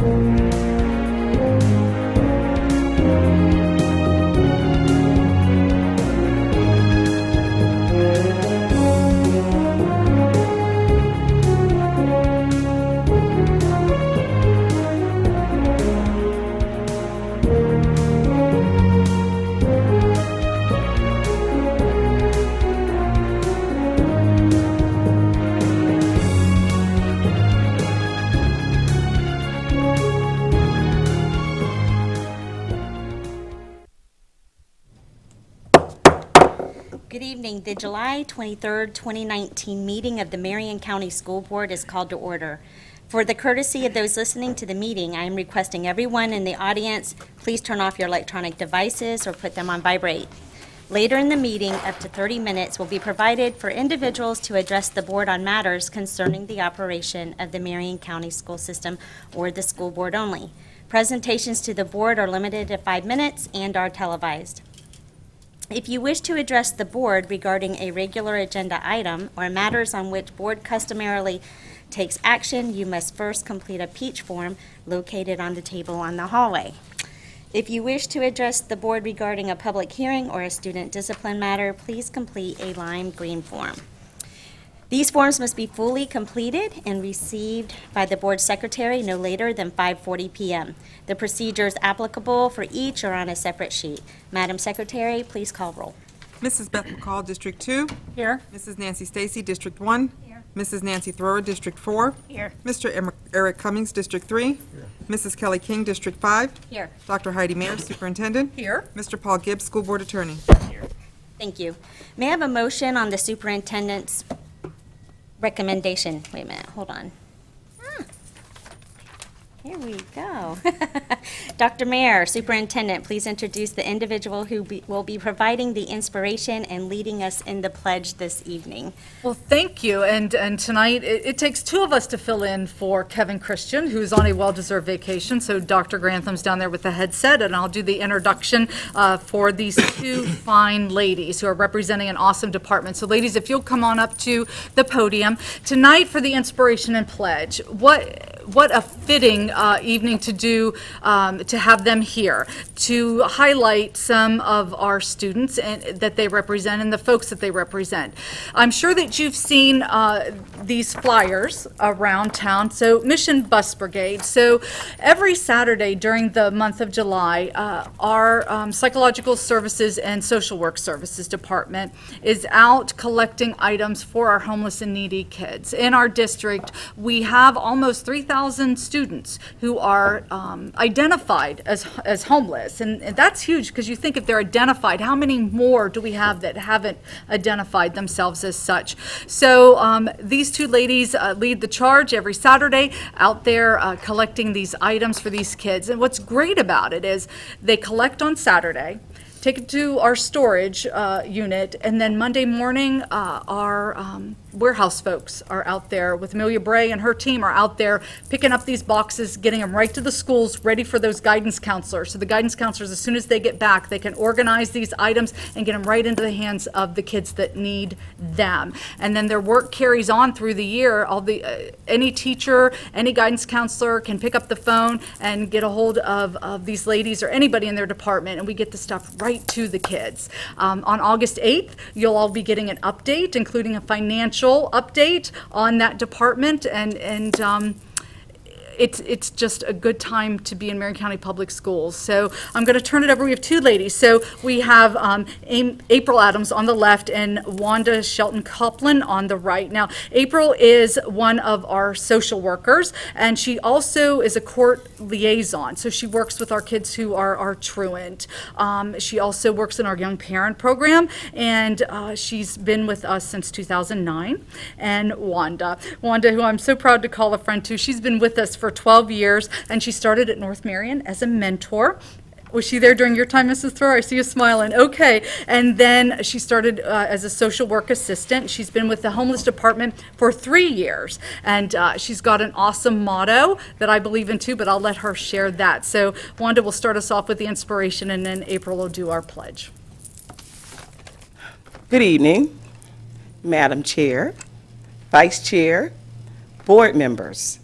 Good evening. The July 23rd, 2019 meeting of the Marion County School Board is called to order. For the courtesy of those listening to the meeting, I am requesting everyone in the audience, please turn off your electronic devices or put them on vibrate. Later in the meeting, up to 30 minutes will be provided for individuals to address the board on matters concerning the operation of the Marion County School System or the school board only. Presentations to the board are limited to 5 minutes and are televised. If you wish to address the board regarding a regular agenda item or matters on which board customarily takes action, you must first complete a peach form located on the table on the hallway. If you wish to address the board regarding a public hearing or a student discipline matter, please complete a lime green form. These forms must be fully completed and received by the board secretary no later than 5:40 p.m. The procedures applicable for each are on a separate sheet. Madam Secretary, please call roll. Mrs. Beth McCall, District 2. Here. Mrs. Nancy Stacy, District 1. Here. Mrs. Nancy Thrower, District 4. Here. Mr. Eric Cummings, District 3. Here. Mrs. Kelly King, District 5. Here. Dr. Heidi Mayer, Superintendent. Here. Mr. Paul Gibbs, School Board Attorney. Thank you. May I have a motion on the superintendent's recommendation? Wait a minute, hold on. Here we go. Dr. Mayer, Superintendent, please introduce the individual who will be providing the inspiration and leading us in the pledge this evening. Well, thank you. And tonight, it takes two of us to fill in for Kevin Christian, who's on a well-deserved vacation. So Dr. Grantham's down there with the headset, and I'll do the introduction for these two fine ladies who are representing an awesome department. So ladies, if you'll come on up to the podium. Tonight for the inspiration and pledge, what a fitting evening to do, to have them here, to highlight some of our students that they represent and the folks that they represent. I'm sure that you've seen these flyers around town. So Mission Bus Brigade. So every Saturday during the month of July, our Psychological Services and Social Work Services Department is out collecting items for our homeless and needy kids. In our district, we have almost 3,000 students who are identified as homeless, and that's huge because you think if they're identified, how many more do we have that haven't identified themselves as such? So these two ladies lead the charge every Saturday out there collecting these items for these kids. And what's great about it is they collect on Saturday, take it to our storage unit, and then Monday morning, our warehouse folks are out there with Amelia Bray and her team are out there picking up these boxes, getting them right to the schools, ready for those guidance counselors. So the guidance counselors, as soon as they get back, they can organize these items and get them right into the hands of the kids that need them. And then their work carries on through the year. Any teacher, any guidance counselor can pick up the phone and get a hold of these ladies or anybody in their department, and we get the stuff right to the kids. On August 8th, you'll all be getting an update, including a financial update on that department, and it's just a good time to be in Marion County Public Schools. So I'm going to turn it over. We have two ladies. So we have April Adams on the left and Wanda Shelton Copeland on the right. Now, April is one of our social workers, and she also is a court liaison. So she works with our kids who are truant. She also works in our young parent program, and she's been with us since 2009. And Wanda, who I'm so proud to call a friend too, she's been with us for 12 years, and she started at North Marion as a mentor. Was she there during your time, Mrs. Thrower? I see you smiling. Okay. And then she started as a social work assistant. She's been with the homeless department for 3 years, and she's got an awesome motto that I believe in too, but I'll let her share that. So Wanda will start us off with the inspiration, and then April will do our pledge. Good evening, Madam Chair, Vice Chair, board members,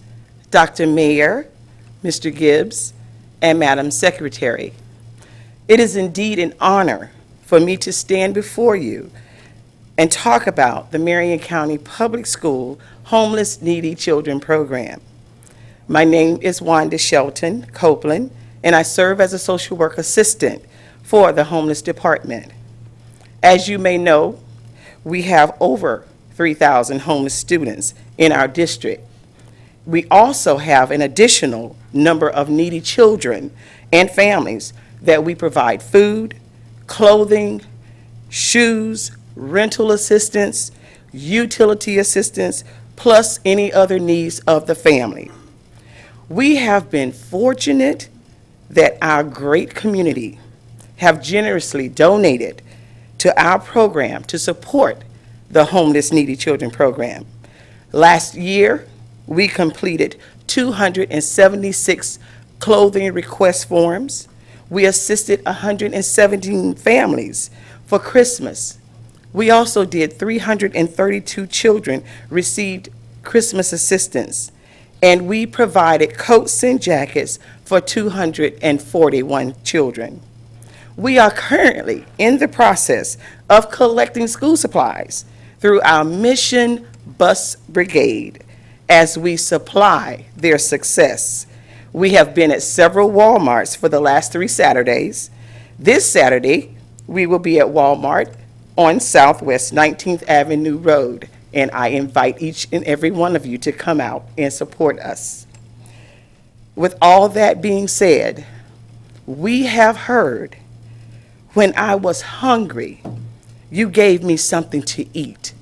Dr. Mayer, Mr. Gibbs, and Madam Secretary. It is indeed an honor for me to stand before you and talk about the Marion County Public School Homeless Needy Children Program. My name is Wanda Shelton Copeland, and I serve as a social work assistant for the Homeless Department. As you may know, we have over 3,000 homeless students in our district. We also have an additional number of needy children and families that we provide food, clothing, shoes, rental assistance, utility assistance, plus any other needs of the family. We have been fortunate that our great community have generously donated to our program to support the Homeless Needy Children Program. Last year, we completed 276 clothing request forms. We assisted 117 families for Christmas. We also did 332 children received Christmas assistance, and we provided coats and jackets for 241 children. We are currently in the process of collecting school supplies through our Mission Bus Brigade as we supply their success. We have been at several Walmarts for the last 3 Saturdays. This Saturday, we will be at Walmart on Southwest 19th Avenue Road, and I invite each and every one of you to come out and support us. With all that being said, we have heard, when I was hungry, you gave me something to eat.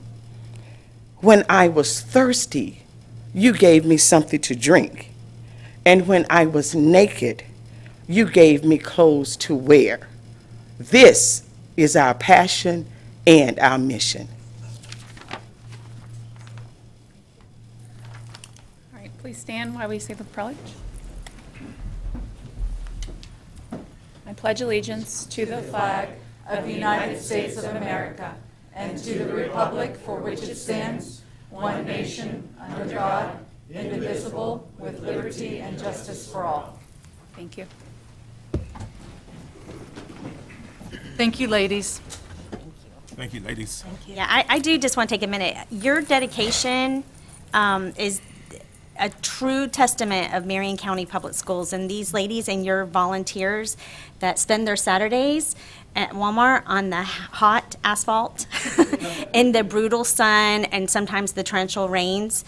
When I was thirsty, you gave me something to drink. And when I was naked, you gave me clothes to wear. This is our passion and our mission. All right, please stand while we say the pledge. I pledge allegiance to the flag Of the United States of America, and to the republic for which it stands, one nation, under God, indivisible, with liberty and justice for all. Thank you. Thank you, ladies. Thank you, ladies. Yeah, I do just want to take a minute. Your dedication is a true testament of Marion County Public Schools, and these ladies and your volunteers that spend their Saturdays at Walmart on the hot asphalt in the brutal sun and sometimes the torrential rains.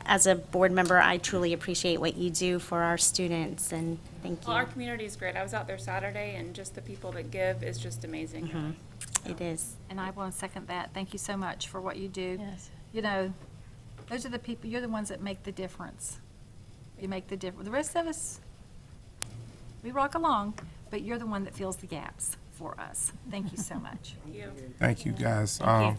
As a board member, I truly appreciate what you do for our students, and thank Well, our you. community is great. I was out there Saturday, and just the people that give is just amazing. It is. And I want to second that. Thank you so much for what you do. You know, those are the people, you're the ones that make the difference. You make the difference. The rest of us, we rock along, but you're the one that fills the gaps for us. Thank you so much. Thank you, guys. How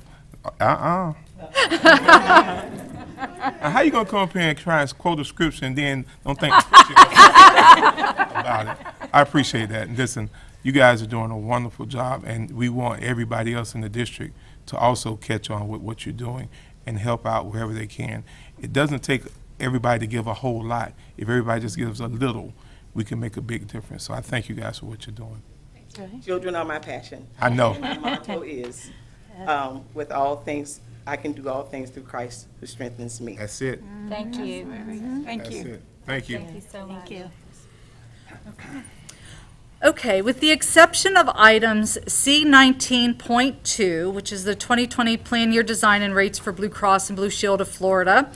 you gonna come up here and try and quote a scripture and then don't think about it? I appreciate that. And listen, you guys are doing a wonderful job, and we want everybody else in the district to also catch on with what you're doing and help out wherever they can. It doesn't take everybody to give a whole lot. If everybody just gives a little, we can make a big difference. So I thank you guys for what you're doing. Children are my passion. I know. My motto is, with all things, I can do all things through Christ who strengthens me. That's it. Thank you. That's it. Thank you. Thank you so much. Okay, with the exception of items C19.2, which is the 2020 Plan Year Design and Rates for Blue Cross and Blue Shield of Florida,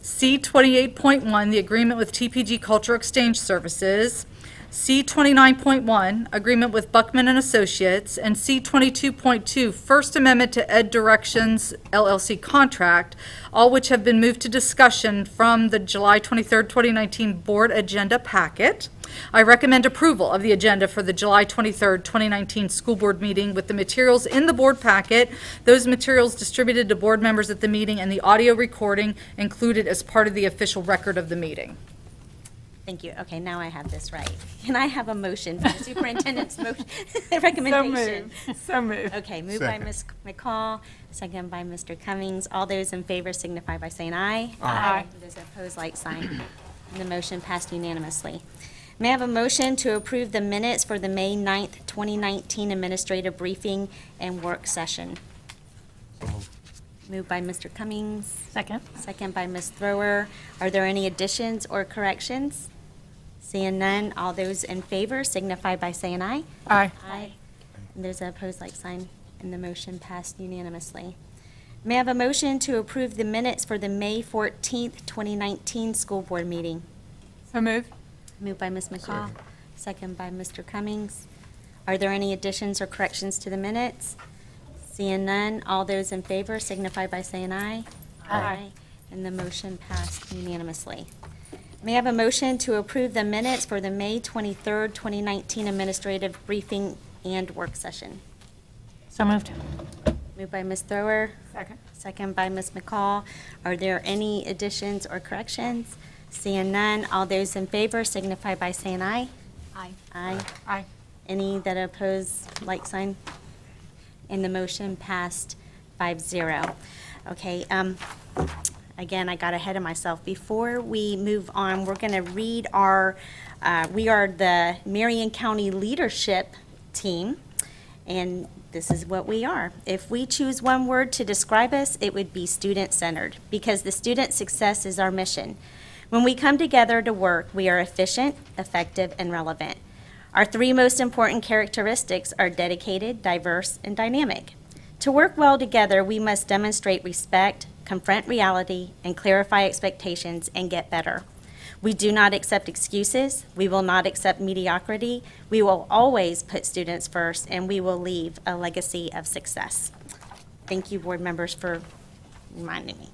C28.1, the agreement with TPG Culture Exchange Services, C29.1, agreement with Buckman and Associates, and C22.2, First Amendment to Ed Directions LLC contract, all which have been moved to discussion from the July 23rd, 2019 board agenda packet. I recommend approval of the agenda for the July 23rd, 2019 school board meeting with the materials in the board packet, those materials distributed to board members at the meeting, and the audio recording included as part of the official record of the meeting. Thank you. Okay, now I have this right. Can I have a motion for the superintendent's recommendation? So moved. Okay, moved by Second. Ms. McCall, second by Mr. Cummings. All those in favor signify by saying aye. Aye. Those opposed, like sign. And the motion passed unanimously. May I have a motion to approve the minutes for the May 9th, 2019 administrative briefing and work session? Moved by Mr. Cummings. Second. Second by Ms. Thrower. Are there any additions or corrections? Seeing none, all those in favor signify by saying aye. Aye. Aye. And there's a opposed like sign, and the motion passed unanimously. May I have a motion to approve the minutes for the May 14th, 2019 school board meeting? So moved. Moved by Ms. McCaw, second by Mr. Cummings. Are there any additions or corrections to the minutes? Seeing none, all those in favor signify by saying aye. Aye. And the motion passed unanimously. May I have a motion to approve the minutes for the May 23rd, 2019 administrative briefing and work session? So moved. Moved by Ms. Thrower. Second. Second by Ms. McCall. Are there any additions or corrections? Seeing none, all those in favor signify by saying aye. Aye. Aye. Aye. Any that oppose, like sign? And the motion passed 5-0. Okay, again, I got ahead of myself. Before we move on, we're going to read our, we are the Marion County Leadership Team, and this is what we are. If we choose one word to describe us, it would be student-centered, because the student success is our mission. When we come together to work, we are efficient, effective, and relevant. Our three most important characteristics are dedicated, diverse, and dynamic. To work well together, we must demonstrate respect, confront reality, and clarify expectations, and get better. We do not accept excuses. We will not accept mediocrity. We will always put students first, and we will leave a legacy of success. Thank you, board members, for reminding me.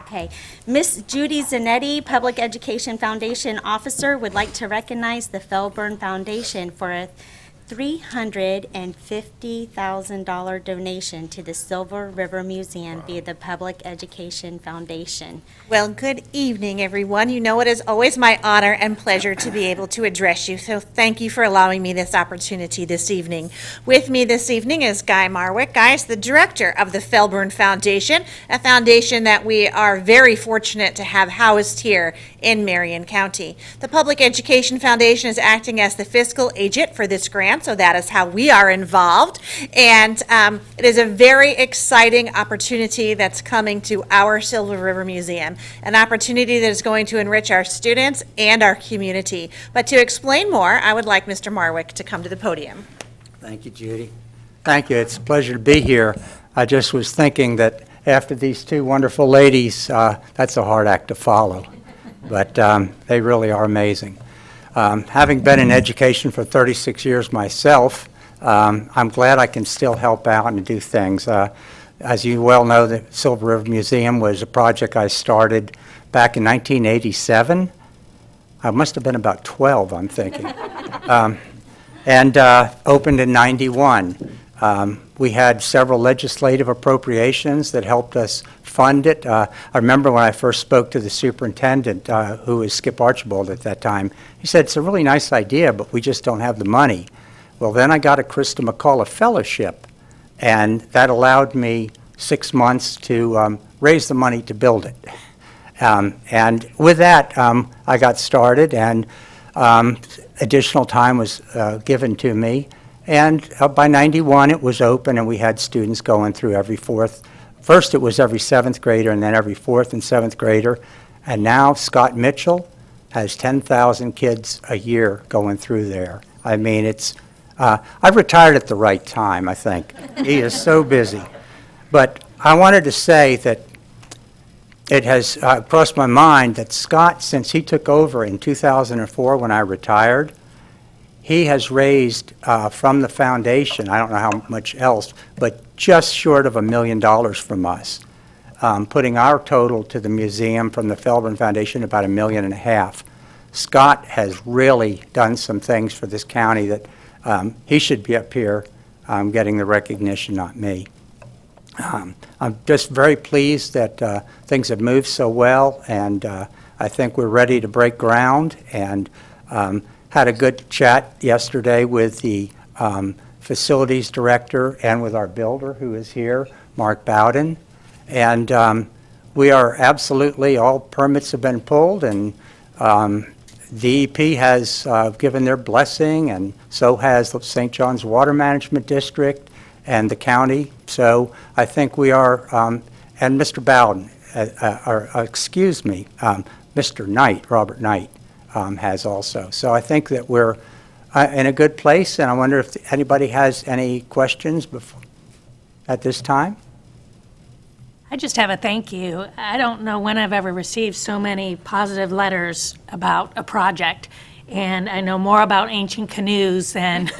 Okay, Miss Judy Zanetti, Public Education Foundation Officer, would like to recognize the Felburn Foundation for a $350,000 donation to the Silver River Museum via the Public Education Foundation. Well, good evening, everyone. You know it is always my honor and pleasure to be able to address you, so thank you for allowing me this opportunity this evening. With me this evening is Guy Marwick. Guy is the director of the Felburn Foundation, a foundation that we are very fortunate to have housed here in Marion County. The Public Education Foundation is acting as the fiscal agent for this grant, so that is how we are involved. And it is a very exciting opportunity that's coming to our Silver River Museum, an opportunity that is going to enrich our students and our community. But to explain more, I would like Mr. Marwick to come to the podium. Thank you, Judy. Thank you. It's a pleasure to be here. I just was thinking that after these two wonderful ladies, that's a hard act to follow, but they really are amazing. Having been in education for 36 years myself, I'm glad I can still help out and do things. As you well know, the Silver River Museum was a project I started back in 1987. I must have been about 12, I'm thinking, and opened in 91. We had several legislative appropriations that helped us fund it. I remember when I first spoke to the superintendent, who was Skip Archibald at that time, he said, "It's a really nice idea, but we just don't have the money." Well, then I got a Krista McCullough Fellowship, and that allowed me 6 months to raise the money to build it. And with that, I got started, and additional time was given to me. And by 91, it was open, and we had students going through every fourth. First, it was every seventh grader, and then every fourth and seventh grader. And now Scott Mitchell has 10,000 kids a year going through there. I mean, it's, I've retired at the right time, I think. He is so busy. But I wanted to say that it has crossed my mind that Scott, since he took over in 2004 when I retired, he has raised from the foundation, I don't know how much else, but just short of $1 million from us, putting our total to the museum from the Felburn Foundation about $1.5 million. Scott has really done some things for this county that he should be up here getting the recognition, not me. I'm just very pleased that things have moved so well, and I think we're ready to break ground, and had a good chat yesterday with the facilities director and with our builder who is here, Mark Bowden. And we are absolutely, all permits have been pulled, and DEP has given their blessing, and so has the St. John's Water Management District and the county. So I think we are, and Mr. Bowden, excuse me, Mr. Knight, Robert Knight, has also. So I think that we're in a good place, and I wonder if anybody has any questions at this time? I just have a thank you. I don't know when I've ever received so many positive letters about a project, and I know more about ancient canoes than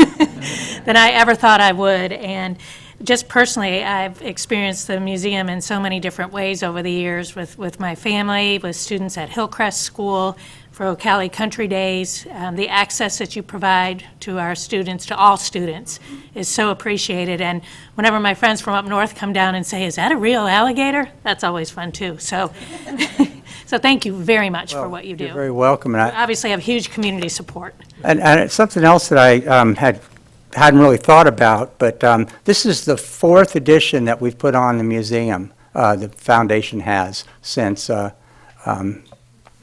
than I ever thought I would. And just personally, I've experienced the museum in so many different ways over the years with my family, with students at Hillcrest School, for Ocala Country Days. The access that you provide to our students, to all students, is so appreciated. And whenever my friends from up north come down and say, "Is that a real alligator?" that's always fun too. So, so thank you very much for what you do. You're very welcome. And You obviously have huge community support. And it's something else that I hadn't really thought about, but this is the 4th edition that we've put on the museum, the foundation has, since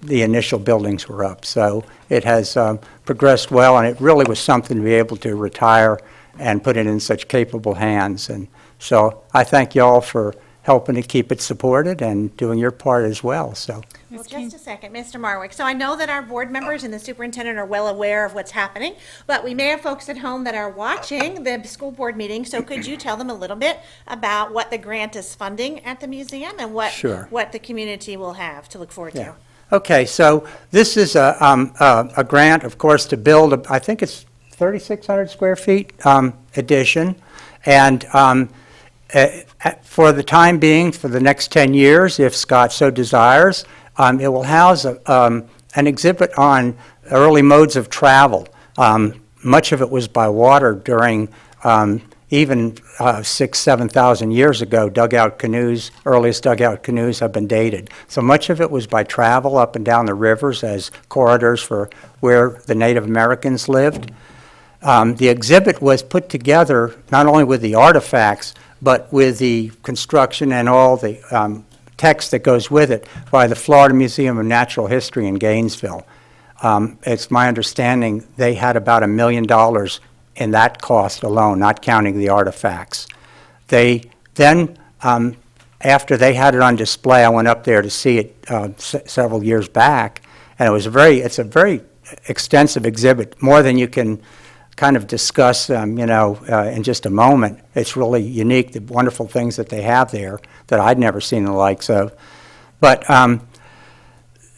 the initial buildings were up. So it has progressed well, and it really was something to be able to retire and put it in such capable hands. And so I thank you all for helping to keep it supported and doing your part as well. So Well, just a second, Mr. Marwick. So I know that our board members and the superintendent are well aware of what's happening, but we may have folks at home that are watching the school board meeting. So could you tell them a little bit about what the grant is funding at the museum and Sure. what the community will have to look forward to? Yeah. Okay, so this is a grant, of course, to build, I think it's 3,600 square feet addition. And for the time being, for the next 10 years, if Scott so desires, it will house an exhibit on early modes of travel. Much of it was by water during even 6,000, 7,000 years ago. Dugout canoes, earliest dugout canoes have been dated. So much of it was by travel up and down the rivers as corridors for where the Native Americans lived. The exhibit was put together not only with the artifacts, but with the construction and all the text that goes with it by the Florida Museum of Natural History in Gainesville. It's my understanding they had about $1 million in that cost alone, not counting the artifacts. They then, after they had it on display, I went up there to see it several years back, and it's a very extensive exhibit, more than you can kind of discuss, in just a moment. It's really unique, the wonderful things that they have there that I'd never seen the likes of. But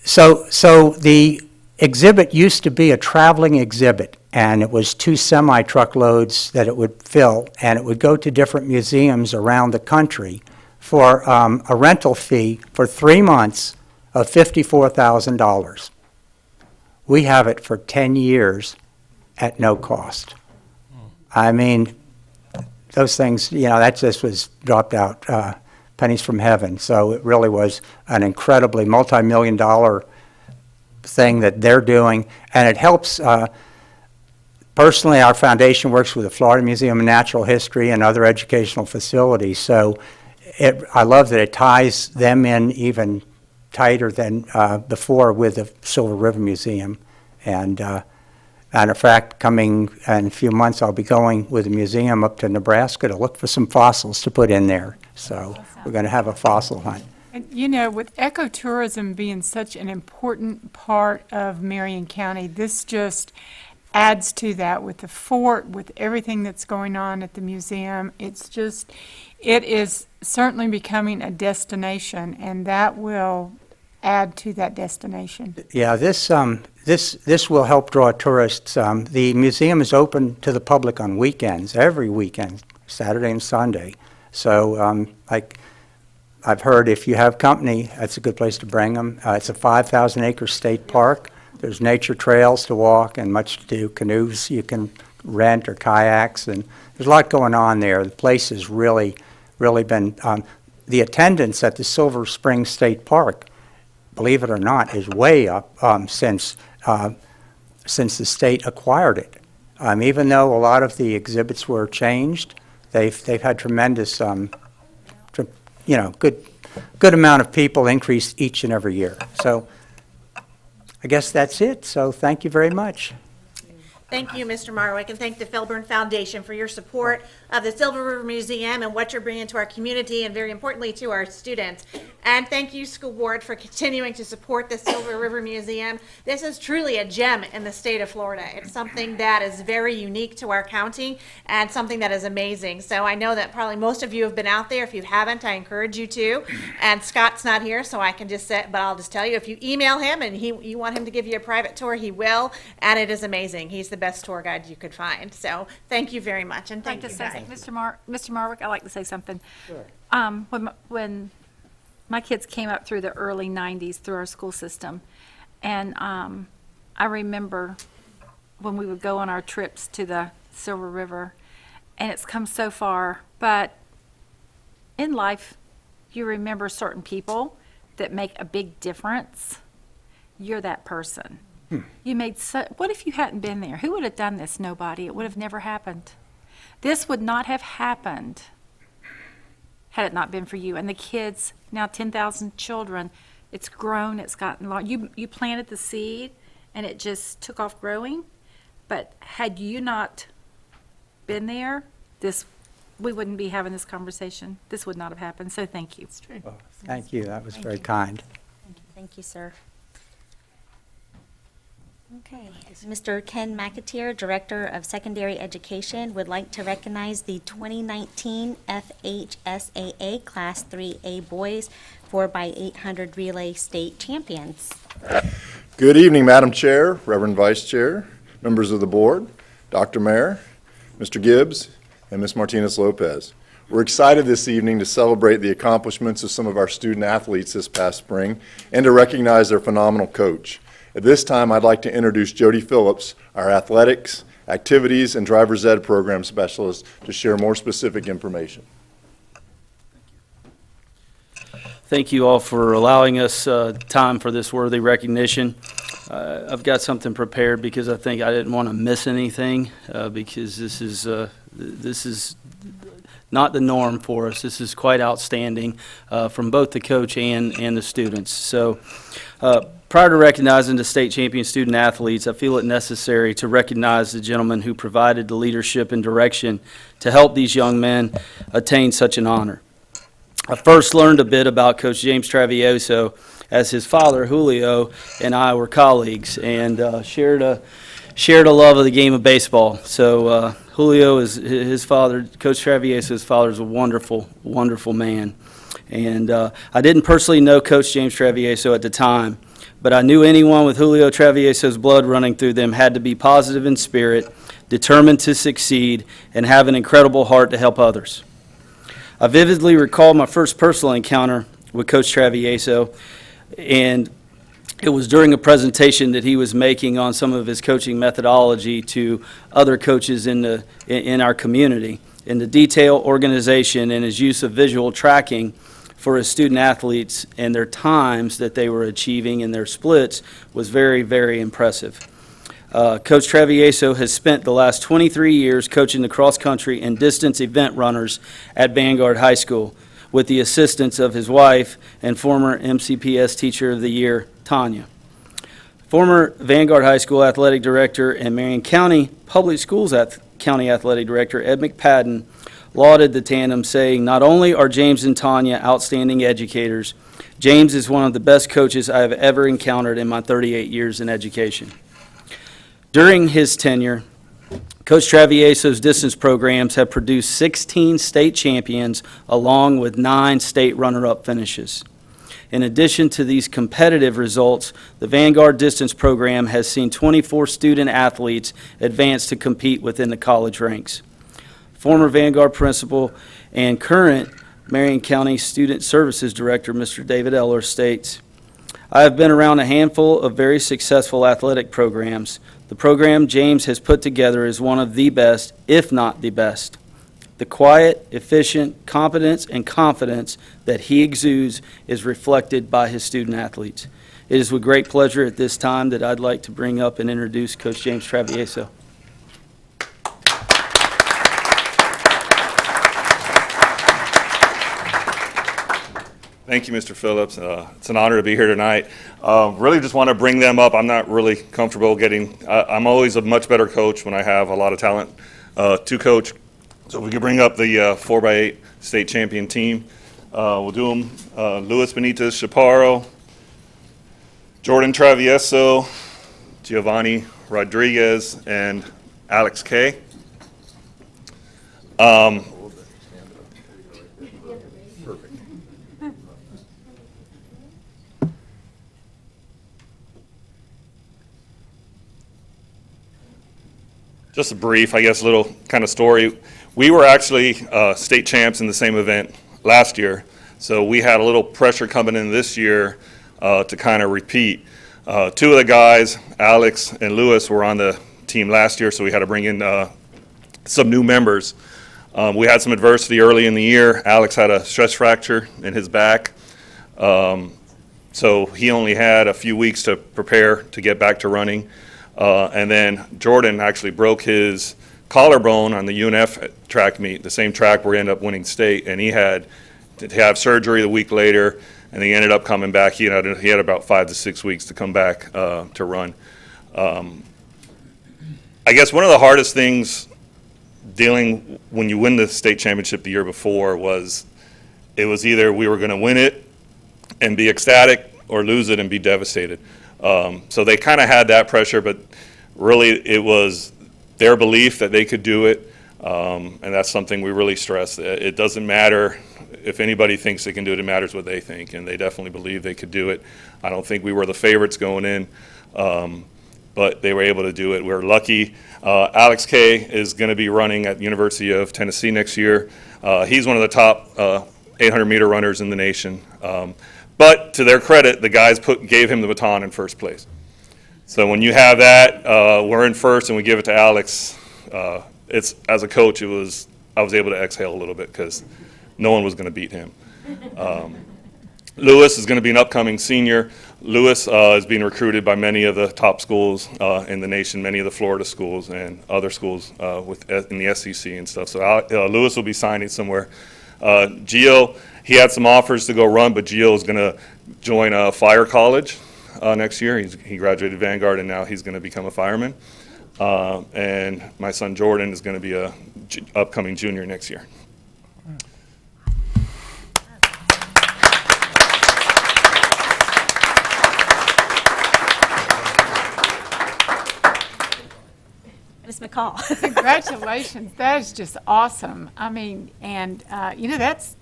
so the exhibit used to be a traveling exhibit, and it was 2 semi-truckloads that it would fill, and it would go to different museums around the country for a rental fee for 3 months of $54,000. We have it for 10 years at no cost. I mean, those things, that just was dropped out, pennies from heaven. So it really was an incredibly multi-million-dollar thing that they're doing, and it helps. Personally, our foundation works with the Florida Museum of Natural History and other educational facilities, so I love that it ties them in even tighter than before with the Silver River Museum. And matter of fact, coming in a few months, I'll be going with the museum up to Nebraska to look for some fossils to put in there. So we're going to have a fossil hunt. And with ecotourism being such an important part of Marion County, this just adds to that with the fort, with everything that's going on at the museum. It is certainly becoming a destination, and that will add to that destination. Yeah, this will help draw tourists. The museum is open to the public on weekends, every weekend, Saturday and Sunday. So I've heard if you have company, that's a good place to bring them. It's a 5,000-acre state park. There's nature trails to walk and much to do. Canoes you can rent or kayaks, and there's a lot going on there. The place has really been, the attendance at the Silver Spring State Park, believe it or not, is way up since the state acquired it. Even though a lot of the exhibits were changed, they've had tremendous, good good amount of people increase each and every year. So I guess that's it. So thank you very much. Thank you, Mr. Marwick, and thank the Felburn Foundation for your support of the Silver River Museum and what you're bringing to our community and, very importantly, to our students. And thank you, School Board, for continuing to support the Silver River Museum. This is truly a gem in the state of Florida. It's something that is very unique to our county and something that is amazing. So I know that probably most of you have been out there. If you haven't, I encourage you to. And Scott's not here, so I can just say, but I'll just tell you, if you email him and you want him to give you a private tour, he will. And it is amazing. He's the best tour guide you could find. So thank you very much, and thank you, guys. Mr. Marwick, I'd like to say something. Sure. When my kids came up through the early 90s through our school system, and I remember when we would go on our trips to the Silver River, and it's come so far, but in life, you remember certain people that make a big difference. You're that person. You made what if you hadn't been there? Who would have done this? Nobody. It would have never happened. This would not have happened had it not been for you. And the kids, now 10,000 children, it's grown, it's gotten long. You planted the seed, and it just took off growing. But had you not been there, we wouldn't be having this conversation. This would not have happened. So thank you. It's true. Well, thank you. That was very kind. Thank you, sir. Okay, Mr. Ken McAteer, Director of Secondary Education, would like to recognize the 2019 FHSAA Class 3A Boys 4x800 Relay State Champions. Good evening, Madam Chair, Reverend Vice Chair, members of the board, Dr. Mayor, Mr. Gibbs, and Ms. Martinez-Lopez. We're excited this evening to celebrate the accomplishments of some of our student athletes this past spring and to recognize their phenomenal coach. At this time, I'd like to introduce Jody Phillips, our athletics, activities, and driver's ed program specialist, to share more specific information. Thank you all for allowing us time for this worthy recognition. I've got something prepared because I think I didn't want to miss anything because this is not the norm for us. This is quite outstanding from both the coach and the students. So prior to recognizing the state champion student athletes, I feel it necessary to recognize the gentleman who provided the leadership and direction to help these young men attain such an honor. I first learned a bit about Coach James Travieso as his father, Julio, and I were colleagues and shared a love of the game of baseball. So Julio is his father. Coach Travieso's father is a wonderful, wonderful man. And I didn't personally know Coach James Travieso at the time, but I knew anyone with Julio Travieso's blood running through them had to be positive in spirit, determined to succeed, and have an incredible heart to help others. I vividly recall my first personal encounter with Coach Travieso, and it was during a presentation that he was making on some of his coaching methodology to other coaches in our community. And the detail, organization, and his use of visual tracking for his student athletes and their times that they were achieving in their splits was very, very impressive. Coach Travieso has spent the last 23 years coaching the cross-country and distance event runners at Vanguard High School with the assistance of his wife and former MCPS Teacher of the Year, Tanya. Former Vanguard High School Athletic Director and Marion County Public Schools County Athletic Director Ed McPadden lauded the tandem, saying, "Not only are James and Tanya outstanding educators, James is one of the best coaches I have ever encountered in my 38 years in education." During his tenure, Coach Travieso's distance programs have produced 16 state champions along with 9 state runner-up finishes. In addition to these competitive results, the Vanguard distance program has seen 24 student athletes advance to compete within the college ranks. Former Vanguard principal and current Marion County Student Services Director, Mr. David Eller, states, "I have been around a handful of very successful athletic programs. The program James has put together is one of the best, if not the best. The quiet, efficient competence and confidence that he exudes is reflected by his student athletes." It is with great pleasure at this time that I'd like to bring up and introduce Coach James Travieso. Thank you, Mr. Phillips. It's an honor to be here tonight. Really just want to bring them up. I'm not really comfortable I'm always a much better coach when I have a lot of talent to coach. So if we could bring up the 4x8 state champion team, we'll do them. Luis Benitez Chaparro, Jordan Travieso, Giovanni Rodriguez, and Alex Kay. Just a brief, I guess, little kind of story. We were actually state champs in the same event last year, so we had a little pressure coming in this year to kind of repeat. Two of the guys, Alex and Lewis, were on the team last year, so we had to bring in some new members. We had some adversity early in the year. Alex had a stress fracture in his back, so he only had a few weeks to prepare to get back to running. And then Jordan actually broke his collarbone on the UNF track meet, the same track where he ended up winning state, and he had to have surgery the week later, and he ended up coming back. He had about 5 to 6 weeks to come back to run. I guess one of the hardest things dealing when you win the state championship the year before was it was either we were going to win it and be ecstatic or lose it and be devastated. So they kind of had that pressure, but really it was their belief that they could do it, and that's something we really stress. It doesn't matter if anybody thinks they can do it, it matters what they think, and they definitely believe they could do it. I don't think we were the favorites going in, but they were able to do it. We're lucky. Alex Kay is going to be running at the University of Tennessee next year. He's one of the top 800-meter runners in the nation. But to their credit, the guys gave him the baton in first place. So when you have that, we're in first and we give it to Alex. As a coach, I was able to exhale a little bit because no one was going to beat him. Lewis is going to be an upcoming senior. Lewis is being recruited by many of the top schools in the nation, many of the Florida schools and other schools in the SEC and stuff. So Lewis will be signing somewhere. Gio, he had some offers to go run, but Gio is going to join Fire College next year. He graduated Vanguard, and now he's going to become a fireman. And my son Jordan is going to be a upcoming junior next year. Ms. McCall. Congratulations, that is just awesome. I mean, and,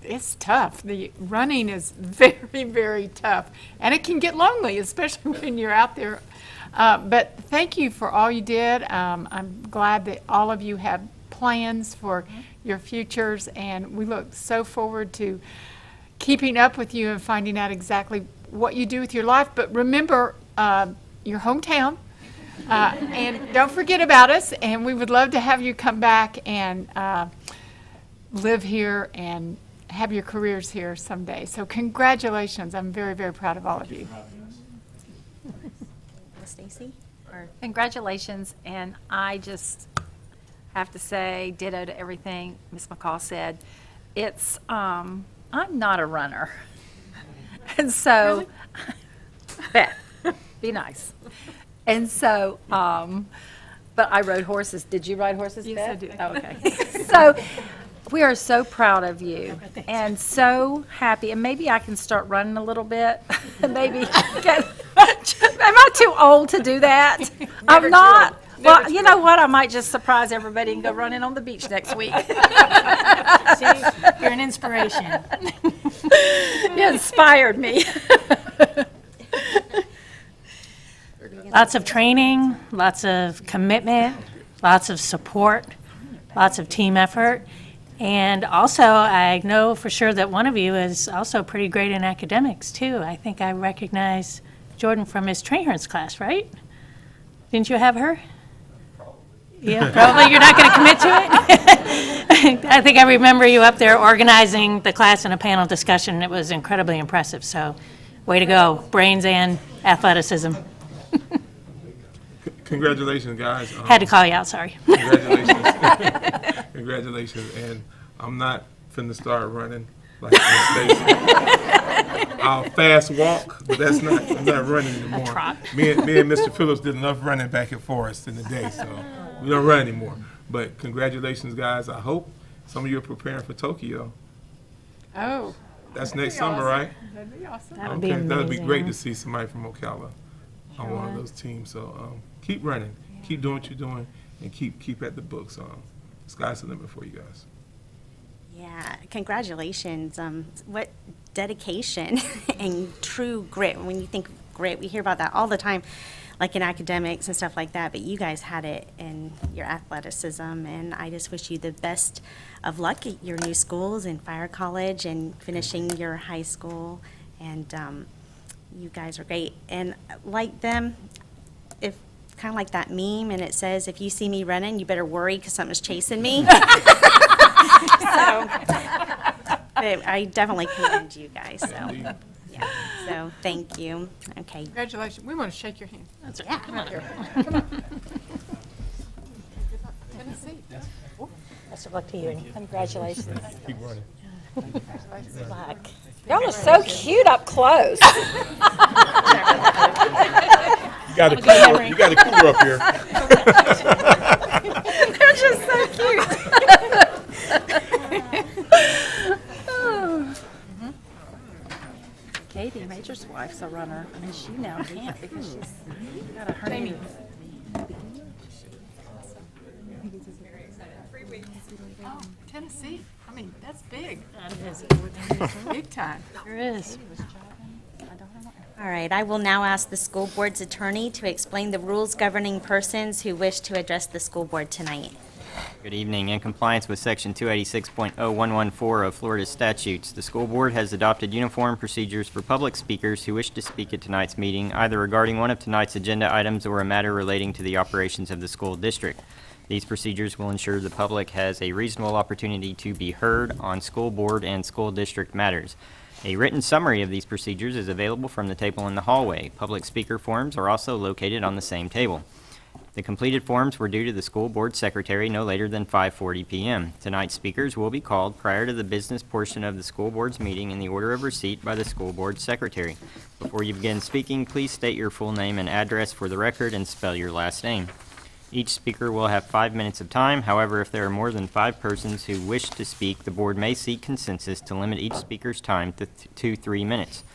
it's tough. The running is very, very tough, and it can get lonely, especially when you're out there. But thank you for all you did. I'm glad that all of you have plans for your futures, and we look so forward to keeping up with you and finding out exactly what you do with your life. But remember, your hometown. And don't forget about us, and we would love to have you come back and live here and have your careers here someday. So congratulations. I'm very, very proud of all of you. Stacy? Congratulations, and I just have to say ditto to everything Ms. McCall said. It's, I'm not a runner. And so, Beth, be nice. And so, but I rode horses. Did you ride horses, Beth? Yes, I did. Oh, okay. So, we are so proud of you and so happy. And maybe I can start running a little bit. Maybe. Am I too old to do that? I'm not. Well, you know what? I might just surprise everybody and go running on the beach next week. See, you're an inspiration. You inspired me. Lots of training, lots of commitment, lots of support, lots of team effort. And also, I know for sure that one of you is also pretty great in academics, too. I think I recognize Jordan from his trainers class, right? Didn't you have her? Yeah, probably. You're not going to commit to it? I think I remember you up there organizing the class in a panel discussion. It was incredibly impressive. So, way to go. Brains and athleticism. Congratulations, guys. Had to call you out, sorry. Congratulations. Congratulations. And I'm not finna start running like Stacy. I'll fast walk, but that's not, I'm not running anymore. trot. Me and Mr. Phillips did enough running back and forth in the day, so we don't run anymore. But congratulations, guys. I hope some of you are preparing for Tokyo. Oh, That's next summer, right? that'd be awesome. That would be Okay, that'd be great amazing. to see somebody from Ocala on one of those teams. So keep running, keep doing what you're doing, and keep at the books. Sky's the limit for you guys. Yeah, congratulations. What dedication and true grit. When you think of grit, we hear about that all the time, like in academics and stuff like that, but you guys had it in your athleticism, and I just wish you the best of luck at your new schools and Fire College and finishing your high school, and you guys are great. And like them, if kind of like that meme, and it says, if you see me running, you better worry because something's chasing me. So, but I definitely commend you guys, so, Indeed. yeah, so, thank you. Okay, Congratulations. We want to shake your hand. That's yeah. Come out here. Tennessee. Best of luck to you, and congratulations. Keep running. Good luck. Y'all are so cute up close. You got a cooler. You got a cooler up here. They're just so cute. Katie, Major's wife's a runner, and she now can't because she's got a hernia. Oh, Tennessee. I mean, that's big. That is. Big time. There is. All right, I will now ask the school board's attorney to explain the rules governing persons who wish to address the school board tonight. Good evening. In compliance with Section 286.0114 of Florida statutes, the school board has adopted uniform procedures for public speakers who wish to speak at tonight's meeting, either regarding one of tonight's agenda items or a matter relating to the operations of the school district. These procedures will ensure the public has a reasonable opportunity to be heard on school board and school district matters. A written summary of these procedures is available from the table in the hallway. Public speaker forms are also located on the same table. The completed forms were due to the school board secretary no later than 5:40 p.m. Tonight's speakers will be called prior to the business portion of the school board's meeting in the order of receipt by the school board secretary. Before you begin speaking, please state your full name and address for the record and spell your last name. Each speaker will have 5 minutes of time. However, if there are more than 5 persons who wish to speak, the board may seek consensus to limit each speaker's time to 3 minutes.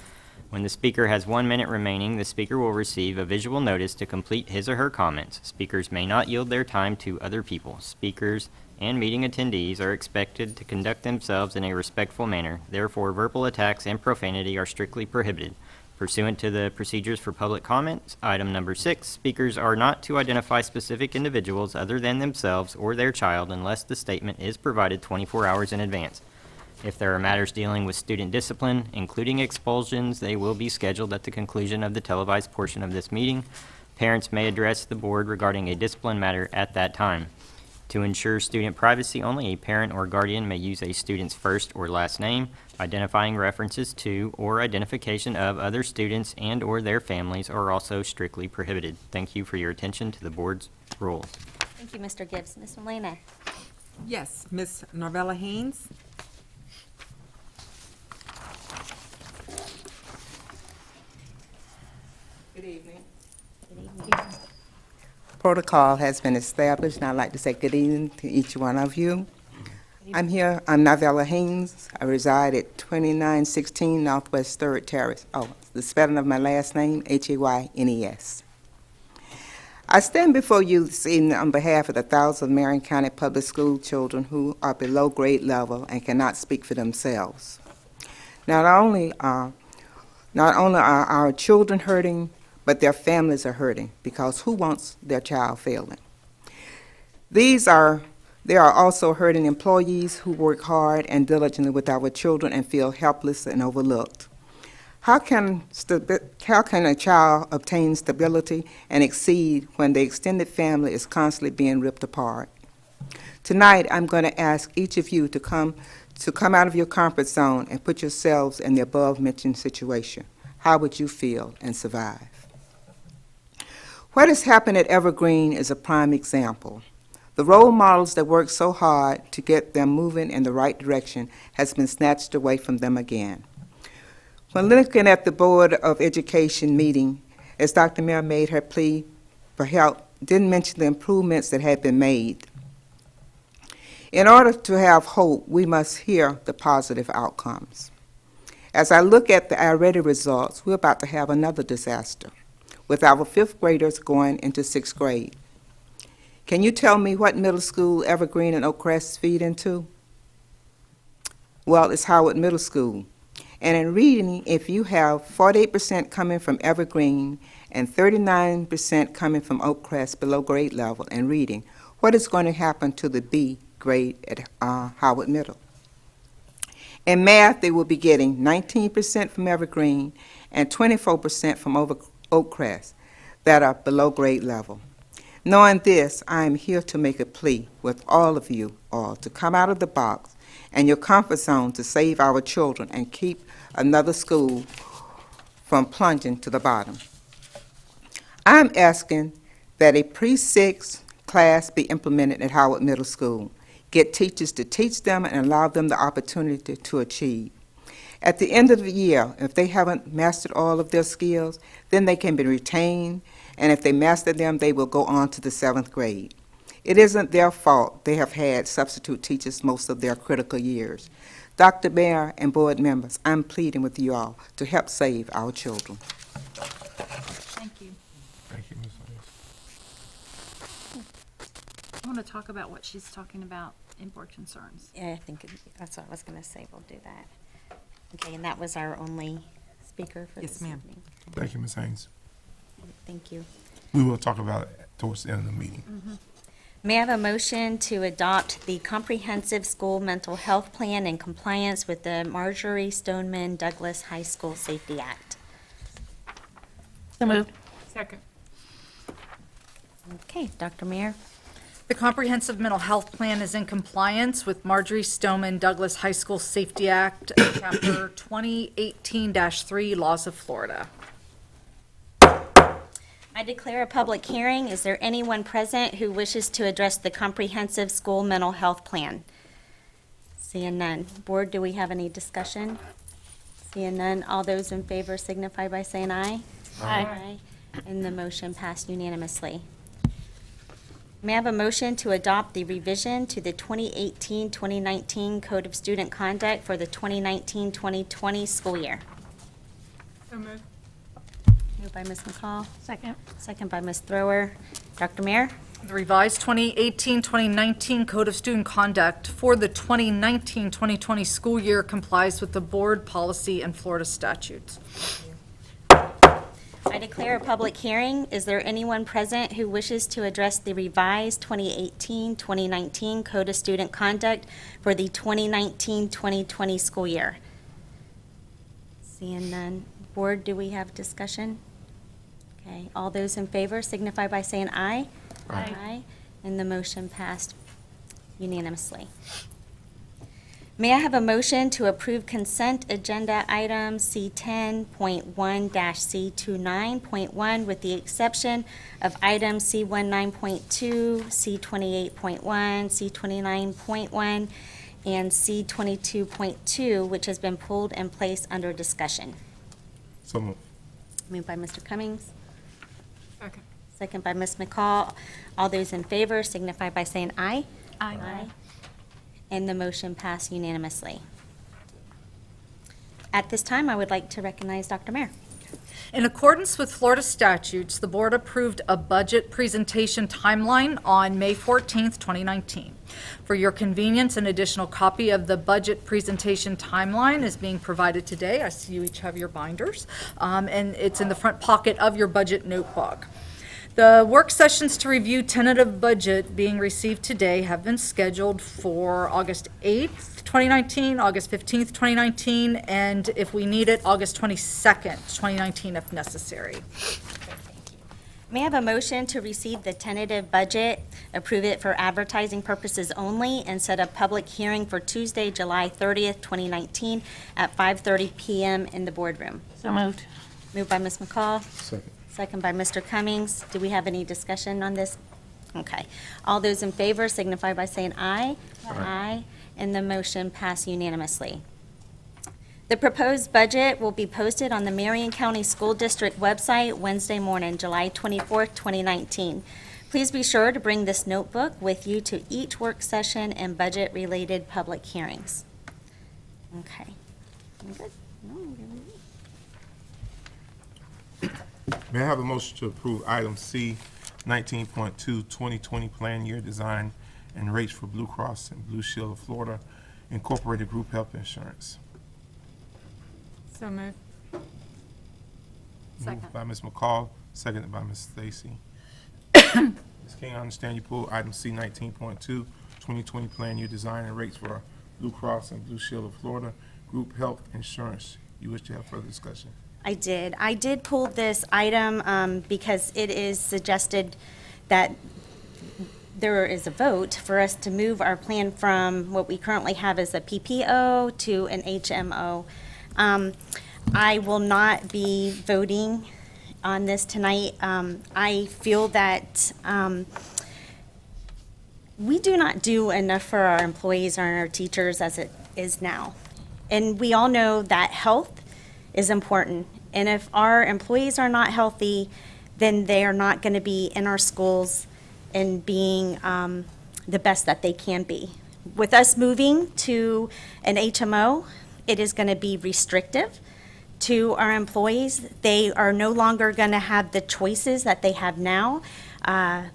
When the speaker has 1 minute remaining, the speaker will receive a visual notice to complete his or her comments. Speakers may not yield their time to other people. Speakers and meeting attendees are expected to conduct themselves in a respectful manner. Therefore, verbal attacks and profanity are strictly prohibited. Pursuant to the procedures for public comments, item number 6, speakers are not to identify specific individuals other than themselves or their child unless the statement is provided 24 hours in advance. If there are matters dealing with student discipline, including expulsions, they will be scheduled at the conclusion of the televised portion of this meeting. Parents may address the board regarding a discipline matter at that time. To ensure student privacy, only a parent or guardian may use a student's first or last name. Identifying references to or identification of other students and/or their families are also strictly prohibited. Thank you for your attention to the board's rules. Thank you, Mr. Gibbs. Ms. Molina? Yes, Ms. Norvella Haynes. Good evening. Protocol has been established, and I'd like to say good evening to each one of you. I'm Novella Haynes. I reside at 2916 Northwest 3rd Terrace. Oh, the spelling of my last name, Haynes. I stand before you this evening on behalf of the thousands of Marion County Public School children who are below grade level and cannot speak for themselves. Not only are our children hurting, but their families are hurting, because who wants their child failing? There are also hurting employees who work hard and diligently with our children and feel helpless and overlooked. How can a child obtain stability and exceed when the extended family is constantly being ripped apart? Tonight, I'm going to ask each of you to come out of your comfort zone and put yourselves in the above-mentioned situation. How would you feel and survive? What has happened at Evergreen is a prime example. The role models that worked so hard to get them moving in the right direction has been snatched away from them again. When looking at the Board of Education meeting, as Dr. Mayer made her plea for help, didn't mention the improvements that had been made. In order to have hope, we must hear the positive outcomes. As I look at the already results, we're about to have another disaster, with our 5th graders going into 6th grade. Can you tell me what middle school Evergreen and Oakcrest feed into? Well, it's Howard Middle School. And in reading, if you have 48% coming from Evergreen and 39% coming from Oakcrest below grade level in reading, what is going to happen to the B grade at Howard Middle? In math, they will be getting 19% from Evergreen and 24% from Oakcrest that are below grade level. Knowing this, I am here to make a plea with all of you all to come out of the box and your comfort zone to save our children and keep another school from plunging to the bottom. I'm asking that a pre-6 class be implemented at Howard Middle School. Get teachers to teach them and allow them the opportunity to achieve. At the end of the year, if they haven't mastered all of their skills, then they can be retained, and if they master them, they will go on to the 7th grade. It isn't their fault they have had substitute teachers most of their critical years. Dr. Mayer and board members, I'm pleading with you all to help save our children. Thank you. Thank you, Ms. Hayes. I want to talk about what she's talking about in board concerns. Yeah, I think that's what I was going to say. We'll do that. Okay, and that was our only speaker for Yes, this ma'am. evening. Thank you, Ms. Haynes. Thank you. We will talk about it towards the end of the meeting. May I have a motion to adopt the Comprehensive School Mental Health Plan in compliance with the Marjorie Stoneman Douglas High School Safety Act? So moved. Second. Okay, Dr. Mayer. The Comprehensive Mental Health Plan is in compliance with Marjorie Stoneman Douglas High School Safety Act, Chapter 2018-3, Laws of Florida. I declare a public hearing. Is there anyone present who wishes to address the Comprehensive School Mental Health Plan? Seeing none. Board, do we have any discussion? Seeing none, all those in favor signify by saying aye. Aye. And the motion passed unanimously. May I have a motion to adopt the revision to the 2018-2019 Code of Student Conduct for the 2019-2020 school year? So moved. Moved by Ms. McCall, Second. second by Ms. Thrower. Dr. Mayer? The revised 2018-2019 Code of Student Conduct for the 2019-2020 school year complies with the board policy and Florida statutes. I declare a public hearing. Is there anyone present who wishes to address the revised 2018-2019 Code of Student Conduct for the 2019-2020 school year? Seeing none. Board, do we have discussion? Okay, all those in favor signify by saying aye. Aye. And the motion passed unanimously. May I have a motion to approve consent agenda item C10.1-C29.1 with the exception of items C19.2, C28.1, C29.1, and C22.2, which has been pulled and placed under discussion? So moved. Moved by Mr. Cummings, Second. second by Ms. McCall. All those in favor signify by saying aye. Aye. And the motion passed unanimously. At this time, I would like to recognize Dr. Mayer. In accordance with Florida statutes, the board approved a budget presentation timeline on May 14th, 2019. For your convenience, an additional copy of the budget presentation timeline is being provided today. I see you each have your binders, and it's in the front pocket of your budget notebook. The work sessions to review tentative budget being received today have been scheduled for August 8th, 2019, August 15th, 2019, and if we need it, August 22nd, 2019, if necessary. May I have a motion to receive the tentative budget, approve it for advertising purposes only, and set a public hearing for Tuesday, July 30th, 2019, at 5:30 PM in the boardroom? So moved. Moved by Ms. McCall, Second. second by Mr. Cummings. Do we have any discussion on this? Okay. All those in favor signify by saying aye. Aye. And the motion passed unanimously. The proposed budget will be posted on the Marion County School District website Wednesday morning, July 24th, 2019. Please be sure to bring this notebook with you to each work session and budget-related public hearings. Okay. I'm good. No, I'm good. May I have a motion to approve item C, 19.2, 2020 plan year design and rates for Blue Cross and Blue Shield of Florida Incorporated Group Health Insurance? So moved. Moved by Ms. McCall, seconded by Ms. Stacy. Ms. King, I understand you pulled item C 19.2, 2020 plan year design and rates for Blue Cross and Blue Shield of Florida Group Health Insurance. You wish to have further discussion? I did pull this item because it is suggested that there is a vote for us to move our plan from what we currently have as a PPO to an HMO. I will not be voting on this tonight. I feel that we do not do enough for our employees or our teachers as it is now. And we all know that health is important. And if our employees are not healthy, then they are not going to be in our schools and being the best that they can be. With us moving to an HMO, it is going to be restrictive to our employees. They are no longer going to have the choices that they have now. I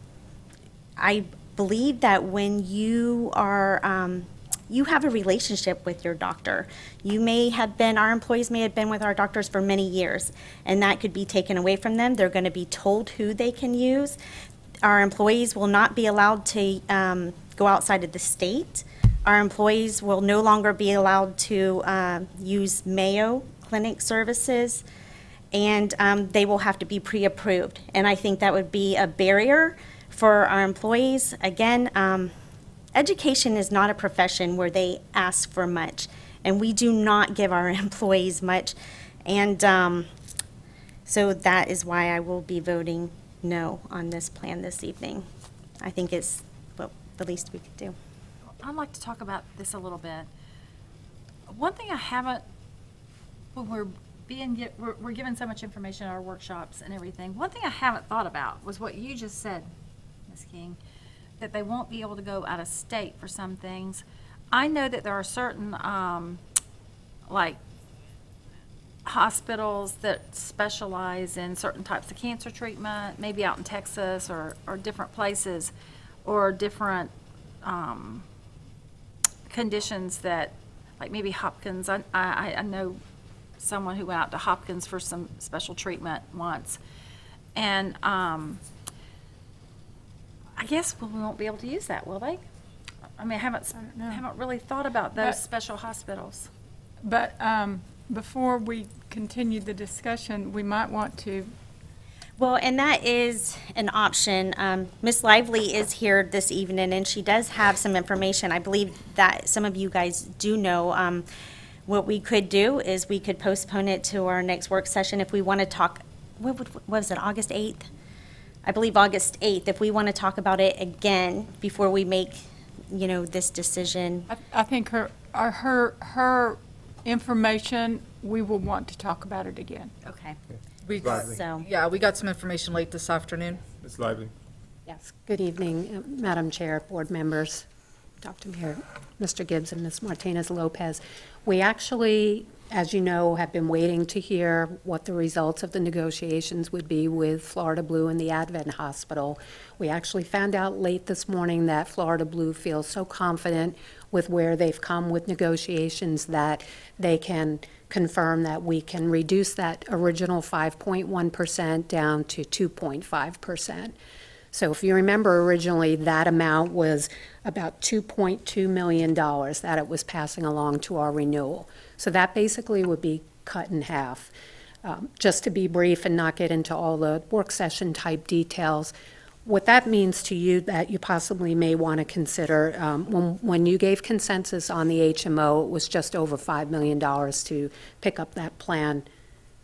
believe that when you are, you have a relationship with your doctor. Our employees may have been with our doctors for many years, and that could be taken away from them. They're going to be told who they can use. Our employees will not be allowed to go outside of the state. Our employees will no longer be allowed to use Mayo Clinic services, and they will have to be pre-approved. And I think that would be a barrier for our employees. Again, education is not a profession where they ask for much, and we do not give our employees much. And so that is why I will be voting no on this plan this evening. I think it's the least we could do. I'd like to talk about this a little bit. One thing I haven't, when we're given so much information at our workshops and everything, one thing I haven't thought about was what you just said, Ms. King, that they won't be able to go out of state for some things. I know that there are certain, like, hospitals that specialize in certain types of cancer treatment, maybe out in Texas or different places, or different conditions that, like maybe Hopkins. I know someone who went out to Hopkins for some special treatment once. And I guess we won't be able to use that, will they? I mean, I haven't really thought about those special hospitals. But before we continue the discussion, we might want to. Well, and that is an option. Ms. Lively is here this evening, and she does have some information. I believe that some of you guys do know. What we could do is we could postpone it to our next work session if we want to talk, what was it, August 8th? I believe August 8th, if we want to talk about it again before we make, this decision. I think her information, we will want to talk about it again. Okay. We got some information late this afternoon. Ms. Lively. Yes, good evening, Madam Chair, board members, Dr. Mayor, Mr. Gibbs, and Ms. Martinez-Lopez. We actually, as you know, have been waiting to hear what the results of the negotiations would be with Florida Blue and the Advent Hospital. We actually found out late this morning that Florida Blue feels so confident with where they've come with negotiations that they can confirm that we can reduce that original 5.1% down to 2.5%. So if you remember, originally that amount was about $2.2 million that it was passing along to our renewal. So that basically would be cut in half. Just to be brief and not get into all the work session type details, what that means to you that you possibly may want to consider, when you gave consensus on the HMO, it was just over $5 million to pick up that plan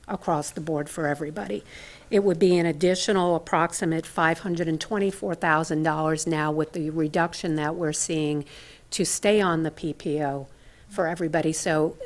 across the board for everybody. It would be an additional approximate $524,000 now with the reduction that we're seeing to stay on the PPO for everybody. So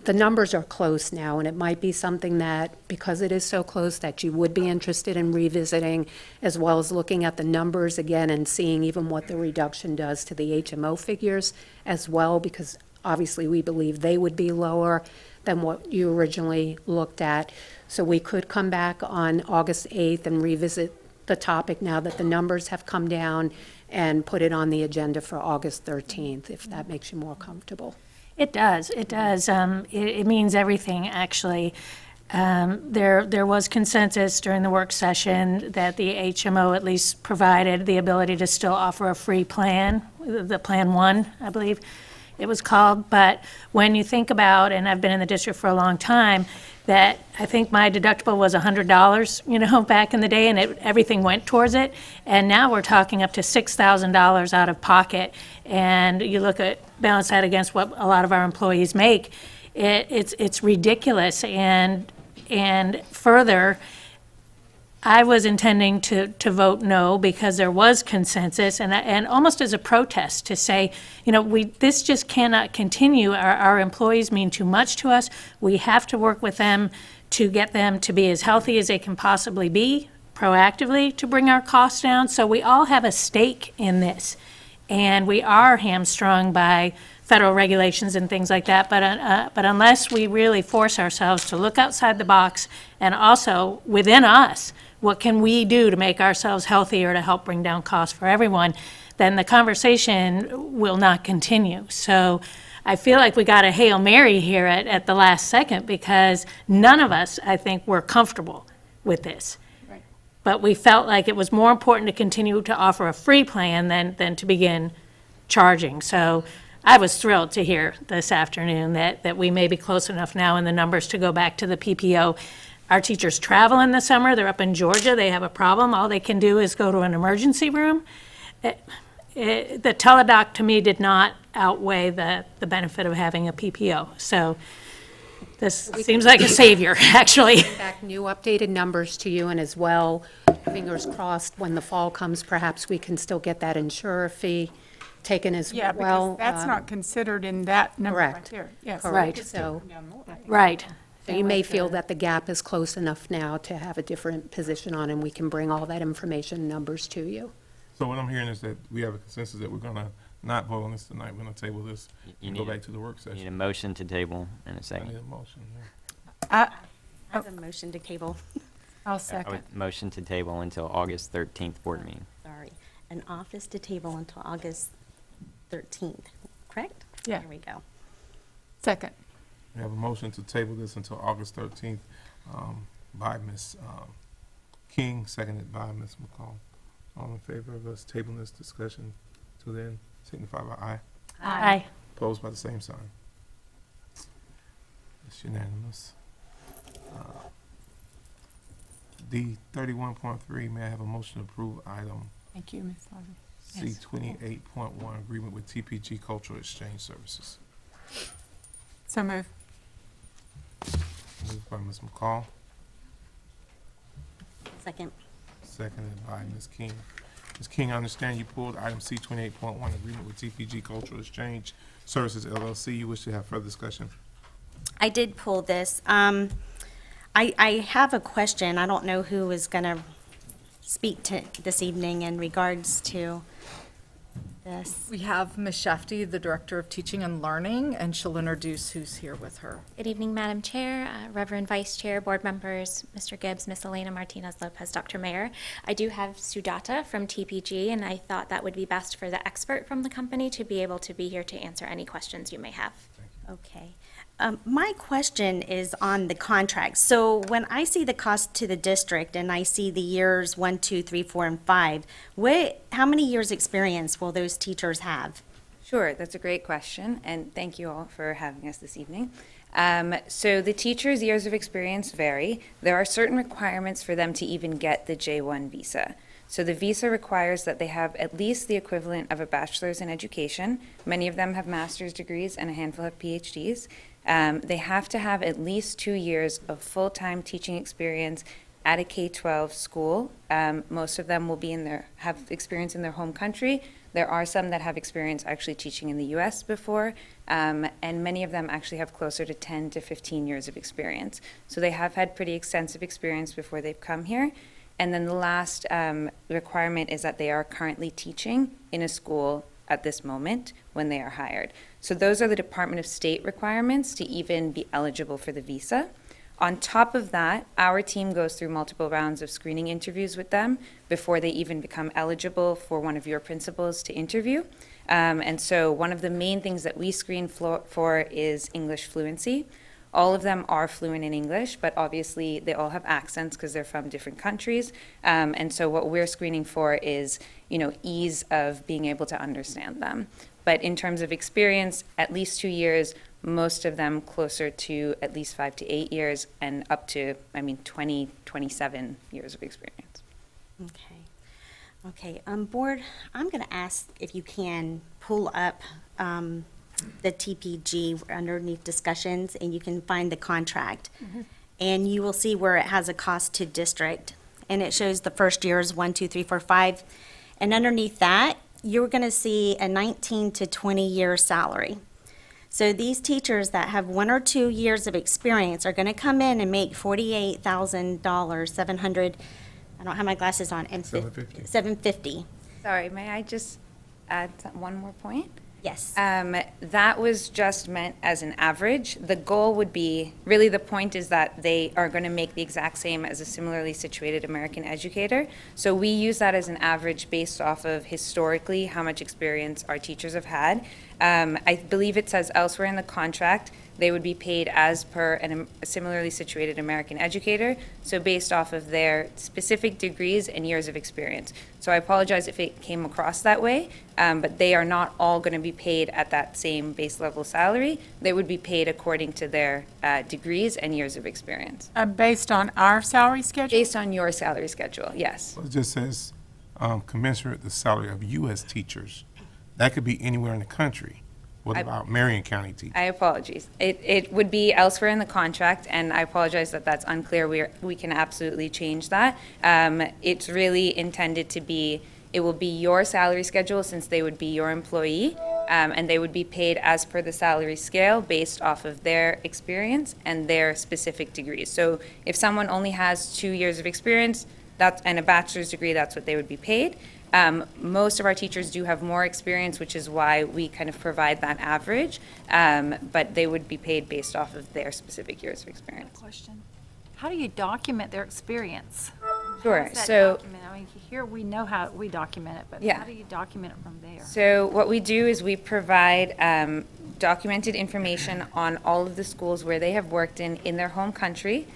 the numbers are close now, and it might be something that, because it is so close, that you would be interested in revisiting, as well as looking at the numbers again and seeing even what the reduction does to the HMO figures as well, because obviously we believe they would be lower than what you originally looked at. So we could come back on August 8th and revisit the topic now that the numbers have come down and put it on the agenda for August 13th, if that makes you more comfortable. It does, it does. It means everything, actually. There was consensus during the work session that the HMO at least provided the ability to still offer a free plan, the Plan 1, I believe it was called. But when you think about, and I've been in the district for a long time, that I think my deductible was $100, back in the day, and everything went towards it. And now we're talking up to $6,000 out of pocket. And you balance that against what a lot of our employees make, it's ridiculous. And further, I was intending to vote no because there was consensus, and almost as a protest to say, this just cannot continue. Our employees mean too much to us. We have to work with them to get them to be as healthy as they can possibly be, proactively, to bring our costs down. So we all have a stake in this, and we are hamstrung by federal regulations and things like that. But unless we really force ourselves to look outside the box, and also within us, what can we do to make ourselves healthier to help bring down costs for everyone, then the conversation will not continue. So I feel like we got a Hail Mary here at the last second, because none of us, I think, were comfortable with this. Right. But we felt like it was more important to continue to offer a free plan than to begin charging. So I was thrilled to hear this afternoon that we may be close enough now in the numbers to go back to the PPO. Our teachers travel in the summer. They're up in Georgia. They have a problem. All they can do is go to an emergency room. The teledoc, to me, did not outweigh the benefit of having a PPO. So this seems like a savior, actually. Back new updated numbers to you, and as well, fingers crossed, when the fall comes, perhaps we can still get that insurer fee taken as Yeah, well. because that's not considered in that number right Correct. there. Yes. Right. So Right. so you may feel that the gap is close enough now to have a different position on, and we can bring all that information and numbers to you. So what I'm hearing is that we have a consensus that we're gonna not vote on this tonight. We're gonna table this You and go need a- back to the work Need a session. motion to table in a I second. need a motion, yeah. I- I have a motion to table. I'll I second. would motion to table until August 13th board meeting. Sorry. An office to table until August 13th, correct? Yeah. There we go. Second. We have a motion to table this until August 13th by Ms. King, seconded by Ms. McCall. All in favor of us tabling this discussion to then, signify by aye. Aye. Opposed by the same sign. It's unanimous. D 31.3, may I have a motion to approve item Thank you, Ms. Harvey. C 28.1, agreement with TPG Cultural Exchange Services. So move. Moved by Ms. McCall, Second. seconded by Ms. King. Ms. King, I understand you pulled item C 28.1, agreement with TPG Cultural Exchange Services LLC. You wish to have further discussion? I did pull this. I have a question. I don't know who is going to speak to this evening in regards to this. We have Ms. Shafty, the Director of Teaching and Learning, and she'll introduce who's here with her. Good evening, Madam Chair, Reverend Vice Chair, board members, Mr. Gibbs, Ms. Elena Martinez-Lopez, Dr. Mayor. I do have Sujata from TPG, and I thought that would be best for the expert from the company to be able to be here to answer any questions you may have. Okay. My question is on the contract. So when I see the cost to the district and I see the years 1, 2, 3, 4, and 5, how many years' experience will those teachers have? Sure, that's a great question, and thank you all for having us this evening. So the teachers' years of experience vary. There are certain requirements for them to even get the J1 visa. So the visa requires that they have at least the equivalent of a bachelor's in education. Many of them have master's degrees and a handful have PhDs. They have to have at least 2 years of full-time teaching experience at a K-12 school. Most of them will be have experience in their home country. There are some that have experience actually teaching in the U.S. before, and many of them actually have closer to 10 to 15 years of experience. So they have had pretty extensive experience before they've come here. And then the last requirement is that they are currently teaching in a school at this moment when they are hired. So those are the Department of State requirements to even be eligible for the visa. On top of that, our team goes through multiple rounds of screening interviews with them before they even become eligible for one of your principals to interview. And so one of the main things that we screen for is English fluency. All of them are fluent in English, but obviously they all have accents because they're from different countries. And so what we're screening for is, ease of being able to understand them. But in terms of experience, at least 2 years, most of them closer to at least 5 to 8 years, and up to, 20, 27 years of experience. Okay, board, I'm going to ask if you can pull up the TPG underneath discussions, and you can find the contract. And you will see where it has a cost to district. And it shows the first years, 1, 2, 3, 4, 5. And underneath that, you're going to see a 19 to 20-year salary. So these teachers that have 1 or 2 years of experience are going to come in and make $48,000, $700. I don't have my glasses on. And $750. Sorry, may I just add one more point? Yes. That was just meant as an average. The goal would be, really the point is that they are going to make the exact same as a similarly situated American educator. So we use that as an average based off of historically how much experience our teachers have had. I believe it says elsewhere in the contract they would be paid as per a similarly situated American educator, so based off of their specific degrees and years of experience. So I apologize if it came across that way, but they are not all going to be paid at that same base level salary. They would be paid according to their degrees and years of experience. Based on our salary schedule? Based on your salary schedule, yes. It just says commensurate the salary of U.S. teachers. That could be anywhere in the country. What about Marion County teachers? I apologize. It would be elsewhere in the contract, and I apologize that that's unclear. We can absolutely change that. It's really intended to be, it will be your salary schedule since they would be your employee, and they would be paid as per the salary scale based off of their experience and their specific degrees. So if someone only has 2 years of experience and a bachelor's degree, that's what they would be paid. Most of our teachers do have more experience, which is why we kind of provide that average, but they would be paid based off of their specific years of experience. Question. How do you document their experience? Sure. How is that So documented? I mean, here we know how we document it, but Yeah. how do you document it from there? So what we do is we provide documented information on all of the schools where they have worked in their home country.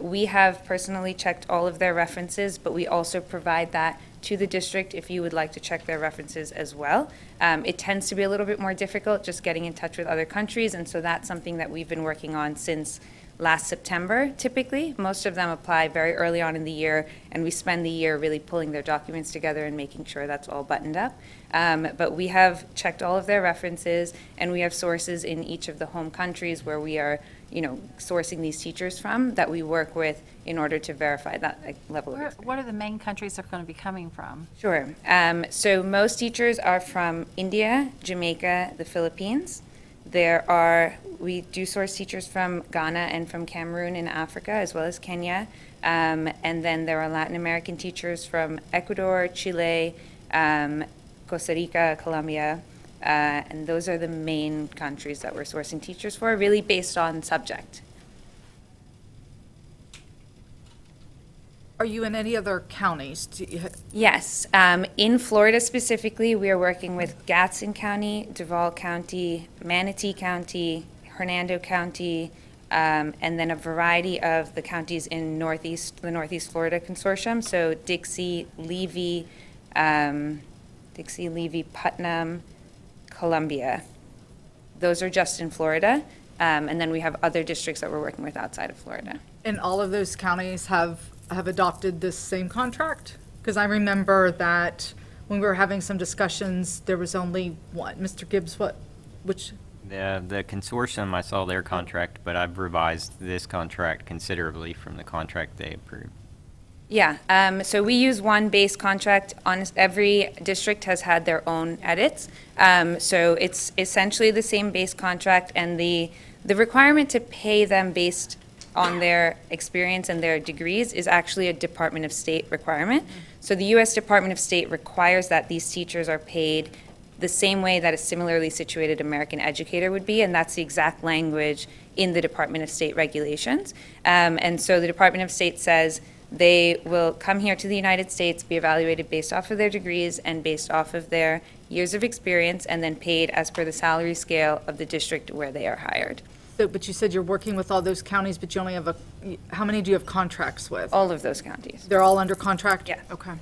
We have personally checked all of their references, but we also provide that to the district if you would like to check their references as well. It tends to be a little bit more difficult just getting in touch with other countries, and so that's something that we've been working on since last September, typically. Most of them apply very early on in the year, and we spend the year really pulling their documents together and making sure that's all buttoned up. But we have checked all of their references, and we have sources in each of the home countries where we are sourcing these teachers from that we work with in order to verify that level of experience. What are the main countries they're going to be coming from? Sure. So most teachers are from India, Jamaica, the Philippines. We do source teachers from Ghana and from Cameroon in Africa, as well as Kenya. And then there are Latin American teachers from Ecuador, Chile, Costa Rica, Colombia. And those are the main countries that we're sourcing teachers for, really based on subject. Are you in any other counties? Yes. In Florida specifically, we are working with Gadsden County, Duval County, Manatee County, Hernando County, and then a variety of the counties in the Northeast Florida Consortium. So Dixie, Levy, Putnam, Columbia. Those are just in Florida. And then we have other districts that we're working with outside of Florida. And all of those counties have adopted this same contract? Because I remember that when we were having some discussions, there was only one. Mr. Gibbs, which? The consortium, I saw their contract, but I've revised this contract considerably from the contract they approved. Yeah, so we use one base contract. Every district has had their own edits. So it's essentially the same base contract, and the requirement to pay them based on their experience and their degrees is actually a Department of State requirement. So the U.S. Department of State requires that these teachers are paid the same way that a similarly situated American educator would be, and that's the exact language in the Department of State regulations. And so the Department of State says they will come here to the United States, be evaluated based off of their degrees and based off of their years of experience, and then paid as per the salary scale of the district where they are hired. So, but you said you're working with all those counties, but you only have how many do you have contracts with? All of those counties. They're all under contract? Yeah. Okay.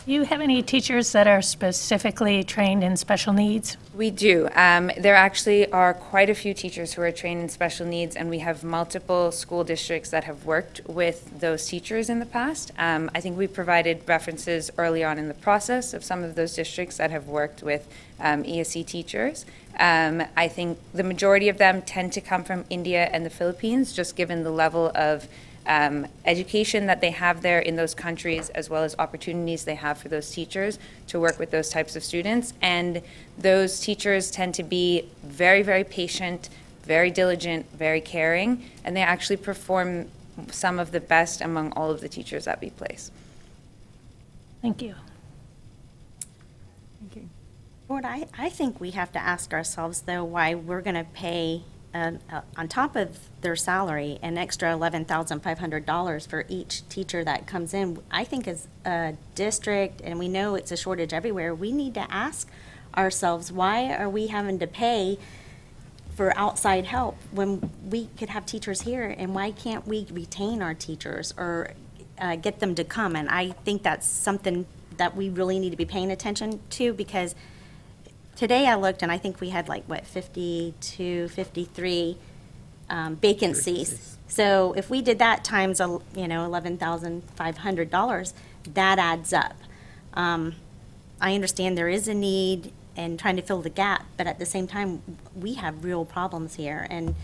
Do you have any teachers that are specifically trained in special needs? We do. There actually are quite a few teachers who are trained in special needs, and we have multiple school districts that have worked with those teachers in the past. I think we provided references early on in the process of some of those districts that have worked with ESC teachers. I think the majority of them tend to come from India and the Philippines, just given the level of education that they have there in those countries, as well as opportunities they have for those teachers to work with those types of students. And those teachers tend to be very, very patient, very diligent, very caring, and they actually perform some of the best among all of the teachers that we place. Thank you. Thank you. Board, I think we have to ask ourselves, though, why we're going to pay, on top of their salary, an extra $11,500 for each teacher that comes in. I think as a district, and we know it's a shortage everywhere, we need to ask ourselves, why are we having to pay for outside help when we could have teachers here, and why can't we retain our teachers or get them to come? And I think that's something that we really need to be paying attention to, because today I looked, and I think we had 52, 53 vacancies. So if we did that times, $11,500, that adds up. I understand there is a need and trying to fill the gap, but at the same time, we have real problems here. And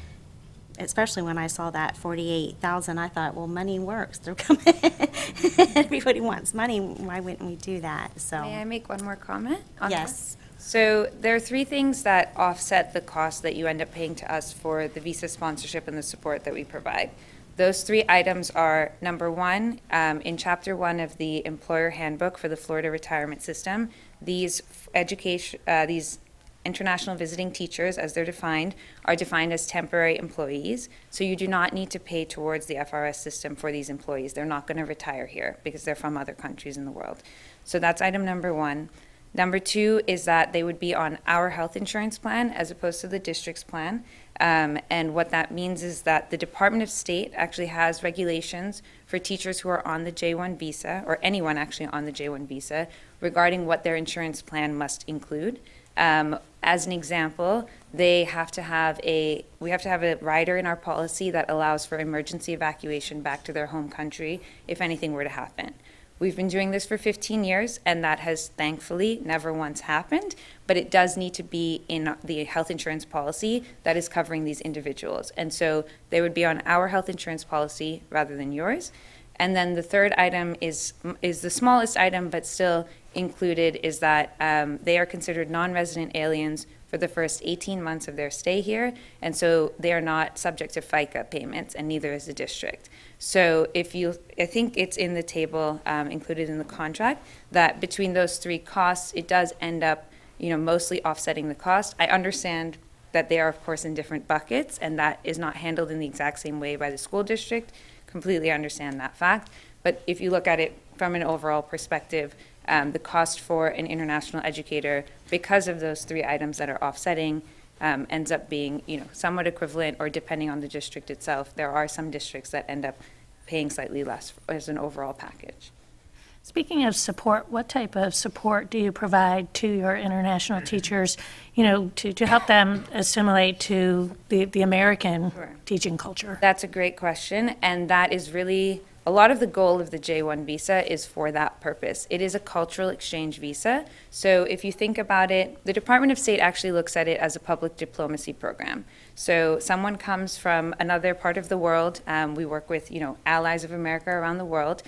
especially when I saw that 48,000, I thought, well, money works. They're coming. Everybody wants money. Why wouldn't we do that? So. May I make one more comment on that? Yes. So there are three things that offset the cost that you end up paying to us for the visa sponsorship and the support that we provide. Those three items are, number one, in Chapter 1 of the Employer Handbook for the Florida Retirement System, these international visiting teachers, as they're defined, are defined as temporary employees. So you do not need to pay towards the FRS system for these employees. They're not going to retire here because they're from other countries in the world. So that's item number one. Number two is that they would be on our health insurance plan as opposed to the district's plan. And what that means is that the Department of State actually has regulations for teachers who are on the J-1 visa, or anyone actually on the J-1 visa, regarding what their insurance plan must include. As an example, we have to have a rider in our policy that allows for emergency evacuation back to their home country if anything were to happen. We've been doing this for 15 years, and that has thankfully never once happened, but it does need to be in the health insurance policy that is covering these individuals. And so they would be on our health insurance policy rather than yours. And then the third item is the smallest item, but still included, is that they are considered non-resident aliens for the first 18 months of their stay here, and so they are not subject to FICA payments, and neither is the district. So I think it's in the table included in the contract that between those three costs, it does end up, mostly offsetting the cost. I understand that they are, of course, in different buckets, and that is not handled in the exact same way by the school district. Completely understand that fact. But if you look at it from an overall perspective, the cost for an international educator, because of those three items that are offsetting, ends up being, somewhat equivalent, or depending on the district itself. There are some districts that end up paying slightly less as an overall package. Speaking of support, what type of support do you provide to your international teachers, to help them assimilate to the American teaching culture? That's a great question, and that is really A lot of the goal of the J1 visa is for that purpose. It is a cultural exchange visa. So if you think about it, the Department of State actually looks at it as a public diplomacy program. So someone comes from another part of the world. We work with, allies of America around the world.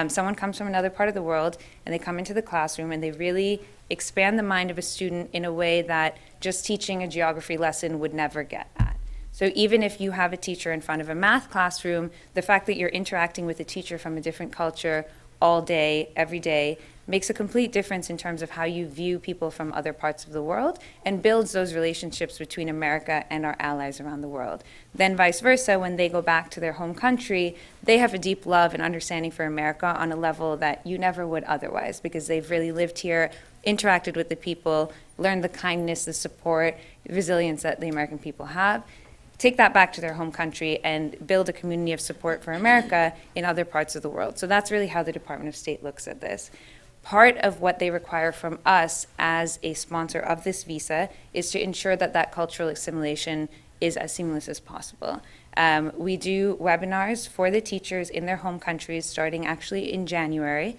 Someone comes from another part of the world, and they come into the classroom, and they really expand the mind of a student in a way that just teaching a geography lesson would never get at. So even if you have a teacher in front of a math classroom, the fact that you're interacting with a teacher from a different culture all day, every day, makes a complete difference in terms of how you view people from other parts of the world and builds those relationships between America and our allies around the world. Then vice versa, when they go back to their home country, they have a deep love and understanding for America on a level that you never would otherwise, because they've really lived here, interacted with the people, learned the kindness, the support, resilience that the American people have. Take that back to their home country and build a community of support for America in other parts of the world. So that's really how the Department of State looks at this. Part of what they require from us as a sponsor of this visa is to ensure that that cultural assimilation is as seamless as possible. We do webinars for the teachers in their home countries starting actually in January.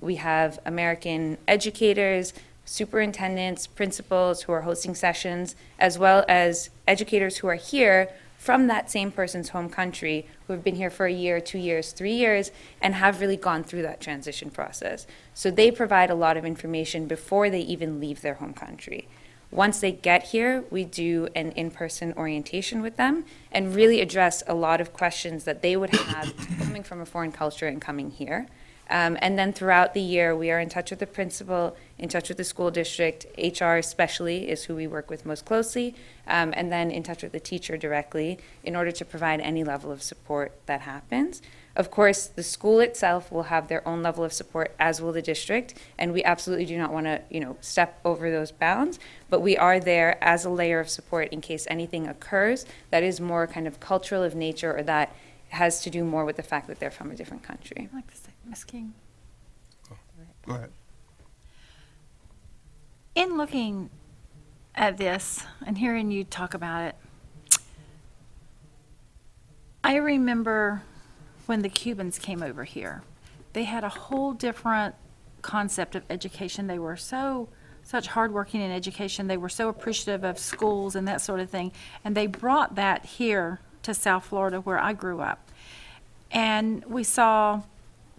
We have American educators, superintendents, principals who are hosting sessions, as well as educators who are here from that same person's home country who have been here for a year, 2 years, 3 years, and have really gone through that transition process. So they provide a lot of information before they even leave their home country. Once they get here, we do an in-person orientation with them and really address a lot of questions that they would have coming from a foreign culture and coming here. And then throughout the year, we are in touch with the principal, in touch with the school district. HR especially is who we work with most closely, and then in touch with the teacher directly in order to provide any level of support that happens. Of course, the school itself will have their own level of support, as will the district, and we absolutely do not want to, step over those bounds, but we are there as a layer of support in case anything occurs that is more kind of cultural of nature or that has to do more with the fact that they're from a different country. I'd like to say, Ms. King. Go ahead. In looking at this and hearing you talk about it, I remember when the Cubans came over here. They had a whole different concept of education. They were such hardworking in education. They were so appreciative of schools and that sort of thing. And they brought that here to South Florida, where I grew up. And we saw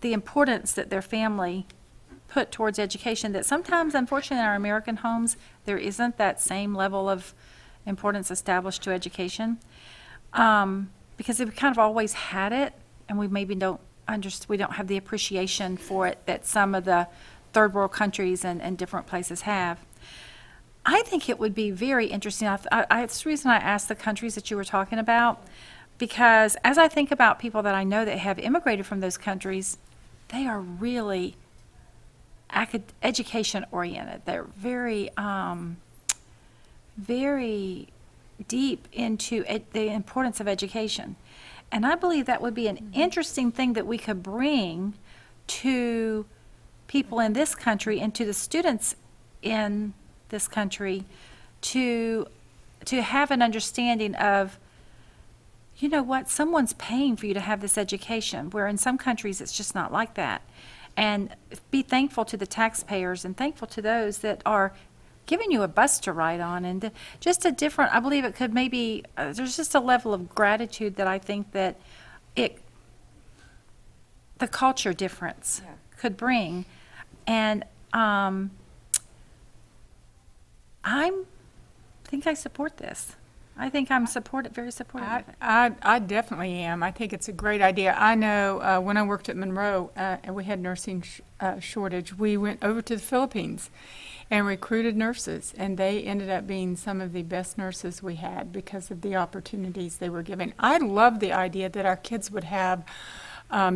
the importance that their family put towards education, that sometimes, unfortunately, in our American homes, there isn't that same level of importance established to education. Because we kind of always had it, and we maybe we don't have the appreciation for it that some of the third world countries and different places have. I think it would be very interesting. It's the reason I asked the countries that you were talking about, because as I think about people that I know that have immigrated from those countries, they are really education oriented. They're very, very deep into the importance of education. And I believe that would be an interesting thing that we could bring to people in this country and to the students in this country to have an understanding of, you know what, someone's paying for you to have this education, where in some countries it's just not like that. And be thankful to the taxpayers and thankful to those that are giving you a bus to ride on, and just a different, I believe it could maybe, there's just a level of gratitude that I think that the culture difference could bring. And I think I support this. I think I'm very supportive of it. I definitely am. I think it's a great idea. I know when I worked at Monroe and we had nursing shortage, we went over to the Philippines and recruited nurses, and they ended up being some of the best nurses we had because of the opportunities they were given. I love the idea that our kids would have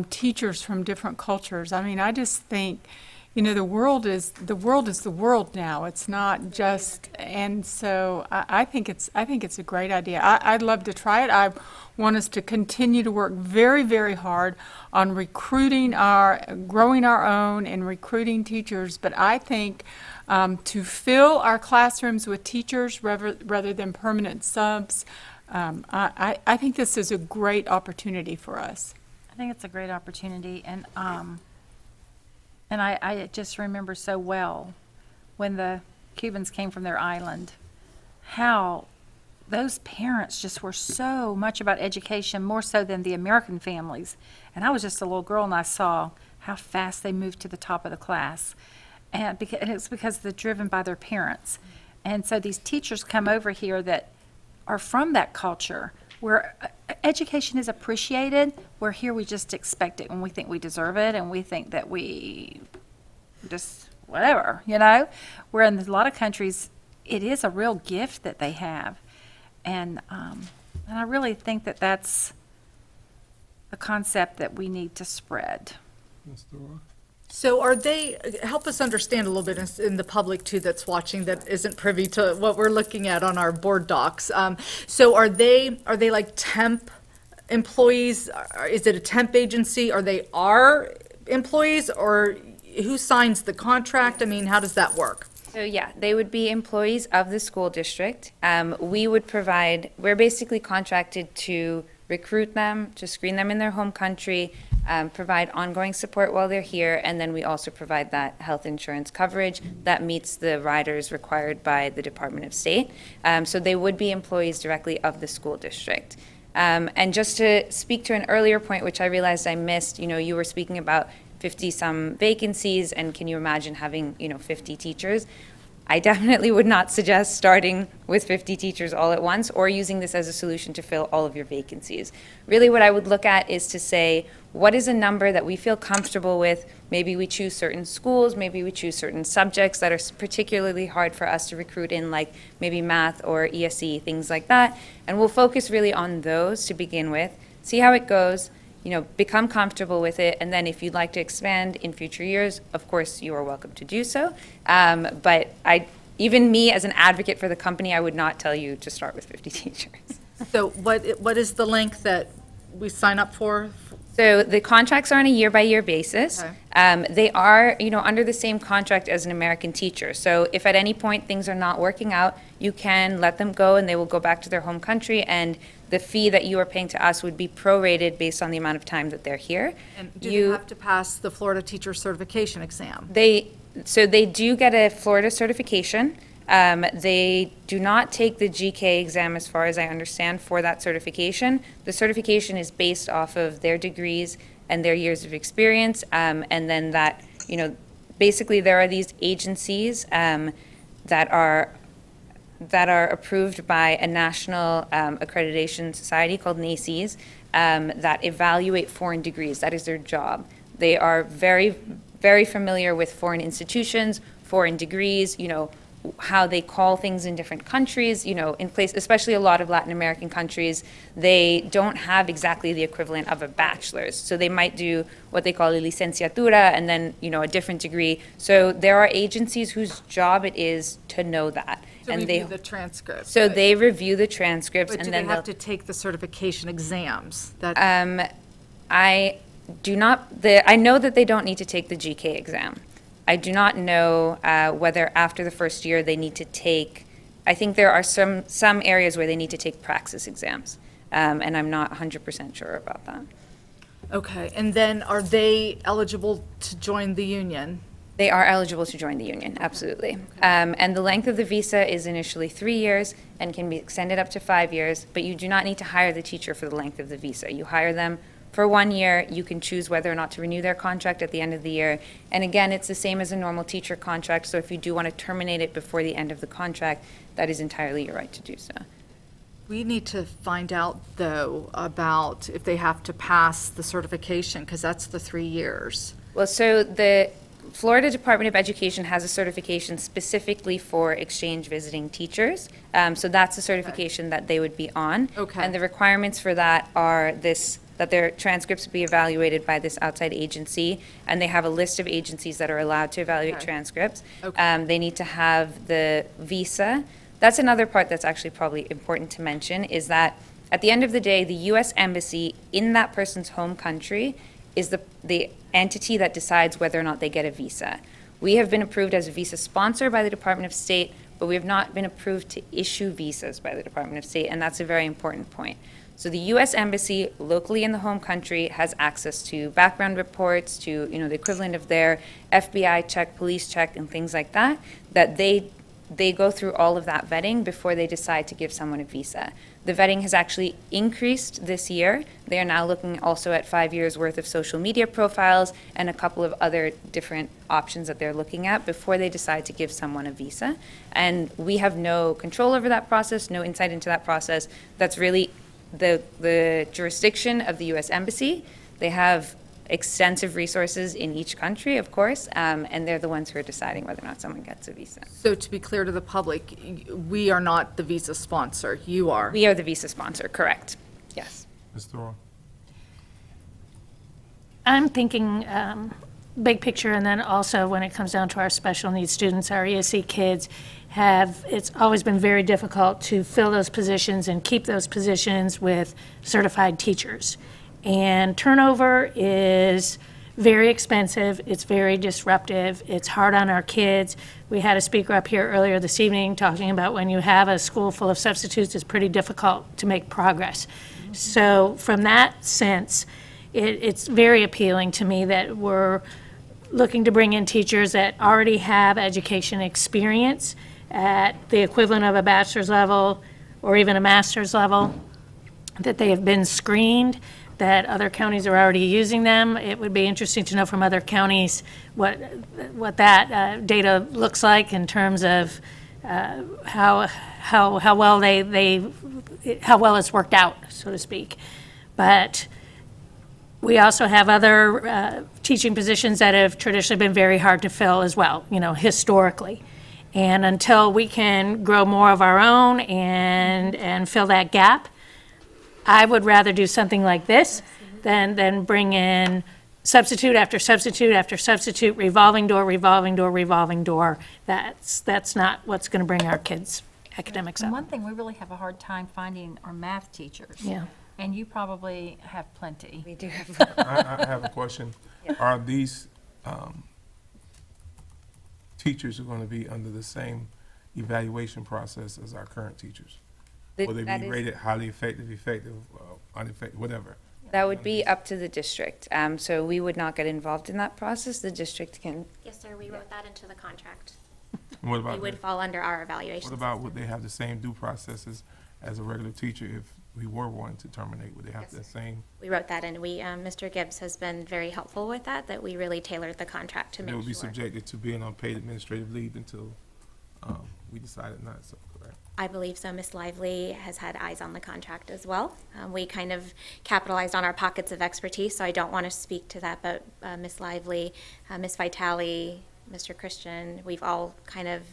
teachers from different cultures. I mean, I just think, you know, the world is the world now. It's not just, and so I think it's a great idea. I'd love to try it. I want us to continue to work very, very hard on growing our own and recruiting teachers. But I think to fill our classrooms with teachers rather than permanent subs, I think this is a great opportunity for us. I think it's a great opportunity, and I just remember so well when the Cubans came from their island, how those parents just were so much about education, more so than the American families. And I was just a little girl, and I saw how fast they moved to the top of the class. And it's because they're driven by their parents. And so these teachers come over here that are from that culture, where education is appreciated, where here we just expect it when we think we deserve it, and we think that we just, whatever, you know? Where in a lot of countries, it is a real gift that they have. And I really think that that's a concept that we need to spread. So are they, help us understand a little bit in the public too that's watching that isn't privy to what we're looking at on our board docs. So are they like temp employees? Is it a temp agency? Are they our employees, or who signs the contract? I mean, how does that work? So yeah, they would be employees of the school district. We're basically contracted to recruit them, to screen them in their home country, provide ongoing support while they're here, and then we also provide that health insurance coverage that meets the riders required by the Department of State. So they would be employees directly of the school district. And just to speak to an earlier point, which I realized I missed, you were speaking about 50-some vacancies, and can you imagine having, 50 teachers? I definitely would not suggest starting with 50 teachers all at once or using this as a solution to fill all of your vacancies. Really what I would look at is to say, what is a number that we feel comfortable with? Maybe we choose certain schools, maybe we choose certain subjects that are particularly hard for us to recruit in, like maybe math or ESE, things like that. And we'll focus really on those to begin with, see how it goes, become comfortable with it, and then if you'd like to expand in future years, of course, you are welcome to do so. But even me, as an advocate for the company, I would not tell you to start with 50 teachers. So what is the length that we sign up for? So the contracts are on a year-by-year basis. Okay. They are, under the same contract as an American teacher. So if at any point things are not working out, you can let them go and they will go back to their home country, and the fee that you are paying to us would be prorated based on the amount of time that they're here. And do they have to pass the Florida Teacher Certification exam? So they do get a Florida certification. They do not take the GK exam, as far as I understand, for that certification. The certification is based off of their degrees and their years of experience, and then that, basically there are these agencies that are approved by a national accreditation society called NACES that evaluate foreign degrees. That is their job. They are very, very familiar with foreign institutions, foreign degrees, how they call things in different countries, in place, especially a lot of Latin American countries, they don't have exactly the equivalent of a bachelor's. So they might do what they call a licenciatura and then, a different degree. So there are agencies whose job it is to know that. To and review the transcripts. So they review the transcripts, But and do then they have to take the certification exams? I do not. I know that they don't need to take the GK exam. I do not know whether after the first year they need to take. I think there are some areas where they need to take praxis exams, and I'm not 100% sure about that. Okay, and then are they eligible to join the union? They are eligible to join the union, absolutely. And the length of the visa is initially 3 years and can be extended up to 5 years, but you do not need to hire the teacher for the length of the visa. You hire them for 1 year. You can choose whether or not to renew their contract at the end of the year. And again, it's the same as a normal teacher contract, so if you do want to terminate it before the end of the contract, that is entirely your right to do so. We need to find out, though, about if they have to pass the certification, because that's the 3 years. Well, so the Florida Department of Education has a certification specifically for exchange visiting teachers. So that's the certification that they would be on. Okay. And the requirements for that are that their transcripts be evaluated by this outside agency, and they have a list of agencies that are allowed to evaluate transcripts. Okay. They need to have the visa. That's another part that's actually probably important to mention, is that at the end of the day, the U.S. Embassy in that person's home country is the entity that decides whether or not they get a visa. We have been approved as a visa sponsor by the Department of State, but we have not been approved to issue visas by the Department of State, and that's a very important point. So the U.S. Embassy locally in the home country has access to background reports, to, you know, the equivalent of their FBI check, police check, and things like that, that they go through all of that vetting before they decide to give someone a visa. The vetting has actually increased this year. They are now looking also at 5 years' worth of social media profiles and a couple of other different options that they're looking at before they decide to give someone a visa. And we have no control over that process, no insight into that process. That's really the jurisdiction of the U.S. Embassy. They have extensive resources in each country, of course, and they're the ones who are deciding whether or not someone gets a visa. So to be clear to the public, we are not the visa sponsor, you are. We are the visa sponsor, correct? Yes. Ms. Thorne? I'm thinking big picture, and then also when it comes down to our special needs students, our ESC kids it's always been very difficult to fill those positions and keep those positions with certified teachers. And turnover is very expensive, it's very disruptive, it's hard on our kids. We had a speaker up here earlier this evening talking about when you have a school full of substitutes, it's pretty difficult to make progress. So from that sense, it's very appealing to me that we're looking to bring in teachers that already have education experience at the equivalent of a bachelor's level or even a master's level, that they have been screened, that other counties are already using them. It would be interesting to know from other counties what that data looks like in terms of how well how well it's worked out, so to speak. But we also have other teaching positions that have traditionally been very hard to fill as well, you know, historically. And until we can grow more of our own and fill that gap, I would rather do something like this than bring in substitute after substitute after substitute, revolving door, revolving door, revolving door. That's not what's going to bring our kids' academics And up. one thing we really have a hard time finding are math teachers. Yeah. And you probably have plenty. We do have. I have a question. Are these teachers are going to be under the same evaluation process as our current teachers? Will they be rated highly effective, ineffective, whatever? That would be up to the district. So we would not get involved in that process. The district can. Yes, sir, we wrote that into the contract. And what about They would that? fall under our evaluation. What about, would they have the same due processes as a regular teacher if we were wanting to terminate? Would they have the same? We wrote that in. Mr. Gibbs has been very helpful with that we really tailored the contract to make They sure. would be subjected to being on paid administrative leave until we decided not, so, correct? I believe so. Ms. Lively has had eyes on the contract as well. We kind of capitalized on our pockets of expertise, so I don't want to speak to that, but Ms. Lively, Ms. Vitale, Mr. Christian, we've all kind of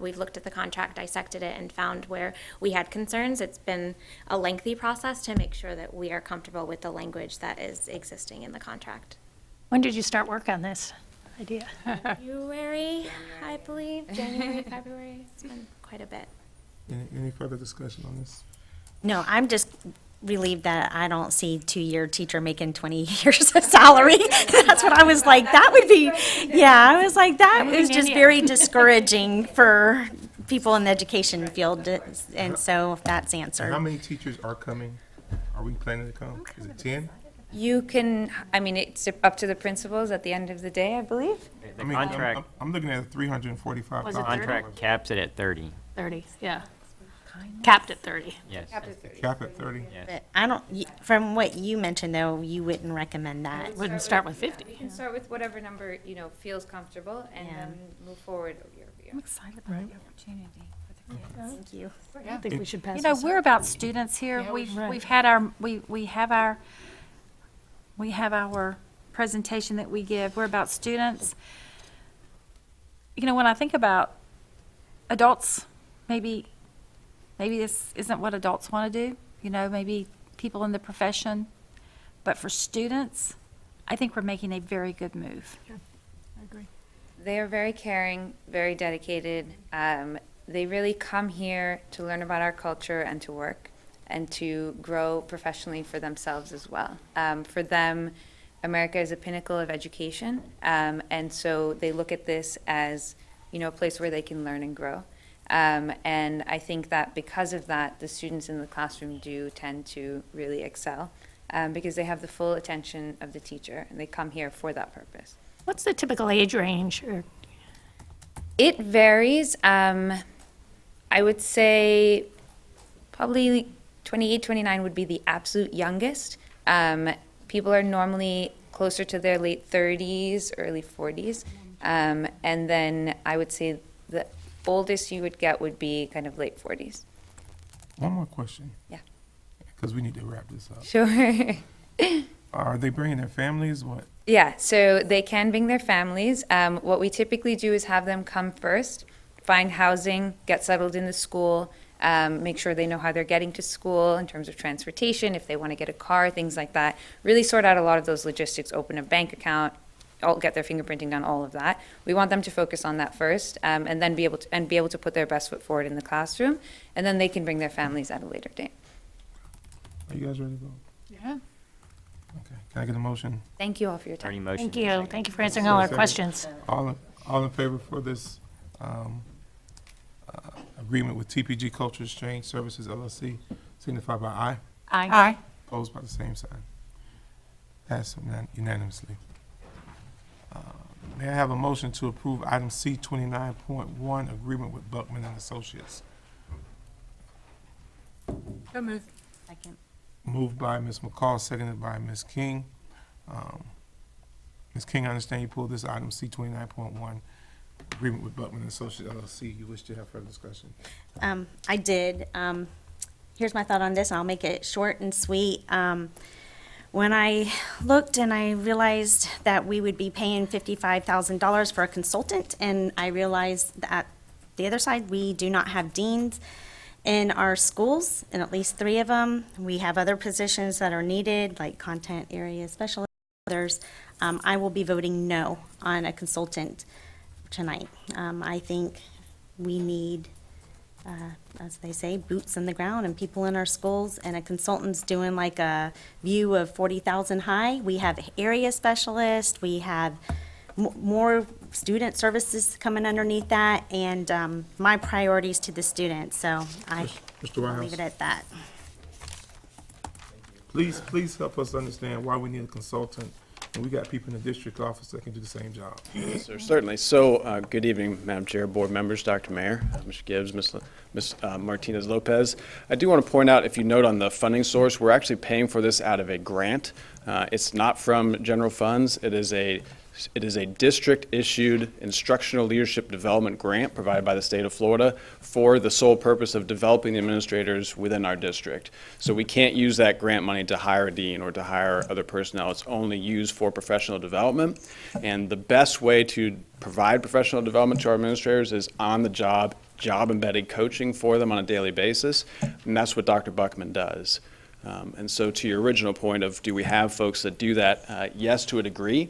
we've looked at the contract, dissected it, and found where we had concerns. It's been a lengthy process to make sure that we are comfortable with the language that is existing in the contract. When did you start work on this idea? February, I believe, January, February. It's been quite a bit. Any further discussion on this? No, I'm just relieved that I don't see two-year teacher making 20 years of salary. That's what I was like, that would be, yeah, I was like, that is just very discouraging for people in the education field, and so that's And answered. how many teachers are coming? Are we planning to come? Is it 10? You can, I mean, it's up to the principals at the end of the day, I believe. The I mean, contract, I'm looking at $345,000. Was it 30? contract caps it at 30. 30, yeah. Capped at 30. Yes. Cap at 30? But I don't, from what you mentioned, though, you wouldn't recommend that. Wouldn't start with 50. You can start with whatever number, feels comfortable and then move forward year over year. I'm excited about the opportunity for the kids. Thank you. I think we should pass You know, this. we're about students here. We've had our, we have our presentation that we give. We're about students. You know, when I think about adults, maybe this isn't what adults want to do, maybe people in the profession. But for students, I think we're making a very good move. I agree. They are very caring, very dedicated. They really come here to learn about our culture and to work and to grow professionally for themselves as well. For them, America is a pinnacle of education, and so they look at this as, a place where they can learn and grow. And I think that because of that, the students in the classroom do tend to really excel because they have the full attention of the teacher and they come here for that purpose. What's the typical age range? It varies. I would say probably 28, 29 would be the absolute youngest. People are normally closer to their late 30s, early 40s. And then I would say the oldest you would get would be kind of late 40s. One more question. Yeah. Because we need to wrap this up. Sure. Are they bringing their families? What? Yeah, so they can bring their families. What we typically do is have them come first, find housing, get settled in the school, make sure they know how they're getting to school in terms of transportation, if they want to get a car, things like that. Really sort out a lot of those logistics, open a bank account, get their fingerprinting done, all of that. We want them to focus on that first, and then be able to put their best foot forward in the classroom, and then they can bring their families at a later date. Are you guys ready to go? Yeah. Okay. Can I get a motion? Thank you all for your time. Thank you. Thank you for answering all our questions. All in favor for this agreement with TPG Culture Exchange Services LLC, signify by aye. Aye. Opposed by the same sign. Passed unanimously. May I have a motion to approve item C 29.1, agreement with Buckman and Associates? So move. Second. Moved by Ms. McCall, seconded by Ms. King. Ms. King, I understand you pulled this item C 29.1, agreement with Buckman and Associates LLC. You wish to have further discussion? I did. Here's my thought on this, and I'll make it short and sweet. When I looked and I realized that we would be paying $55,000 for a consultant, and I realized that the other side, we do not have deans in our schools, in at least 3 of them. We have other positions that are needed, like content area specialists, others. I will be voting no on a consultant tonight. I think we need, as they say, boots in the ground and people in our schools, and a consultant's doing like a view of 40,000 high. We have area specialists, we have more student services coming underneath that, and my priorities to the students, so Mr. I'll Whitehouse. leave it at that. Please help us understand why we need a consultant, and we got people in the district office that can do the same job. Yes, sir, certainly. So, good evening, Madam Chair, board members, Dr. Mayor, Mr. Gibbs, Ms. Martinez-Lopez. I do want to point out, if you note on the funding source, we're actually paying for this out of a grant. It's not from general funds. It is a district-issued instructional leadership development grant provided by the state of Florida for the sole purpose of developing the administrators within our district. So we can't use that grant money to hire a dean or to hire other personnel. It's only used for professional development. And the best way to provide professional development to our administrators is on-the-job, job-embedded coaching for them on a daily basis. And that's what Dr. Buckman does. And so to your original point of, do we have folks that do that? Yes, to a degree.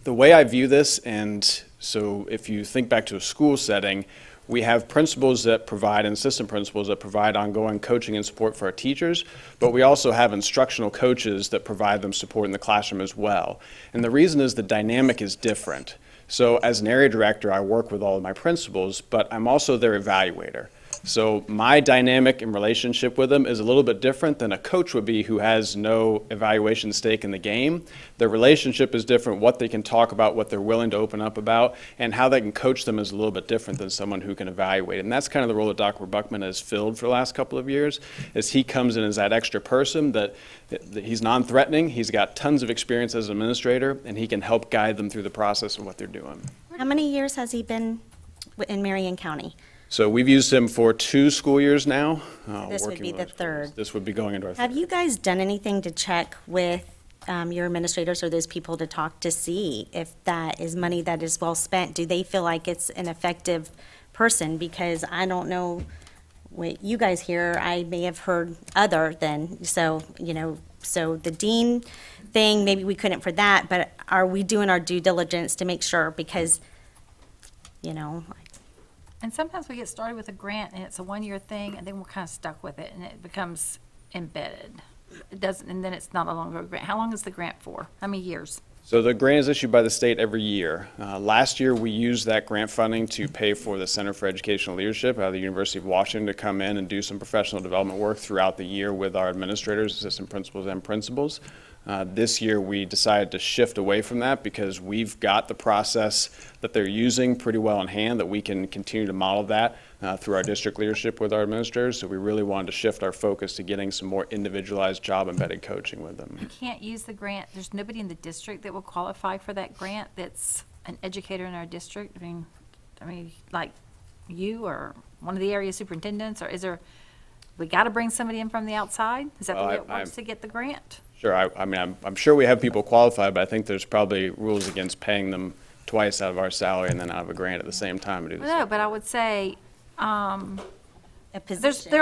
The way I view this, and so if you think back to a school setting, we have principals that provide, and assistant principals that provide ongoing coaching and support for our teachers, but we also have instructional coaches that provide them support in the classroom as well. And the reason is the dynamic is different. So as an area director, I work with all of my principals, but I'm also their evaluator. So my dynamic and relationship with them is a little bit different than a coach would be who has no evaluation stake in the game. Their relationship is different, what they can talk about, what they're willing to open up about, and how they can coach them is a little bit different than someone who can evaluate. And that's kind of the role that Dr. Buckman has filled for the last couple of years, is he comes in as that extra person that he's non-threatening, he's got tons of experience as an administrator, and he can help guide them through the process of what they're doing. How many years has he been in Marion County? So we've used him for 2 school years now. This would be the third. This would be going into our Have you guys done anything to check with your administrators or those people to talk to see if that is money that is well spent? Do they feel like it's an effective person? Because I don't know what you guys hear. I may have heard other than, so the dean thing, maybe we couldn't for that, but are we doing our due diligence to make sure? Because, And sometimes we get started with a grant and it's a 1-year thing, and then we're kind of stuck with it and it becomes embedded. It doesn't, and then it's not a longer a grant. How long is the grant for? How many years? So the grant is issued by the state every year. Last year, we used that grant funding to pay for the Center for Educational Leadership out of the University of Washington to come in and do some professional development work throughout the year with our administrators, assistant principals, and principals. This year, we decided to shift away from that because we've got the process that they're using pretty well in hand, that we can continue to model that through our district leadership with our administrators. So we really wanted to shift our focus to getting some more individualized job-embedded coaching with them. You can't use the grant, there's nobody in the district that will qualify for that grant that's an educator in our district? I mean, like you or one of the area superintendents, or is there, we got to bring somebody in from the outside? Is that the way it works to get the grant? Sure, I mean, I'm sure we have people qualified, but I think there's probably rules against paying them twice out of our salary and then out of a grant at the same time to do the No, but I would say, there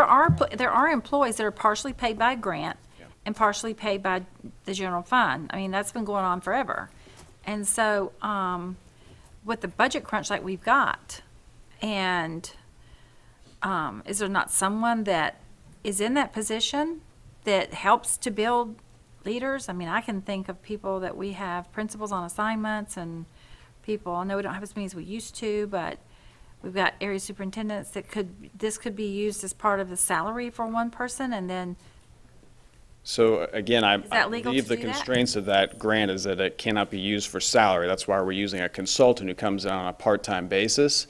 are employees that are partially paid by a grant and partially paid by the general fund. I mean, that's been going on forever. And so, with the budget crunch like we've got, and, is there not someone that is in that position that helps to build leaders? I mean, I can think of people that we have, principals on assignments and people, I know we don't have as many as we used to, but we've got area superintendents that this could be used as part of the salary for one person, and then So again, I that legal believe to the do that? constraints of that grant is that it cannot be used for salary. That's why we're using a consultant who comes in on a part-time basis,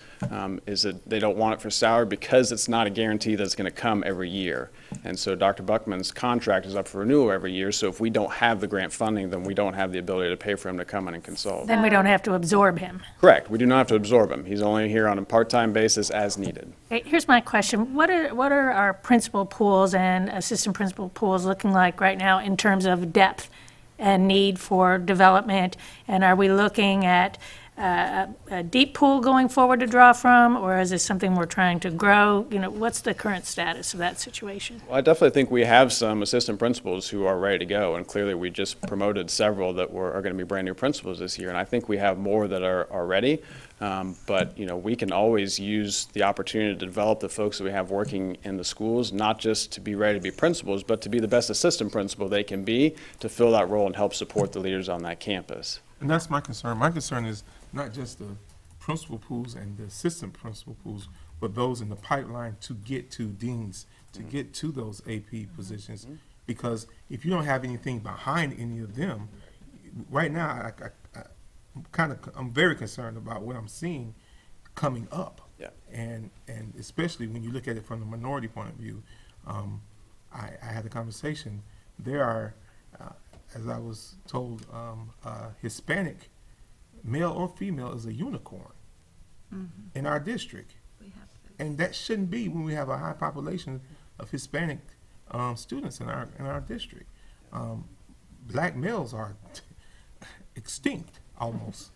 is that they don't want it for salary because it's not a guarantee that it's going to come every year. And so Dr. Buckman's contract is up for renewal every year, so if we don't have the grant funding, then we don't have the ability to pay for him to come in and consult. Then we don't have to absorb him. Correct. We do not have to absorb him. He's only here on a part-time basis as needed. Okay, here's my question. What are our principal pools and assistant principal pools looking like right now in terms of depth and need for development? And are we looking at a deep pool going forward to draw from, or is this something we're trying to grow? You know, what's the current status of that situation? Well, I definitely think we have some assistant principals who are ready to go, and clearly we just promoted several that are going to be brand-new principals this year, and I think we have more that are ready. But, you know, we can always use the opportunity to develop the folks that we have working in the schools, not just to be ready to be principals, but to be the best assistant principal they can be to fill that role and help support the leaders on that campus. And that's my concern. My concern is not just the principal pools and the assistant principal pools, but those in the pipeline to get to deans, to get to those AP positions. Because if you don't have anything behind any of them, right now, I'm very concerned about what I'm seeing coming up. Yeah. And especially when you look at it from the minority point of view, I had a conversation. There are, as I was told, Hispanic, male or female, is a unicorn in our district. And that shouldn't be when we have a high population of Hispanic students in our district. Black males are extinct almost.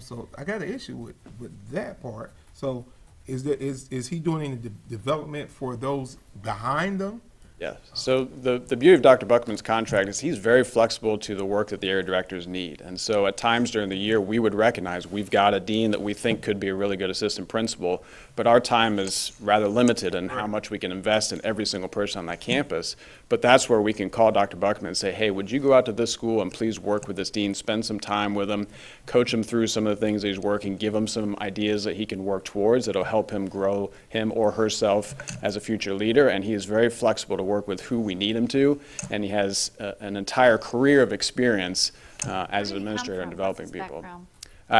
So I got an issue with that part. So is he doing any development for those behind them? Yeah, so the beauty of Dr. Buckman's contract is he's very flexible to the work that the area directors need. And so at times during the year, we would recognize we've got a dean that we think could be a really good assistant principal, but our time is rather limited in how much we can invest in every single person on that campus. But that's where we can call Dr. Buckman and say, hey, would you go out to this school and please work with this dean, spend some time with him, coach him through some of the things that he's working, give him some ideas that he can work towards that'll help him grow him or herself as a future leader. And he is very flexible to work with who we need him to, and he has an entire career of experience as an administrator in developing people.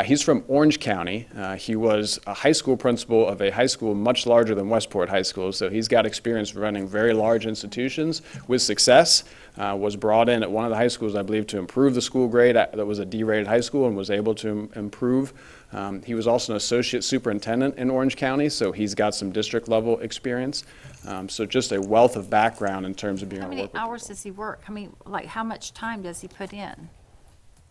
He's from Orange County. He was a high school principal of a high school much larger than Westport High School, so he's got experience running very large institutions with success. Was brought in at one of the high schools, I believe, to improve the school grade. That was a D-rated high school and was able to improve. He was also an associate superintendent in Orange County, so he's got some district level experience. So just a wealth of background in terms of being able to work with How many hours does he work? I mean, like, how much time does he put in?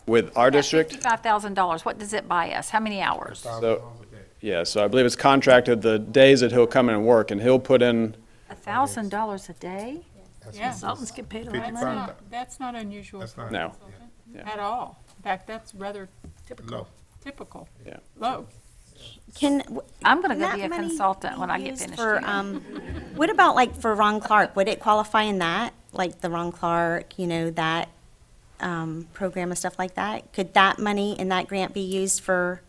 With our district. $55,000, what does it buy us? How many hours? So, yeah, so I believe it's contracted the days that he'll come in and work, and he'll put in. $1,000 a day? Yeah. Consultants get paid a lot of money. That's not unusual for a No. consultant Yeah. at all. In fact, that's rather Low. typical. Yeah. Low. I'm going to go That be a money consultant when I get used finished. for, what about like for Ron Clark? Would it qualify in that? Like the Ron Clark, you know, that program and stuff like that. Could that money in that grant be used for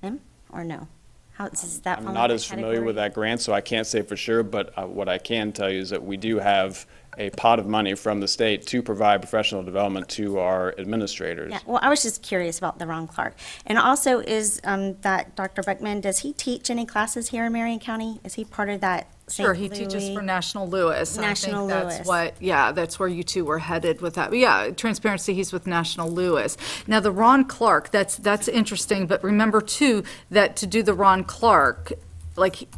him, or no? How, is that? I'm fall not in as that familiar with category? that grant, so I can't say for sure, but what I can tell you is that we do have a pot of money from the state to provide professional development to our administrators. Yeah, well, I was just curious about the Ron Clark. And also, is that Dr. Beckman, does he teach any classes here in Marion County? Is he part of that St. Sure, he teaches Louis? for National Louis. and National I think Louis. that's what, yeah, that's where you two were headed with that. But yeah, transparency, he's with National Louis. Now, the Ron Clark, that's interesting, but remember too, that to do the Ron Clark, like,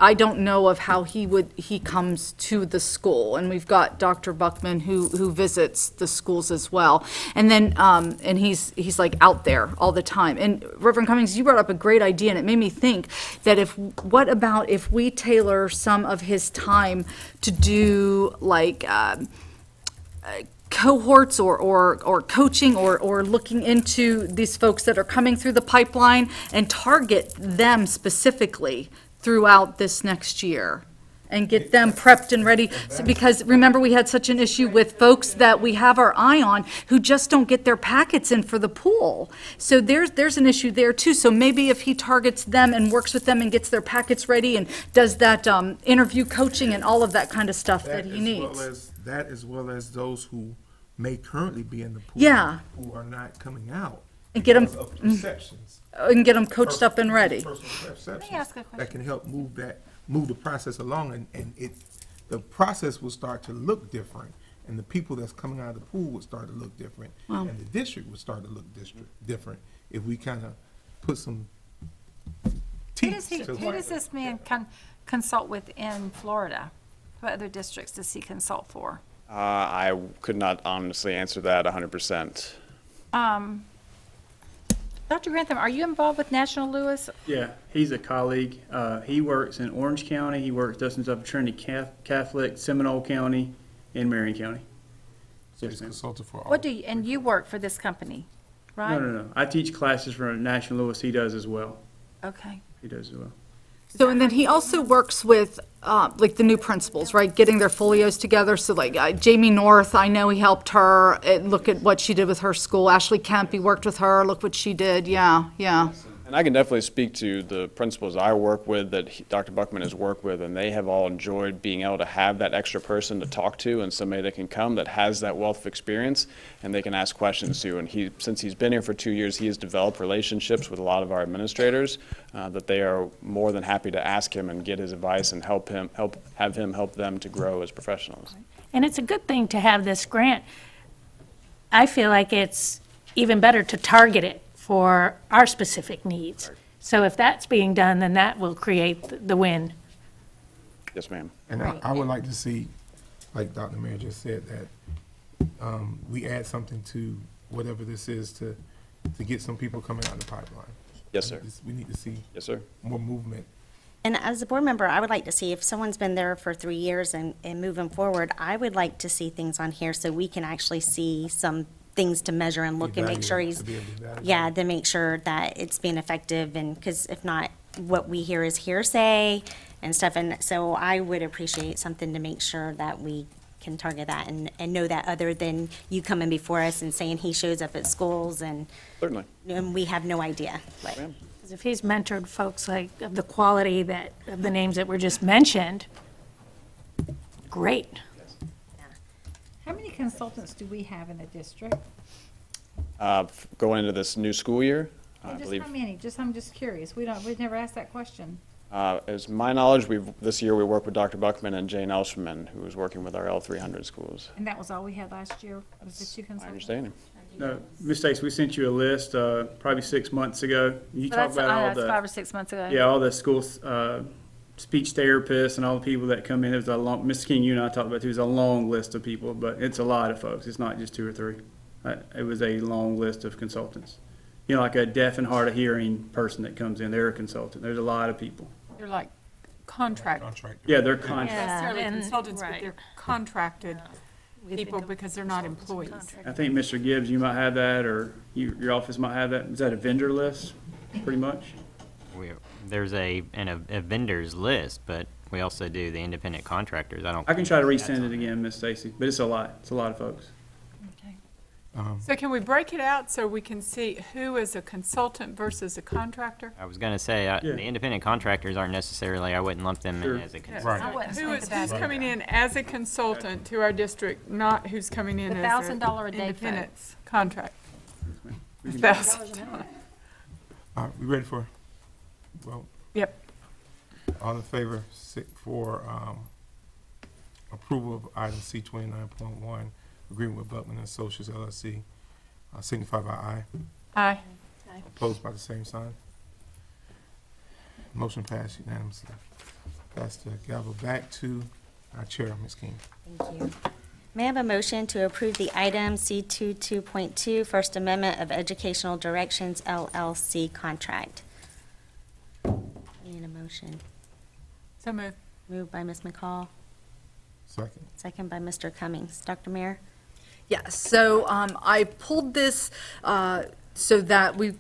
I don't know of how he comes to the school. And we've got Dr. Buckman who visits the schools as well. And then, and he's like out there all the time. And Reverend Cummings, you brought up a great idea, and it made me think that what about if we tailor some of his time to do like, cohorts or coaching or looking into these folks that are coming through the pipeline and target them specifically throughout this next year and get them prepped and ready. Because remember, we had such an issue with folks that we have our eye on who just don't get their packets in for the pool. So there's an issue there too. So maybe if he targets them and works with them and gets their packets ready and does that interview coaching and all of that kind of stuff that he needs. That as well as those who may currently be in the pool. Yeah. Who are not coming out. And get 'em- because of perceptions. And get them coached up and ready. Personal perceptions ask a question. that can help move the process along, and the process will start to look different, and the people that's coming out of the pool will start to look different, Wow. and the district will start to look different if we kind of put some Who teeth. does this man consult with in Florida? What other districts does he consult for? I could not honestly answer that 100%. Dr. Grantham, are you involved with National Louis? Yeah, he's a colleague. He works in Orange County. He works dozens of Trinity Catholic, Seminole County, and Marion County. He's consulted for all. What do you, and you work for this company, right? No. I teach classes for National Louis. He does as well. Okay. He does as well. So, and then he also works with, like, the new principals, right, getting their folios together. So, like, Jamie North, I know he helped her, look at what she did with her school. Ashley Kemp, he worked with her, look what she did, yeah. And I can definitely speak to the principals I work with that Dr. Buckman has worked with, and they have all enjoyed being able to have that extra person to talk to and somebody that can come that has that wealth of experience and they can ask questions to. And since he's been here for 2 years, he has developed relationships with a lot of our administrators that they are more than happy to ask him and get his advice and have him help them to grow as professionals. And it's a good thing to have this grant. I feel like it's even better to target it for our specific needs. So if that's being done, then that will create the win. Yes, ma'am. And I would like to see, like Dr. Mayor just said, that we add something to whatever this is to get some people coming out of the pipeline. Yes, sir. We need to see Yes, sir. more movement. And as a board member, I would like to see if someone's been there for 3 years and moving forward, I would like to see things on here so we can actually see some things to measure and look and make sure he's, to make sure that it's being effective, and, because if not, what we hear is hearsay and stuff, and so I would appreciate something to make sure that we can target that and know that, other than you coming before us and saying he shows up at schools and Certainly. we have no idea. But Because if he's mentored folks like of the quality of the names that were just mentioned, great. How many consultants do we have in the district? Going into this new school year, I Just believe. how many? I'm just curious. We've never asked that question. As my knowledge, this year we worked with Dr. Buckman and Jane Elshman, who was working with our L300 schools. And that was all we had last year, was the two consultants? My understanding. No, Ms. Stacy, we sent you a list probably 6 months ago. You talked about all That's the 5 or 6 months ago. all the school speech therapists and all the people that come in. It was a long. Mr. King, you and I talked about it. It was a long list of people, but it's a lot of folks. It's not just 2 or 3. It was a long list of consultants. You know, like a deaf and hard of hearing person that comes in, they're a consultant. There's a lot of people. They're like contract. Yeah, they're Not contracted. necessarily and- consultants, but right. they're contracted people because they're not employees. I think Mr. Gibbs, you might have that, or your office might have that. Is that a vendor list, pretty much? There's a vendors list, but we also do the independent contractors. I don't. I can try to think that's resend on it again, Miss Stacy, but it's a lot. It's a lot of folks. So can we break it out so we can see who is a consultant versus a contractor? I was going to say, the independent contractors aren't necessarily, I wouldn't lump them in as a consultant. Right. Who's coming in as a consultant to our district, not who's coming in The as an $1,000 a day independent contract? We can- $1,000. All right, we ready for vote? Yep. All in favor for approval of item C 29.1, agreement with Butman and Associates LLC, signify by aye. Aye. Opposed by the same sign. Motion passed unanimously. Pass the gavel back to our chair, Ms. King. Thank you. May I have a motion to approve the item C22.2, First Amendment of Educational Directions LLC contract? Need a motion. So moved. Moved by Ms. McCall, Second. second by Mr. Cummings. Dr. Mayer? Yes, so I pulled this so that we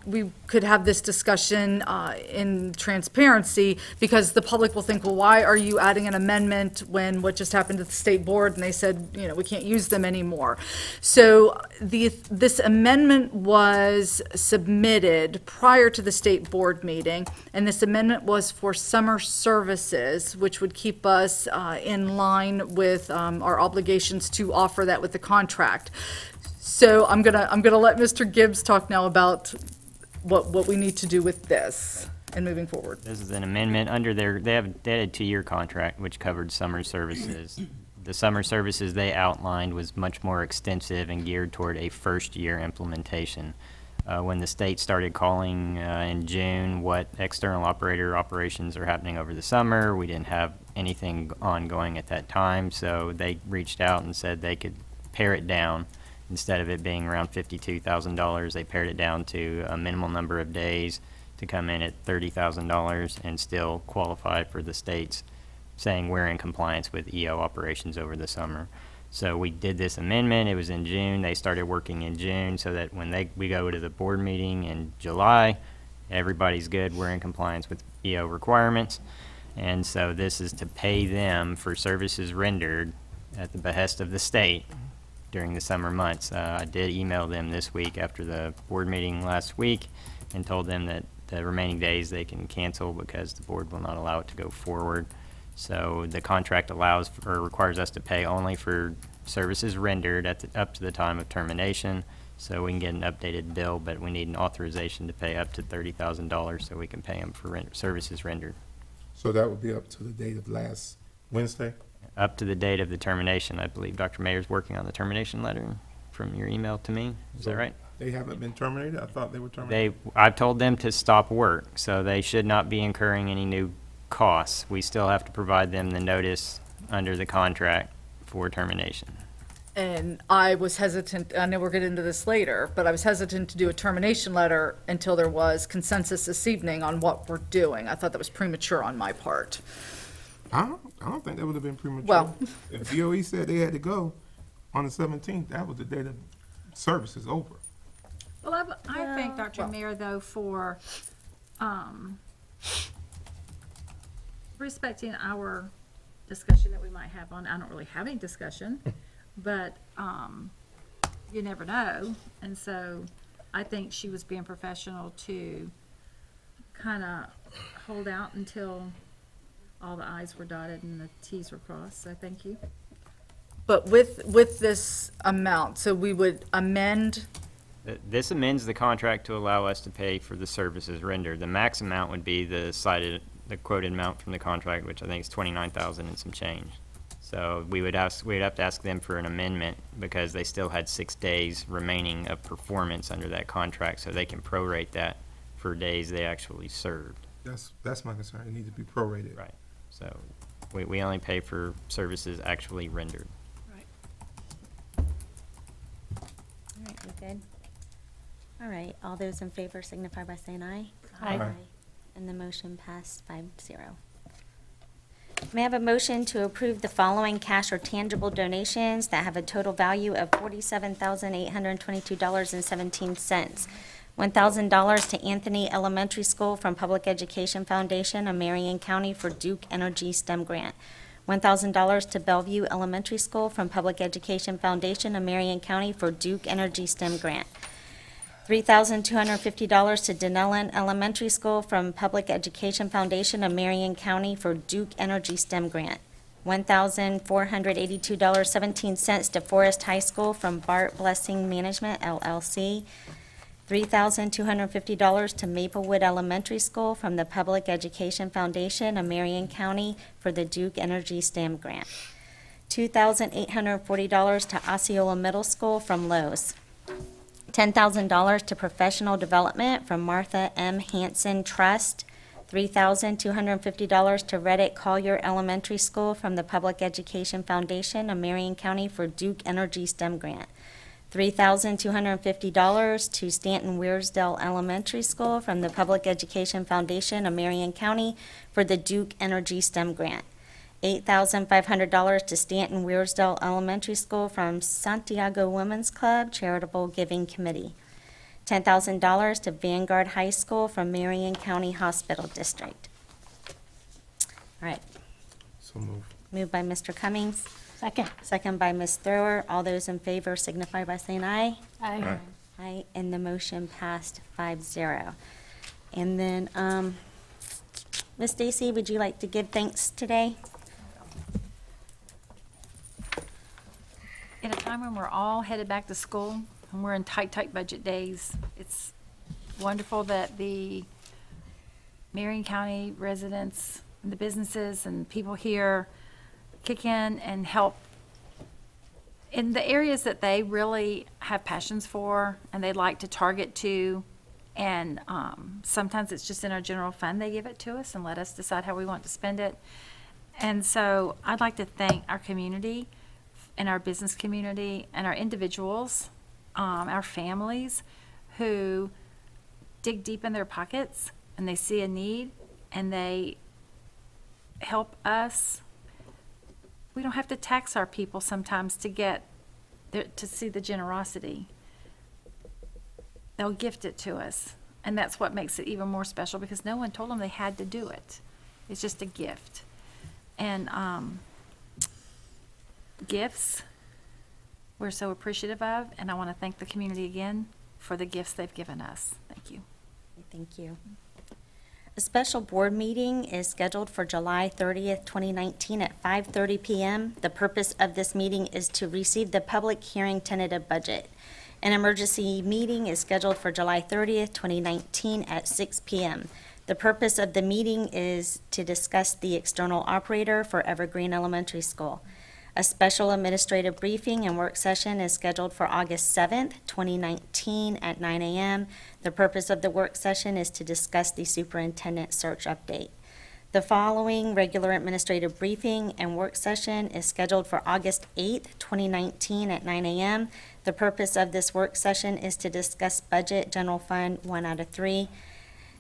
could have this discussion in transparency, because the public will think, well, why are you adding an amendment when what just happened to the state board, and they said, you know, we can't use them anymore. So this amendment was submitted prior to the state board meeting, and this amendment was for summer services, which would keep us in line with our obligations to offer that with the contract. So I'm gonna let Mr. Gibbs talk now about what we need to do with this and moving forward. This is an amendment under they had a 2-year contract which covered summer services. The summer services they outlined was much more extensive and geared toward a first-year implementation. When the state started calling in June what external operations are happening over the summer, we didn't have anything ongoing at that time, so they reached out and said they could pare it down. Instead of it being around $52,000, they pared it down to a minimal number of days to come in at $30,000 and still qualify for the state's saying we're in compliance with EO operations over the summer. So we did this amendment. It was in June. They started working in June so that when we go to the board meeting in July, everybody's good. We're in compliance with EO requirements. And so this is to pay them for services rendered at the behest of the state during the summer months. I did email them this week after the board meeting last week and told them that the remaining days they can cancel because the board will not allow it to go forward. So the contract allows or requires us to pay only for services rendered up to the time of termination. So we can get an updated bill, but we need an authorization to pay up to $30,000 so we can pay them for services rendered. So that would be up to the date of last Wednesday? Up to the date of the termination. I believe Dr. Mayer's working on the termination letter from your email to me. Is that right? They haven't been terminated? I thought they were terminated. I've told them to stop work, so they should not be incurring any new costs. We still have to provide them the notice under the contract for termination. And I was hesitant, I know we'll get into this later, but I was hesitant to do a termination letter until there was consensus this evening on what we're doing. I thought that was premature on my part. I don't think that would have been premature. Well- If DOE said they had to go on the 17th, that was the day the service is over. Well, I think, Dr. Mayer, though, for respecting our discussion that we might have on, I don't really have any discussion, but you never know. And so I think she was being professional to kind of hold out until all the i's were dotted and the t's were crossed, so thank you. But with this amount, so we would amend, This amends the contract to allow us to pay for the services rendered. The max amount would be the quoted amount from the contract, which I think is $29,000 and some change. So we'd have to ask them for an amendment because they still had 6 days remaining of performance under that contract, so they can prorate that for days they actually served. That's my concern. It needs to be prorated. Right. So we only pay for services actually rendered. All right, you good? All right, all those in favor signify by saying aye. Aye. And the motion passed 5-0. May I have a motion to approve the following cash or tangible donations that have a total value of $47,822.17. $1,000 to Anthony Elementary School from Public Education Foundation of Marion County for Duke Energy STEM Grant. $1,000 to Bellevue Elementary School from Public Education Foundation of Marion County for Duke Energy STEM Grant. $3,250 to Denellen Elementary School from Public Education Foundation of Marion County for Duke Energy STEM Grant. $1,482.17 to Forest High School from Bart Blessing Management LLC. $3,250 to Maplewood Elementary School from the Public Education Foundation of Marion County for the Duke Energy STEM Grant. $2,840 to Osceola Middle School from Lowe's. $10,000 to Professional Development from Martha M. Hanson Trust. $3,250 to Reddick Collier Elementary School from the Public Education Foundation of Marion County for Duke Energy STEM Grant. $3,250 to Stanton Weirsdale Elementary School from the Public Education Foundation of Marion County for the Duke Energy STEM Grant. $8,500 to Stanton Weirsdale Elementary School from Santiago Women's Club Charitable Giving Committee. $10,000 to Vanguard High School from Marion County Hospital District. All right. So moved. Moved by Mr. Cummings. Second. Second by Ms. Thrower. All those in favor signify by saying aye. Aye. Aye, and the motion passed 5-0. And then, Ms. Stacy, would you like to give thanks today? In a time when we're all headed back to school and we're in tight budget days, it's wonderful that the Marion County residents and the businesses and people here kick in and help in the areas that they really have passions for and they like to target to. And sometimes it's just in our general fund, they give it to us and let us decide how we want to spend it. And so I'd like to thank our community and our business community and our individuals, our families who dig deep in their pockets and they see a need and they help us. We don't have to tax our people sometimes to get to see the generosity. They'll gift it to us. And that's what makes it even more special because no one told them they had to do it. It's just a gift. And gifts we're so appreciative of, and I want to thank the community again for the gifts they've given us. Thank you. Thank you. A special board meeting is scheduled for July 30th, 2019 at 5:30 p.m. The purpose of this meeting is to receive the public hearing tentative budget. An emergency meeting is scheduled for July 30th, 2019 at 6 p.m. The purpose of the meeting is to discuss the external operator for Evergreen Elementary School. A special administrative briefing and work session is scheduled for August 7th, 2019 at 9 a.m. The purpose of the work session is to discuss the superintendent search update. The following regular administrative briefing and work session is scheduled for August 8th, 2019 at 9 a.m. The purpose of this work session is to discuss budget, general fund 1 out of 3,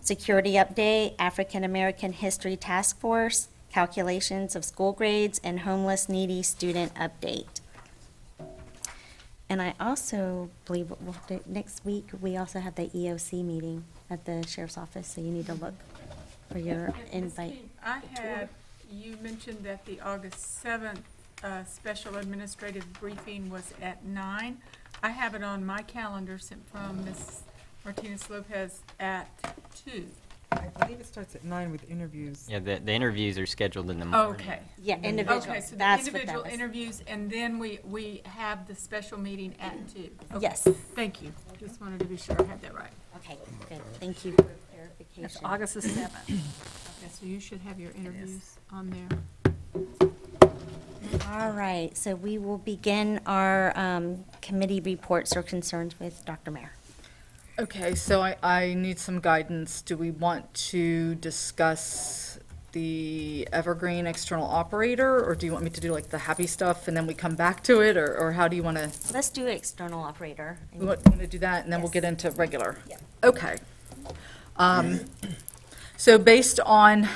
security update, African American History Task Force, calculations of school grades, and homeless needy student update. And I also believe next week, we also have the EOC meeting at the sheriff's office, so you need to look for your invite. I had, you mentioned that the August 7th special administrative briefing was at 9. I have it on my calendar sent from Ms. Martinez Lopez at 2. I believe it starts at 9 with interviews. Yeah, the interviews are scheduled in the morning. Okay. Yeah, individual. Okay, so the That's what that individual was. interviews, and then we have the special meeting at 2. Okay. Yes. Thank you. Just wanted to be sure I had that right. Okay, good. Thank you for clarification. It's August the 7th. Okay, so you should have your interviews on there. All right, so we will begin our committee reports or concerns with Dr. Mayer. Okay, so I need some guidance. Do we want to discuss the Evergreen external operator, or do you want me to do like the happy stuff and then we come back to it, or how do you want to? Let's do external operator. We want to do that, and then we'll get into regular? Yep. Okay. So based on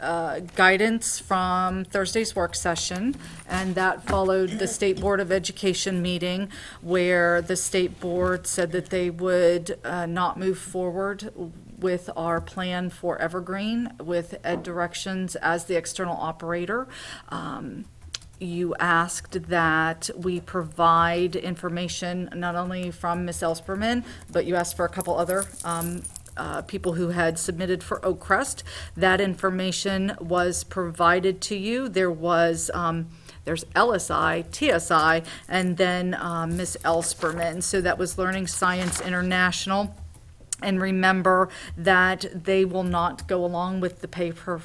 guidance from Thursday's work session, and that followed the State Board of Education meeting, where the state board said that they would not move forward with our plan for Evergreen with Ed Directions as the external operator. You asked that we provide information not only from Ms. Elsperman, but you asked for a couple other people who had submitted for Oakcrest. That information was provided to you. There's LSI, TSI, and then Ms. Elsperman. So that was Learning Science International. And remember that they will not go along with the pay per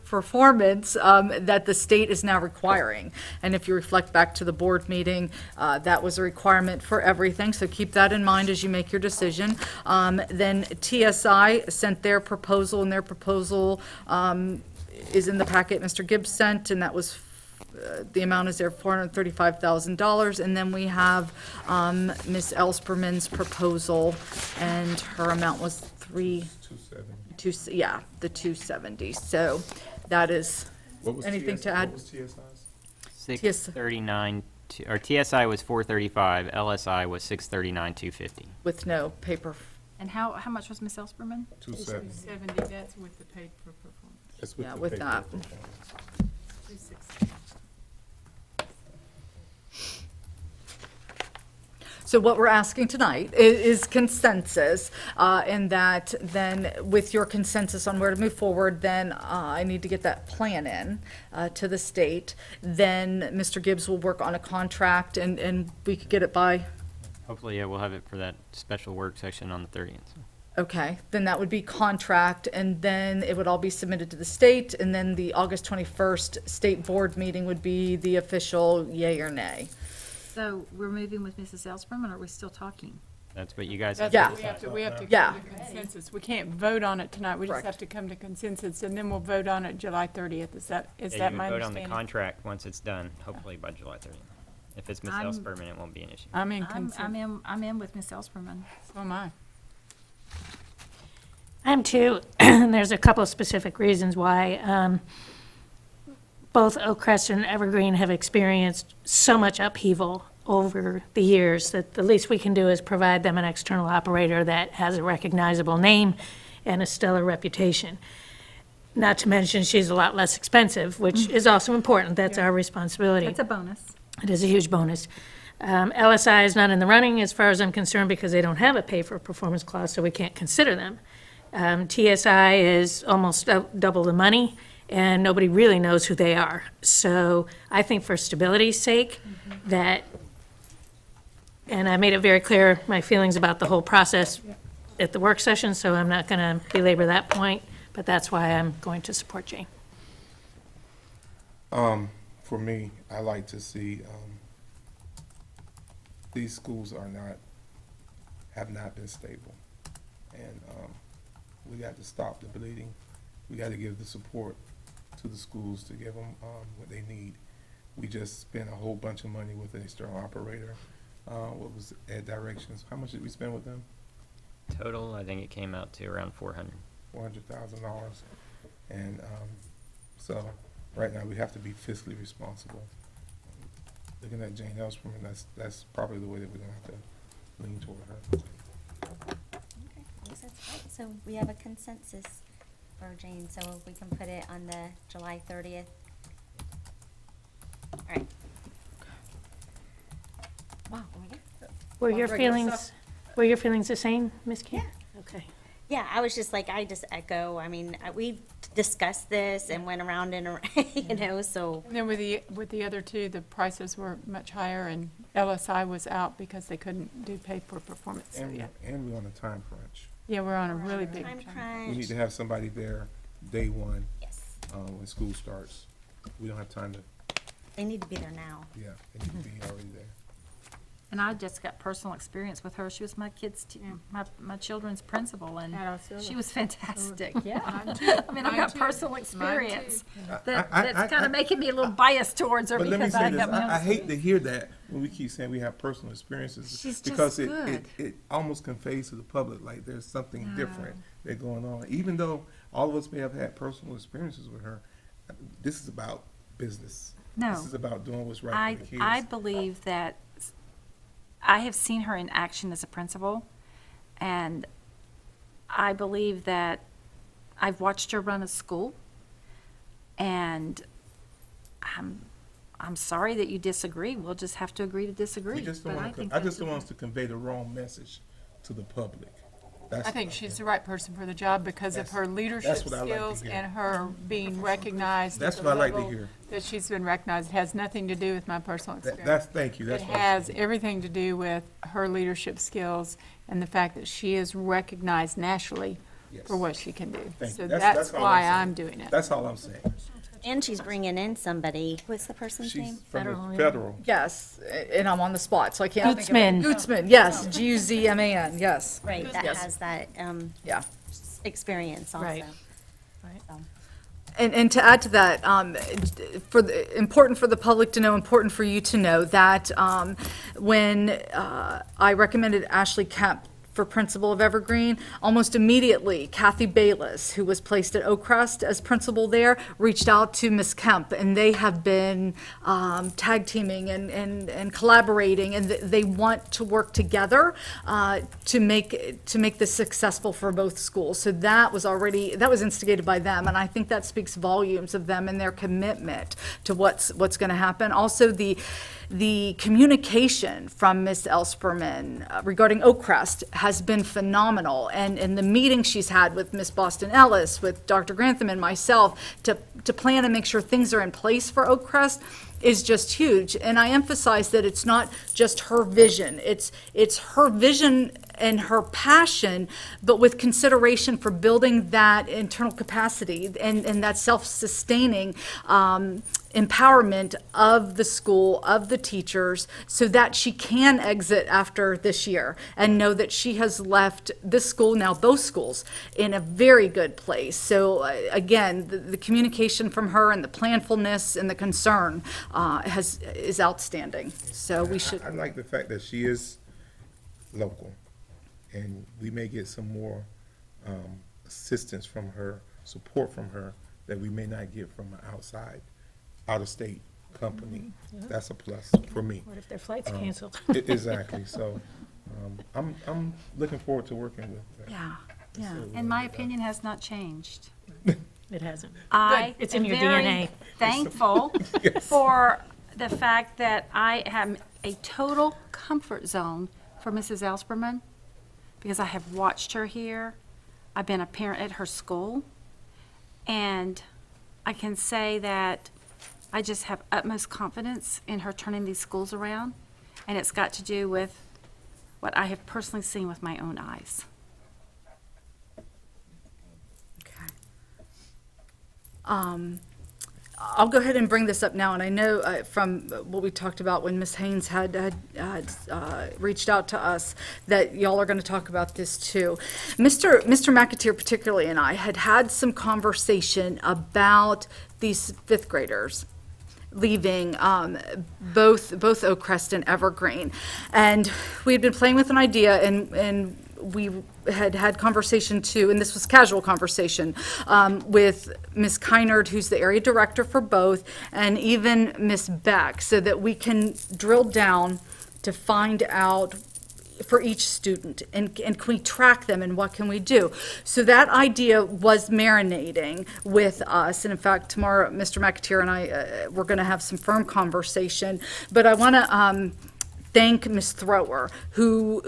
performance that the state is now requiring. And if you reflect back to the board meeting, that was a requirement for everything, so keep that in mind as you make your decision. Then TSI sent their proposal, and their proposal is in the packet Mr. Gibbs sent, and that was the amount is there, $435,000. And then we have Ms. Elsperman's proposal, and her amount was the 270. So that is, anything to add? What was TSI's? 639, or TSI was 435, LSI was 639,250. With no paper. And how much was Ms. Elsperman? 270. 270, that's with the paid for performance. That's with Yeah, the with pay that. for performance. 260. So what we're asking tonight is consensus, and that then with your consensus on where to move forward, then I need to get that plan in to the state. Then Mr. Gibbs will work on a contract, and we could get it by, Hopefully, yeah, we'll have it for that special work session on the 30th. okay, then that would be contract, and then it would all be submitted to the state, and then the August 21st state board meeting would be the official yay or nay. So we're moving with Mrs. Elsperman, or are we still talking? That's what you guys That's Yeah. what we have to Yeah. come to consensus. We can't vote on it tonight, we just Correct. have to come to consensus, and then we'll vote on it July 30th. Is that Yeah, my you can vote on the understanding? contract once it's done, hopefully by July 30th. If it's Ms. I'm- Elsperman, it won't be an issue. I'm in I'm consensus. I'm in with Ms. Elsperman. So am I. I'm too, and there's a couple of specific reasons why. Both Oakcrest and Evergreen have experienced so much upheaval over the years that the least we can do is provide them an external operator that has a recognizable name and a stellar reputation. Not to mention, she's a lot less expensive, which is also important. That's our responsibility. That's a bonus. It is a huge bonus. LSI is not in the running as far as I'm concerned because they don't have a pay-for-performance clause, so we can't consider them. TSI is almost double the money, and nobody really knows who they are. So I think for stability's sake, that, and I made it very clear my feelings about the whole process at the work session, so I'm not going to belabor that point, but that's why I'm going to support Jane. For me, I like to see, these schools have not been stable. And, we got to stop the bleeding. We got to give the support to the schools to give them, what they need. We just spent a whole bunch of money with an external operator. What was Ed Directions? How much did we spend with them? Total, I think it came out to around 400. $400,000. And, so, right now, we have to be fiscally responsible. Looking at Jane Elsperman, that's probably the way that we're gonna have to lean toward her. So we have a consensus for Jane, so we can put it on the July 30th. All right. Wow. Were your feelings the same, Ms. King? Yeah. Okay. Yeah, I was just like, I just echo, I mean, we discussed this and went around and around, so. And then with the other two, the prices were much higher, and LSI was out because they couldn't do pay for performance. So, yeah. And we're on a time crunch. Yeah, we're on a really big Time time. crunch. We need to have somebody there day one, Yes, when school starts. We don't have time to, they need to be there now. yeah, they need to be already there. And I just got personal experience with her. She was my my children's principal, and she was fantastic. Yeah. I mean, I've got personal experience that's kind of making me a little biased towards her But let me because say I this, got my own. I hate to hear that when we keep saying we have personal experiences. She's just because good. it almost conveys to the public like there's something different that's going on. Even though all of us may have had personal experiences with her, this is about business. No. This is about doing what's right for the kids. I believe that I have seen her in action as a principal, and I believe that I've watched her run a school, and I'm sorry that you disagree. We'll just have to agree to disagree. We just don't But want to, think I just that's don't want us to convey the wrong message to the public. I think she's the right person for the job because of her leadership that's what I like to skills hear. and her being recognized. That's at what the I like to level hear. That she's been recognized. It has nothing to do with my personal experience. Thank you. That's It what I has everything to do with her leadership skills and the fact that she is recognized nationally for what she can do. Thank So you. that's all why saying. I'm doing it. That's all I'm saying. And she's bringing in somebody, what's the person's She's name? from the federal. Yes, and I'm on the spot, so I can't think of it. Gutzman. Gutzman, yes, G-U-Z-M-A-N, yes. Right, that Yes. has that Yeah. experience also. Right. So. And to add to that, important for the public to know, important for you to know, that when I recommended Ashley Kemp for principal of Evergreen, almost immediately Kathy Bayless, who was placed at Oakcrest as principal there, reached out to Ms. Kemp, and they have been tag teaming and collaborating, and they want to work together to make this successful for both schools. So that was instigated by them, and I think that speaks volumes of them and their commitment to what's going to happen. Also, the communication from Ms. Elsperman regarding Oakcrest has been phenomenal, and the meetings she's had with Ms. Boston Ellis, with Dr. Grantham and myself to plan and make sure things are in place for Oakcrest is just huge. And I emphasize that it's not just her vision, it's her vision and her passion, but with consideration for building that internal capacity and that self-sustaining empowerment of the school, of the teachers, so that she can exit after this year and know that she has left this school, now both schools, in a very good place. So again, the communication from her and the planfulness and the concern is outstanding. So we should. I like the fact that she is local, and we may get some more assistance from her, support from her, that we may not get from an out-of-state company. That's a plus for me. What if their flight's canceled? Exactly. So I'm looking forward to working with her. Yeah. And my opinion has not changed. It hasn't. I It's in am your very DNA. thankful for the fact that I have a total comfort zone for Mrs. Elsperman, because I have watched her here. I've been a parent at her school, and I can say that I just have utmost confidence in her turning these schools around, and it's got to do with what I have personally seen with my own eyes. I'll go ahead and bring this up now, and I know from what we talked about when Ms. Haynes had reached out to us, that y'all are going to talk about this too. Mr. McAteer particularly and I had some conversation about these fifth graders leaving both Oakcrest and Evergreen. And we had been playing with an idea, and we had conversation too, and this was casual conversation, with Ms. Kynard, who's the area director for both, and even Ms. Beck, so that we can drill down to find out for each student, and can we track them, and what can we do? So that idea was marinating with us, and in fact, tomorrow, Mr. McAteer and I, we're gonna have some firm conversation, but I wanna thank Ms. Thrower, who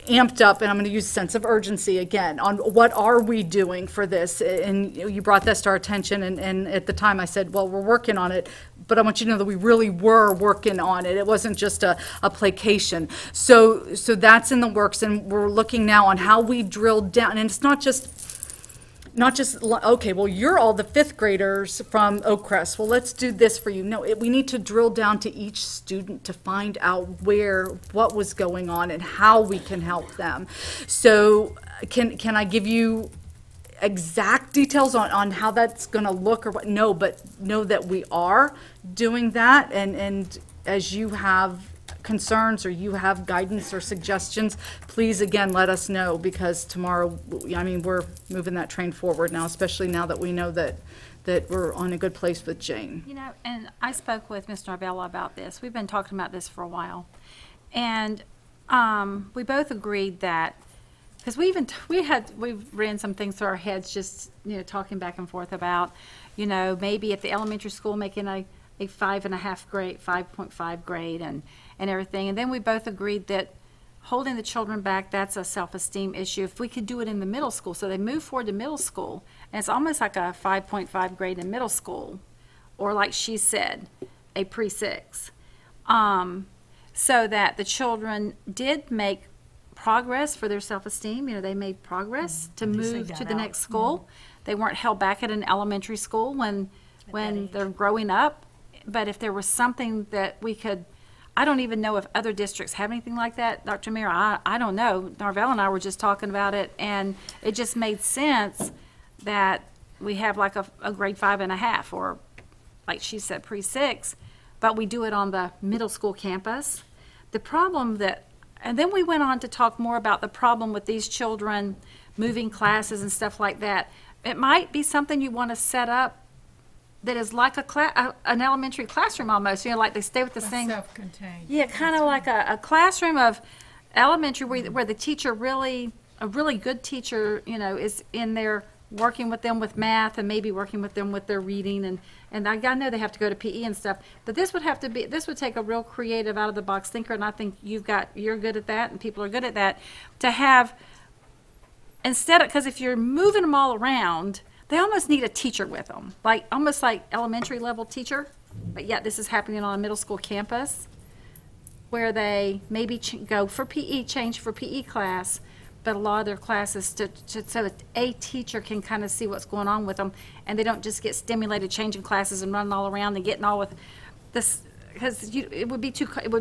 amped up, and I'm going to use sense of urgency again, on what are we doing for this? And you brought this to our attention, and at the time I said, well, we're working on it, but I want you to know that we really were working on it. It wasn't just a placation. So that's in the works, and we're looking now on how we drill down, and it's not just not just, okay, well, you're all the fifth graders from Oak Crest, well, let's do this for you. No, we need to drill down to each student to find out what was going on and how we can help them. So can I give you exact details on how that's going to look or what? No, but know that we are doing that, and as you have concerns or you have guidance or suggestions, please again let us know, because tomorrow, I mean, we're moving that train forward now, especially now that we know that we're on a good place with Jane. You know, and I spoke with Ms. Narvella about this. We've been talking about this for a while. And we both agreed that, because we ran some things through our heads, just, talking back and forth about, maybe at the elementary school making a 5.5 grade, 5.5 grade and everything. And then we both agreed that holding the children back, that's a self-esteem issue. If we could do it in the middle school, so they move forward to middle school, and it's almost like a 5.5 grade in middle school, or like she said, a pre-6, so that the children did make progress for their self-esteem. They made progress to move to the next school. They weren't held back at an elementary school when they're growing up. But if there was something that we could, I don't even know if other districts have anything like that, Dr. Mayer, I don't know. Narvell and I were just talking about it, and it just made sense that we have like a grade 5.5, or like she said, pre-6, but we do it on the middle school campus. The problem and then we went on to talk more about the problem with these children moving classes and stuff like that. It might be something you want to set up that is like an elementary classroom almost, like they stay with the same. Self-contained. Yeah, kind of like a classroom of elementary where the teacher a really good teacher, is in there working with them with math and maybe working with them with their reading. And I know they have to go to PE and stuff, but this would take a real creative, out of the box thinker. And I think you're good at that, and people are good at that, to have, because if you're moving them all around, they almost need a teacher with them, almost like elementary level teacher, but yet this is happening on a middle school campus, where they maybe go for PE, change for PE class, but a lot of their classes so that a teacher can kind of see what's going on with them, and they don't just get stimulated changing classes and running all around and getting all with this, because it would be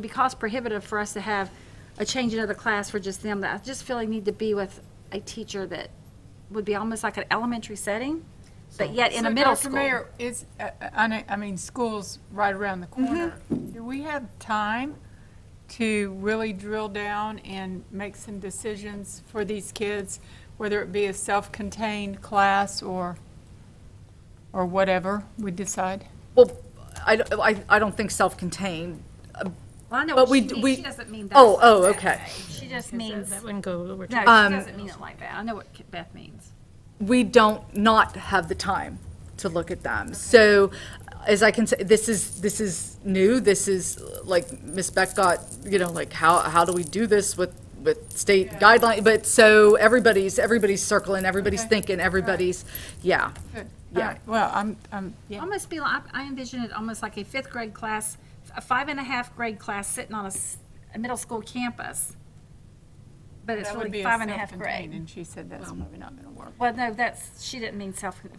cost prohibitive for us to have a change into the class for just them. That I just feel I need to be with a teacher that would be almost like an elementary setting, but yet in a middle school. Dr. Mayor, school's right around the corner. Do we have time to really drill down and make some decisions for these kids, whether it be a self-contained class or whatever we decide? Well, I don't think self-contained. Well, I know but what she means. She doesn't mean that. Okay. She just means, that wouldn't go over. no, she doesn't mean it like that. I know what Beth means. We don't not have the time to look at them. So, as I can say, this is new. This is like Ms. Beck got, how do we do this with state guidelines? But so everybody's circling, everybody's thinking, everybody's, yeah. Good. Yeah. All right. Well, Almost be like, I envision it almost like a 5th grade class, a 5.5 grade class sitting on a middle school campus. But it's that would really be 5.5 self-contained, grade. and she said that's probably not going to work. Well, no, she didn't mean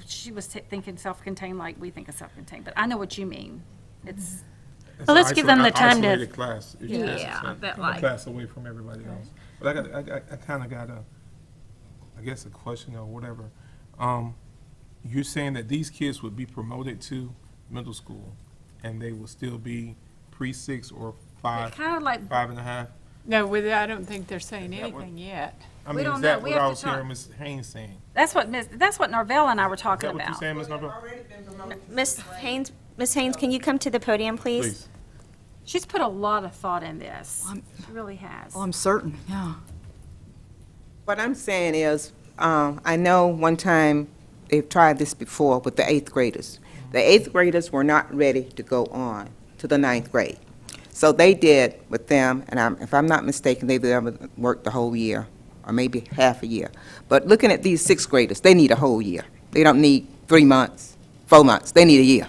she was thinking self-contained like we think of self-contained, but I know what you mean. It's, Well, let's give them the time to. Isolated class. If you Yeah, ask, that a like- class away from everybody else. But I kind of got a question or whatever. You're saying that these kids would be promoted to middle school, and they will still be pre-6 or 5, kind of like 5.5? No, I don't think they're saying anything yet. I We mean, don't is that know. We what have I to was talk. hearing Ms. Haynes saying? that's what Narvell and I were Is talking that what you're about. saying, Ms. Norvell? Miss Haynes, can you come to the podium, please? Please. She's put a lot of thought in this. She really has. I'm certain, yeah. What I'm saying is, I know one time they've tried this before with the 8th graders. The 8th graders were not ready to go on to the 9th grade. So they did with them, and if I'm not mistaken, they've ever worked the whole year, or maybe half a year. But looking at these 6th graders, they need a whole year. They don't need 3 months, 4 months. They need a year.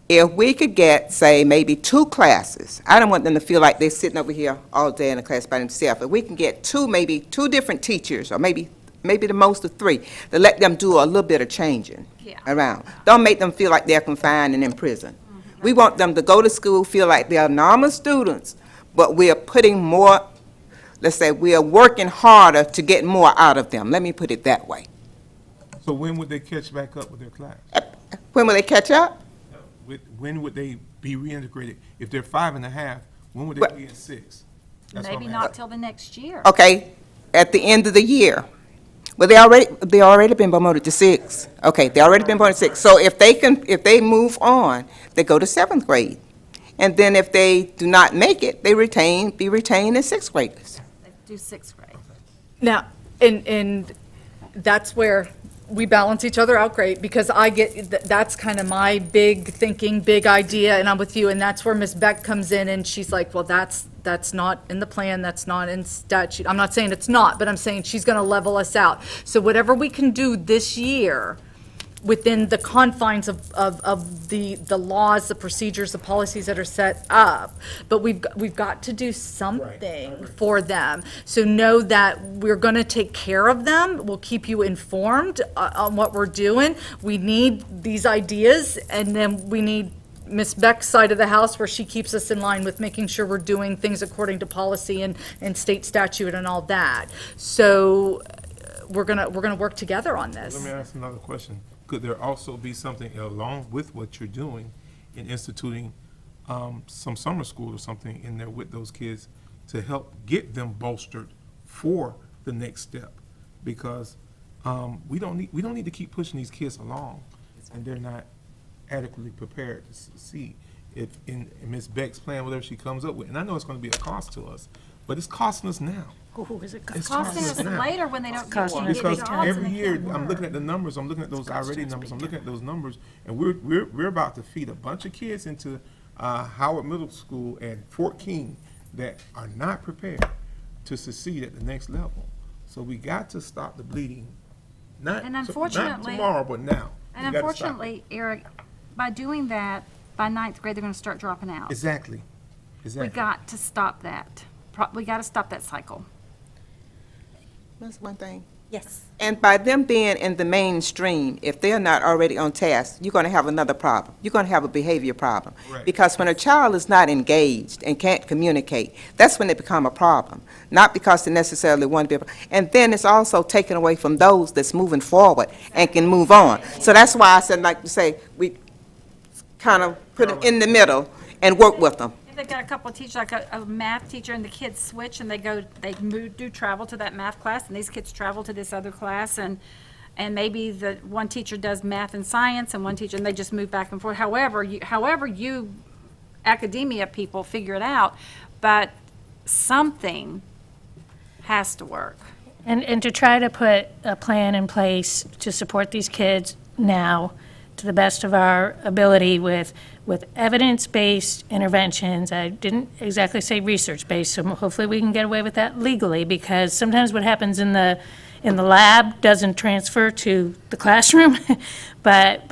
If we could get, say, maybe 2 classes, I don't want them to feel like they're sitting over here all day in a class by themselves. If we can get maybe two different teachers, or maybe maybe the most of 3, to let them do a little bit of changing around. Don't make them feel like they're confined and in prison. We want them to go to school, feel like they're normal students, but we are putting more, let's say, we are working harder to get more out of them. Let me put it that way. So when would they catch back up with their class? When will they catch up? When would they be reintegrated? If they're 5.5, when would they be in 6? That's what Maybe I'm not asking. till the next year. Okay, at the end of the year. Well, they already been promoted to 6. Okay, they already been promoted to 6. So if they move on, they go to 7th grade. And then if they do not make it, they be retained as 6th graders. They do 6th grade. Now, and that's where we balance each other out great, because I get, that's kind of my big thinking, big idea, and I'm with you, and that's where Ms. Beck comes in, and she's like, well, that's not in the plan, that's not in statute. I'm not saying it's not, but I'm saying she's going to level us out. So whatever we can do this year, within the confines of the laws, the procedures, the policies that are set up, but we've got to do something for them. So know that we're going to take care of them. We'll keep you informed on what we're doing. We need these ideas, and then we need Ms. Beck's side of the house, where she keeps us in line with making sure we're doing things according to policy and state statute and all that. So we're gonna work together on this. Let me ask another question. Could there also be something along with what you're doing in instituting some summer school or something in there with those kids to help get them bolstered for the next step? Because we don't need to keep pushing these kids along, and they're not adequately prepared to see if in Ms. Beck's plan, whatever she comes up with. And I know it's going to be a cost to us, but it's costing us now. Ooh, is it It's Costing us now. later when they don't get Because jobs every and they year, can't I'm work. looking at the numbers, I'm looking at those already numbers, I'm looking at those numbers, and we're about to feed a bunch of kids into Howard Middle School and Fort King that are not prepared to succeed at the next level. So we got to stop the bleeding, not And not unfortunately- tomorrow, but now. And We gotta stop it. unfortunately, Eric, by doing that, by 9th grade, they're going to start dropping out. Exactly. We got to stop that. We got to stop that cycle. That's one thing. Yes. And by them being in the mainstream, if they're not already on task, you're going to have another problem. You're going to have a behavior problem. Right. Because when a child is not engaged and can't communicate, that's when they become a problem. Not because they necessarily want to be. And then it's also taken away from those that's moving forward and can move on. So that's why I said, like to say, we kind of put them in the middle and work with them. If they've got a couple of teachers, like a math teacher, and the kids switch, and do travel to that math class, and these kids travel to this other class, and maybe the one teacher does math and science, and one teacher, and they just move back and forth. However you academia people figure it out, but something has to work. And to try to put a plan in place to support these kids now to the best of our ability with evidence-based interventions. I didn't exactly say research-based, so hopefully we can get away with that legally, because sometimes what happens in the lab doesn't transfer to the classroom. but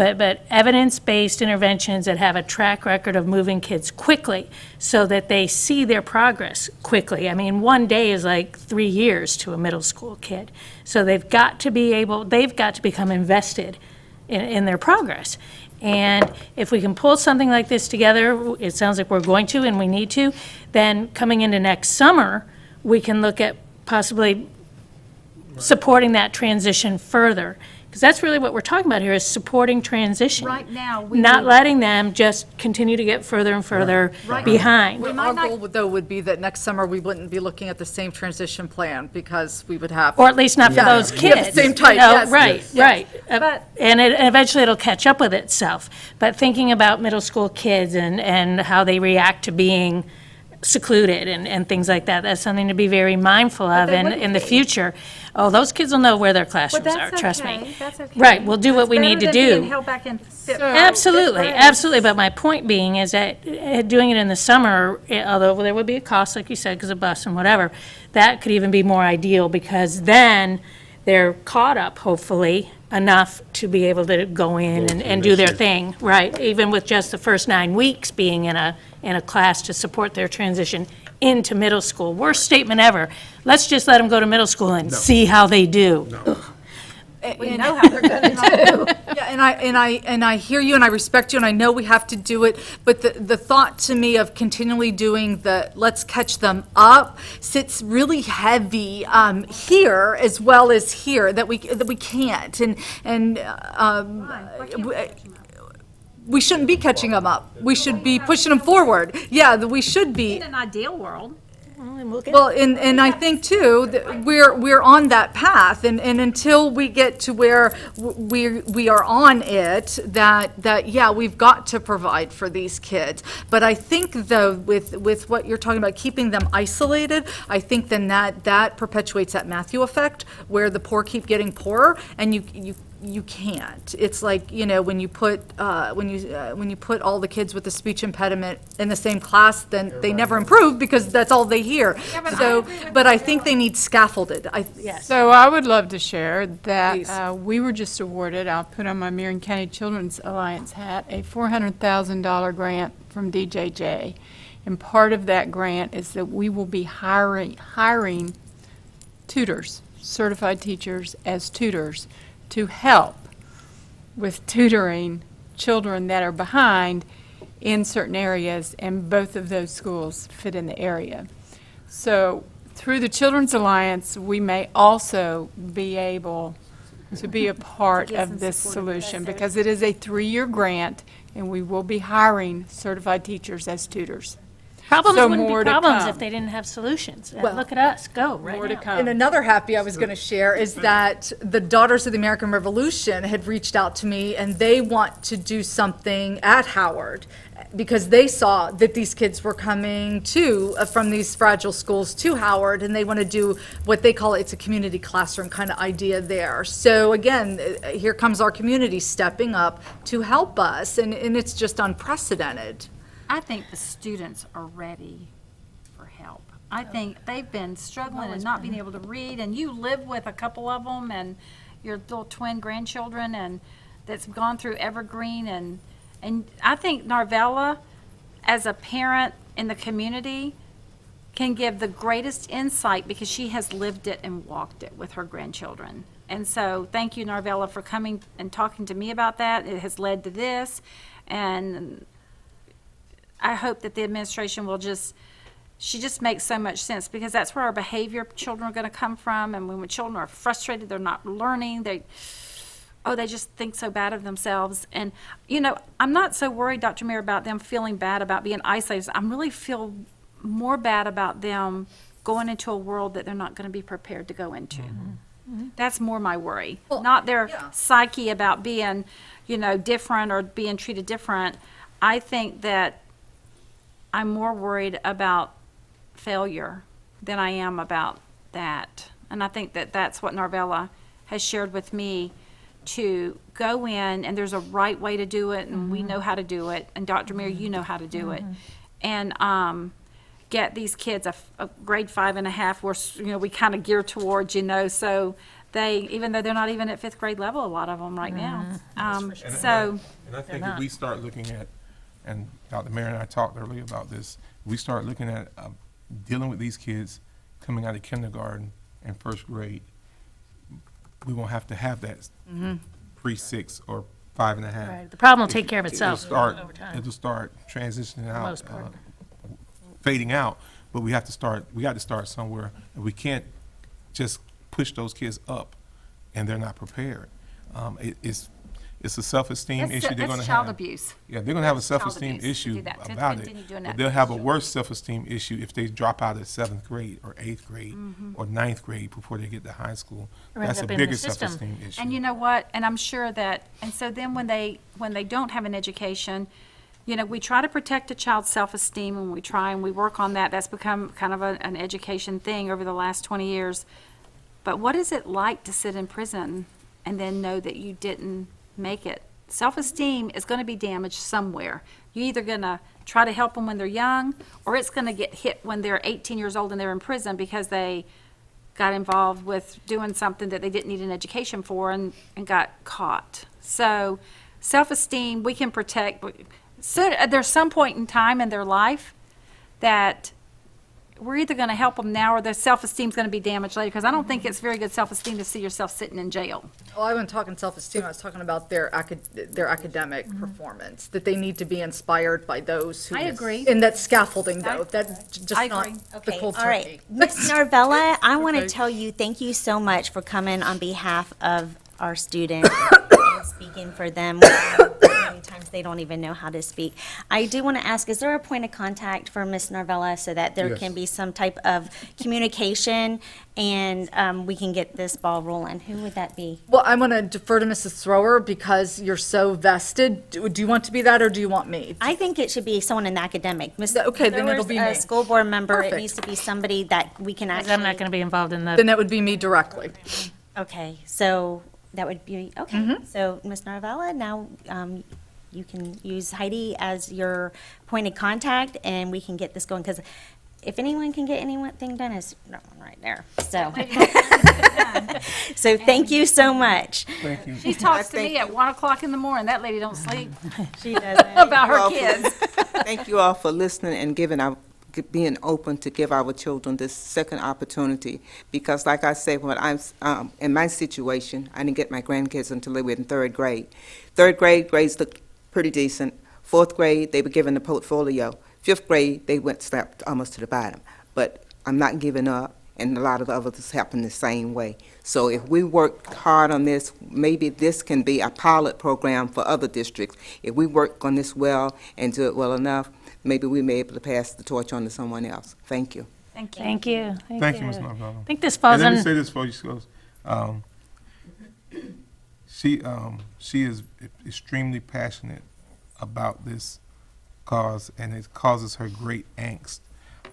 evidence-based interventions that have a track record of moving kids quickly so that they see their progress quickly. I mean, one day is like 3 years to a middle school kid. So they've got to become invested in their progress. And if we can pull something like this together, it sounds like we're going to and we need to, then coming into next summer, we can look at possibly supporting that transition further. Because that's really what we're talking about here, is supporting transition. Right now, Not letting them just continue to get further and further behind. Our goal, though, would be that next summer, we wouldn't be looking at the same transition plan, because we would have. Or at least not for those Yeah, kids. the same type, you know, yes. Right, Yes. right. But- And eventually it'll catch up with itself. But thinking about middle school kids and how they react to being secluded and things like that, that's something to be very mindful of in the future. Oh, those kids will know where their classrooms are, trust me. That's okay. Right, we'll do what we need to Better than do. being held back in fifth Absolutely, grade. absolutely, but my point being is that doing it in the summer, although there would be a cost, like you said, because of bus and whatever, that could even be more ideal, because then they're caught up, hopefully, enough to be able to go in and do their thing, right? Even with just the first 9 weeks being in a class to support their transition into middle school. Worst statement ever. Let's just let them go to middle school and see how they do. We know how they're gonna do. Yeah, and I hear you, and I respect you, and I know we have to do it, but the thought to me of continually doing the let's catch them up sits really heavy here as well as here, that we can't, and we shouldn't be catching them up. We should be pushing them forward. Yeah, we should be. In an ideal world. Well, and I think too, that we're on that path, and until we get to where we are on it, that yeah, we've got to provide for these kids. But I think though, with what you're talking about, keeping them isolated, I think then that perpetuates that Matthew effect, where the poor keep getting poorer, and you can't. It's like, when you put all the kids with a speech impediment in the same class, then they never improve because that's all they hear. But I think they need scaffolded. So I would love to share that we were just awarded, I'll put on my Marion County Children's Alliance hat, a $400,000 grant from DJJ. And part of that grant is that we will be hiring tutors, certified teachers as tutors, to help with tutoring children that are behind in certain areas, and both of those schools fit in the area. So through the Children's Alliance, we may also be able to be a part of this solution, because it is a 3-year grant, and we will be hiring certified teachers as tutors. Problems So wouldn't be more to problems come. if they didn't have solutions. Well, Look at us, go right More to now. come. And another happy I was going to share is that the Daughters of the American Revolution had reached out to me, and they want to do something at Howard because they saw that these kids were coming from these fragile schools to Howard, and they want to do what they call it's a community classroom kind of idea there. So again, here comes our community stepping up to help us, and it's just unprecedented. I think the students are ready for help. I think they've been struggling and not being able to read, and you live with a couple of them and your little twin grandchildren, and that's gone through Evergreen, and I think Narvella, as a parent in the community, can give the greatest insight because she has lived it and walked it with her grandchildren. And so thank you, Narvella, for coming and talking to me about that. It has led to this, and I hope that the administration will she just makes so much sense, because that's where our behavior children are going to come from. And when children are frustrated, they're not learning, they just think so bad of themselves. And, I'm not so worried, Dr. Mayer, about them feeling bad about being isolated. I really feel more bad about them going into a world that they're not going to be prepared to go into. That's more my worry, not their psyche about being, different or being treated different. I think that I'm more worried about failure than I am about that. And I think that that's what Narvella has shared with me, to go in, and there's a right way to do it, and we know how to do it, and Dr. Mayer, you know how to do it. And get these kids a grade 5.5 where, we kind of gear towards, so they, even though they're not even at 5th grade level, a lot of them right now. And I think if we start looking at, and Dr. Marion and I talked earlier about this, we start looking at dealing with these kids coming out of kindergarten and 1st grade, we won't have to have that pre-6 or 5.5. Right. The problem will take care of itself over time. It'll start transitioning out, most part. fading out, but we got to start somewhere, and we can't just push those kids up and they're not prepared. It's a self-esteem issue they're going to have. That's child abuse. Yeah, they're going to have a That's child self-esteem abuse to do issue that, to about continue it. doing But that they'll to have a children. worse self-esteem issue if they drop out at 7th grade or 8th grade or 9th grade before they get to high school. Or end That's a up in the bigger system. self-esteem issue. And you know what? And I'm sure that, and so then when they don't have an education, we try to protect a child's self-esteem, and we try and we work on that. That's become kind of an education thing over the last 20 years. But what is it like to sit in prison and then know that you didn't make it? Self-esteem is going to be damaged somewhere. You're either going to try to help them when they're young, or it's going to get hit when they're 18 years old and they're in prison because they got involved with doing something that they didn't need an education for and got caught. So self-esteem, we can protect. So there's some point in time in their life that we're either going to help them now or their self-esteem's going to be damaged later, because I don't think it's very good self-esteem to see yourself sitting in jail. Well, I wasn't talking self-esteem, I was talking about their academic performance, that they need to be inspired by those who. I agree. And that scaffolding, though, that's just I not agree. the Okay, cold all right. turkey. Ms. Narvella, I want to Okay. tell you, thank you so much for coming on behalf of our students and speaking for them. Many times they don't even know how to speak. I do want to ask, is there a point of contact for Ms. Narvella so that there Yes. can be some type of communication and we can get this ball rolling? Who would that be? Well, I'm going to defer to Mrs. Thrower because you're so vested. Do you want to be that, or do you want me? I think it should be someone in the academic. Ms. Okay, then it'll Thrower's be a me. school board member. It Perfect. needs to be somebody that we can 'Cause actually. I'm not going to be involved in the. Then that would be me directly. Okay, so that would be, okay. Mm-hmm. So, Ms. Narvella, now you can use Heidi as your point of contact, and we can get this going, because if anyone can get anything done, it's that one right there. So, so thank you so much. Thank you. She talks to me at 1 o'clock in the morning. That lady don't sleep She doesn't. about her Well, kids. Thank you all for listening and being open to give our children this second opportunity. Because like I say, when I'm in my situation, I didn't get my grandkids until they were in third grade. Third grade grades looked pretty decent. Fourth grade, they were given the portfolio. Fifth grade, they went slapped almost to the bottom. But I'm not giving up, and a lot of the others happen the same way. So if we work hard on this, maybe this can be a pilot program for other districts. If we work on this well and do it well enough, maybe we may be able to pass the torch on to someone else. Thank you. Thank you. Thank you. Thank you, Ms. Narvella. I think this falls And let me in. say this before she goes. She is extremely passionate about this cause, and it causes her great angst.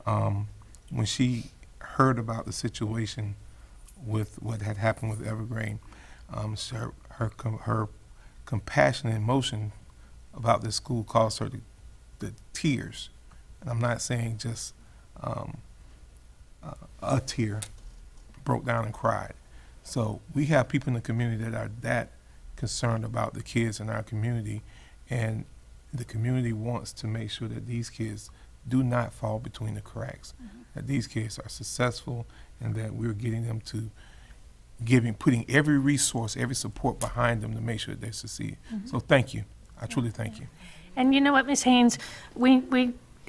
When she heard about the situation with what had happened with Evergreen, so her compassion and emotion about this school caused her the tears. And I'm not saying just a tear, broke down and cried. So we have people in the community that are that concerned about the kids in our community, and the community wants to make sure that these kids do not fall between the cracks, that these kids are successful, and that we're getting them to putting every resource, every support behind them to make sure that they succeed. So thank you. I truly thank you. And you know what, Ms. Haynes,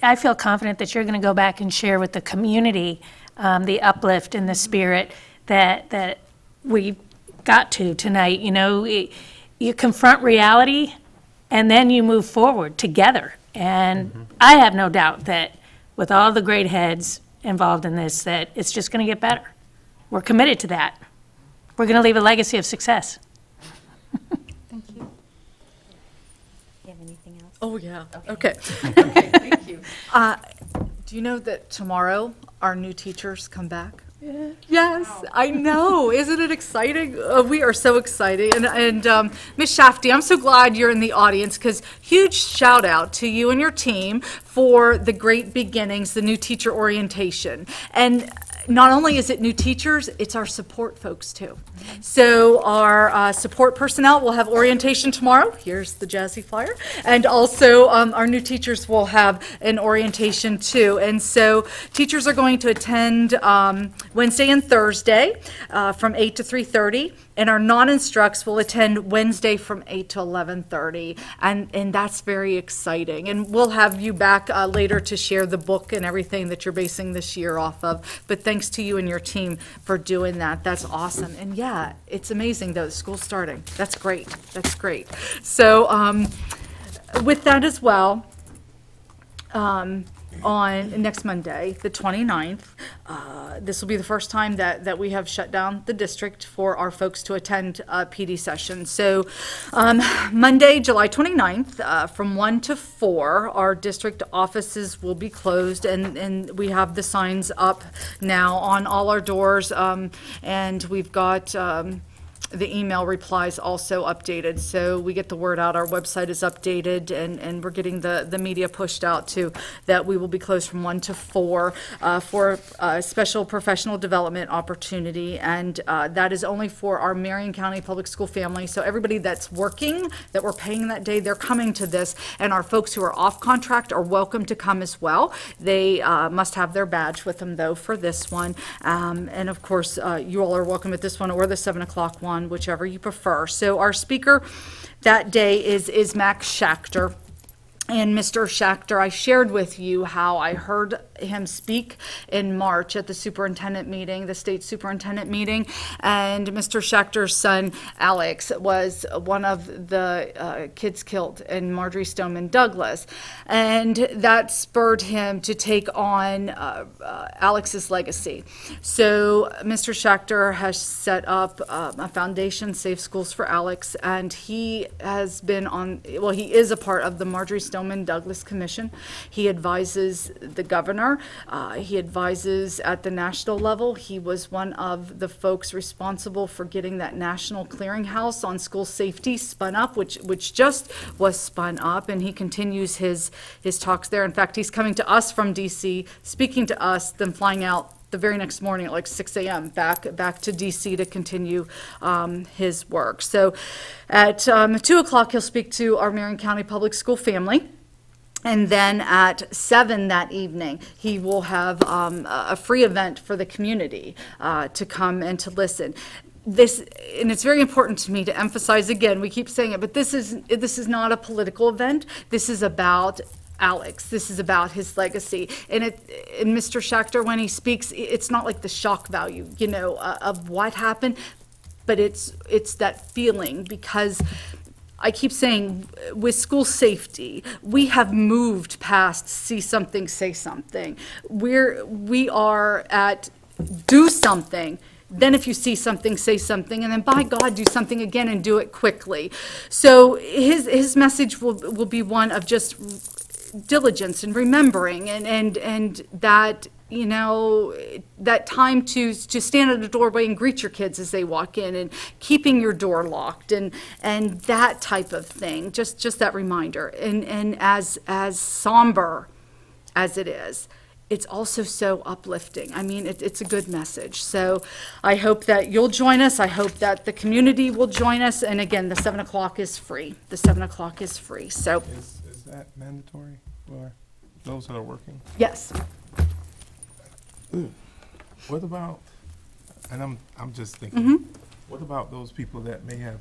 I feel confident that you're going to go back and share with the community the uplift and the spirit that we got to tonight. You know, you confront reality, and then you move forward together. And I have no doubt that with all the great heads involved in this, that it's just going to get better. We're committed to that. We're going to leave a legacy of success. Thank you. Do you have anything else? Oh, yeah. Okay. Okay, thank you. Do you know that tomorrow our new teachers come back? Yes, I know. Isn't it exciting? We are so excited. And Ms. Shafty, I'm so glad you're in the audience, because huge shout out to you and your team for the great beginnings, the new teacher orientation. And not only is it new teachers, it's our support folks too. So our support personnel will have orientation tomorrow. Here's the jazzy flyer. And also our new teachers will have an orientation too. And so teachers are going to attend Wednesday and Thursday from 8 to 3:30. And our non-instructs will attend Wednesday from 8 to 11:30. And that's very exciting. And we'll have you back later to share the book and everything that you're basing this year off of. But thanks to you and your team for doing that. That's awesome. And yeah, it's amazing though, the school's starting. That's great. That's great. So with that as well, on next Monday, the 29th, this will be the first time that we have shut down the district for our folks to attend a PD session. So Monday, July 29th, from 1 to 4, our district offices will be closed, and we have the signs up now on all our doors, and we've got the email replies also updated, so we get the word out, our website is updated, and we're getting the media pushed out too, that we will be closed from 1 to 4 for a special professional development opportunity, and that is only for our Marion County Public School family. So everybody that's working, that we're paying that day, they're coming to this, and our folks who are off contract are welcome to come as well. They must have their badge with them, though, for this one. And of course, you all are welcome at this one or the 7 o'clock one, whichever you prefer. So our speaker that day is Max Schachter. And Mr. Schachter, I shared with you how I heard him speak in March at the superintendent meeting, the state superintendent meeting. And Mr. Schachter's son, Alex, was one of the kids killed in Marjorie Stoneman Douglas. And that spurred him to take on Alex's legacy. So Mr. Schachter has set up a foundation, Safe Schools for Alex, and he has been he is a part of the Marjorie Stoneman Douglas Commission. He advises the governor. He advises at the national level. He was one of the folks responsible for getting that national clearinghouse on school safety spun up, which just was spun up, and he continues his talks there. In fact, he's coming to us from DC, speaking to us, then flying out the very next morning at like 6 a.m. back to DC to continue his work. So at 2 o'clock, he'll speak to our Marion County Public School family. And then at 7 that evening, he will have a free event for the community to come and to listen. This, and it's very important to me to emphasize again, we keep saying it, but this is not a political event. This is about Alex. This is about his legacy. And Mr. Schachter, when he speaks, it's not like the shock value, of what happened, but it's that feeling, because I keep saying with school safety, we have moved past see something, say something. We are at do something. Then if you see something, say something, and then by God, do something again and do it quickly. So his message will be one of just diligence and remembering and that, that time to stand at the doorway and greet your kids as they walk in, and keeping your door locked, and that type of thing, just that reminder. And as somber as it is, it's also so uplifting. I mean, it's a good message. So I hope that you'll join us. I hope that the community will join us. And again, the 7 o'clock is free. The 7 o'clock is free. So Is that mandatory for those that are working? yes. What about, and I'm just thinking, what about those people that may have,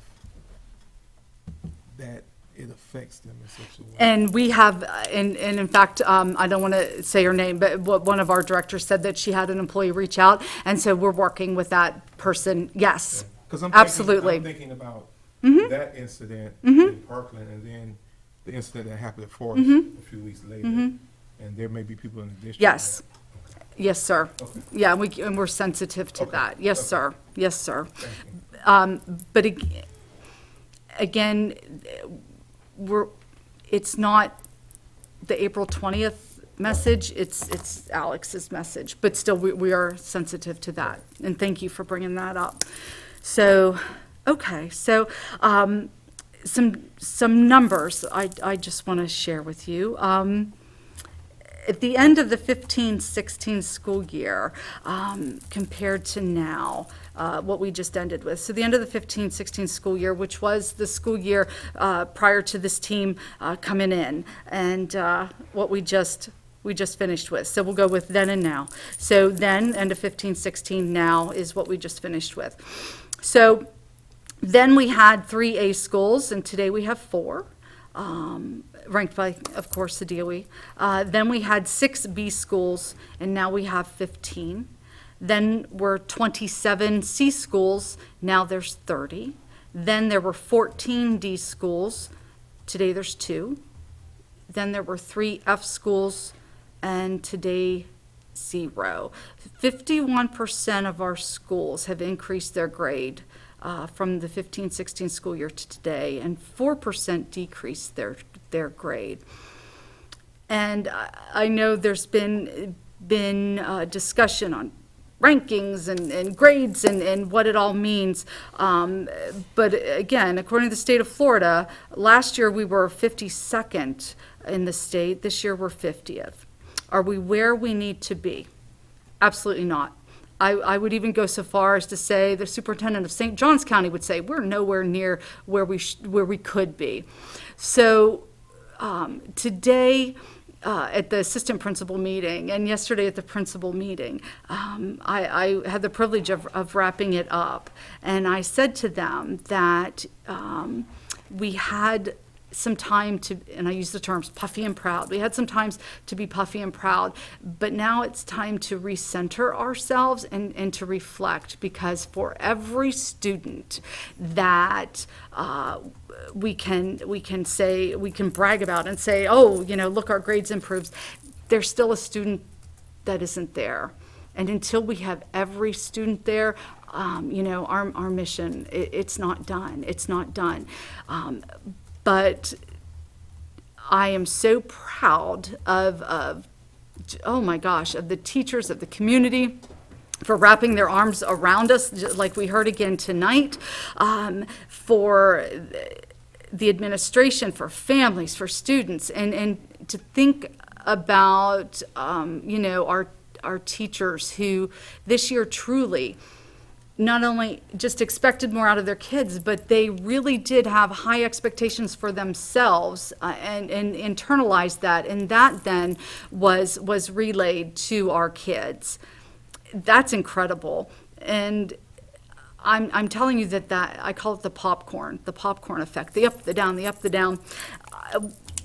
that it affects them in such a way? And we have, and in fact, I don't want to say her name, but one of our directors said that she had an employee reach out, and so we're working with that person. Yes, 'Cause I'm absolutely. thinking about that incident in Parkland, and then the incident that happened at Forest a few weeks later, and there may be people in the district. Yes. Yes, sir. Okay. Yeah, and we're sensitive to that. Yes, Okay. sir. Yes, sir. Thank you. But again, it's not the April 20th message, it's Alex's message, but still, we are sensitive to that, and thank you for bringing that up. So, okay, so some numbers I just want to share with you. At the end of the 15-16 school year, compared to now, what we just ended with. So the end of the 15-16 school year, which was the school year prior to this team coming in, and what we just finished with. So we'll go with then and now. So then, end of 15-16, now is what we just finished with. So then we had 3 A schools, and today we have 4. Ranked by, of course, the DOE. Then we had 6 B schools, and now we have 15. Then were 27 C schools, now there's 30. Then there were 14 D schools, today there's 2. Then there were 3 F schools, and today 0. 51% of our schools have increased their grade from the 15-16 school year to today, and 4% decreased their grade. And I know there's been discussion on rankings and grades and what it all means. But again, according to the state of Florida, last year we were 52nd in the state. This year we're 50th. Are we where we need to be? Absolutely not. I would even go so far as to say the superintendent of St. Johns County would say we're nowhere near where we could be. So today, at the assistant principal meeting and yesterday at the principal meeting, I had the privilege of wrapping it up. And I said to them that we had some time to, and I use the terms puffy and proud. We had some times to be puffy and proud, but now it's time to recenter ourselves and to reflect, because for every student that we can say, we can brag about and say, oh, look, our grades improved, there's still a student that isn't there. And until we have every student there, our mission, it's not done. It's not done. But I am so proud of, oh my gosh, of the teachers, of the community, for wrapping their arms around us, like we heard again tonight, for the administration, for families, for students, and to think about, our teachers who this year truly not only just expected more out of their kids, but they really did have high expectations for themselves and internalized that, and that then was relayed to our kids. That's incredible. And I'm telling you that I call it the popcorn effect, the up, the down, the up, the down.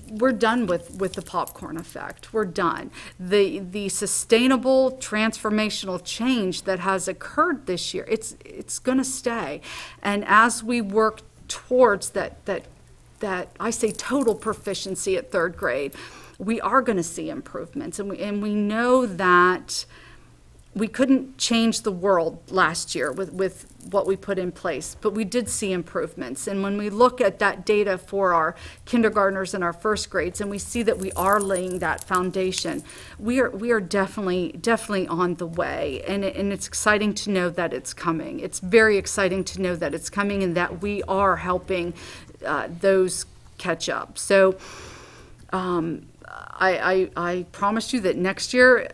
We're done with the popcorn effect. We're done. The sustainable transformational change that has occurred this year, it's going to stay. And as we work towards that I say total proficiency at third grade, we are going to see improvements. And we know that we couldn't change the world last year with what we put in place, but we did see improvements. And when we look at that data for our kindergartners and our first grades, and we see that we are laying that foundation, we are definitely on the way. And it's exciting to know that it's coming. It's very exciting to know that it's coming and that we are helping those catch up. So I promise you that next year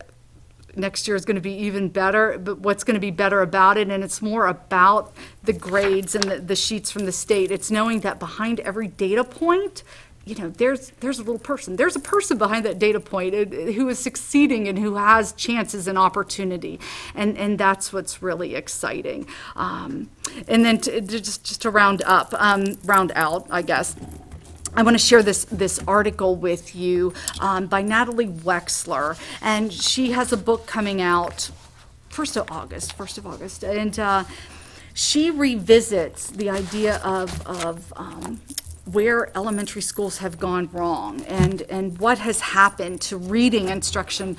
is going to be even better, but what's going to be better about it, and it's more about the grades and the sheets from the state. It's knowing that behind every data point, there's a little person. There's a person behind that data point who is succeeding and who has chances and opportunity, and that's what's really exciting. And then just to round out, I guess, I want to share this article with you by Natalie Wexler, and she has a book coming out 1st of August, and she revisits the idea of where elementary schools have gone wrong and what has happened to reading instruction,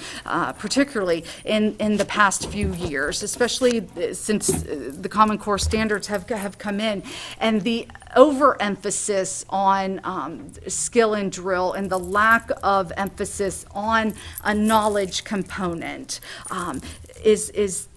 particularly in the past few years, especially since the Common Core standards have come in, and the overemphasis on skill and drill and the lack of emphasis on a knowledge component is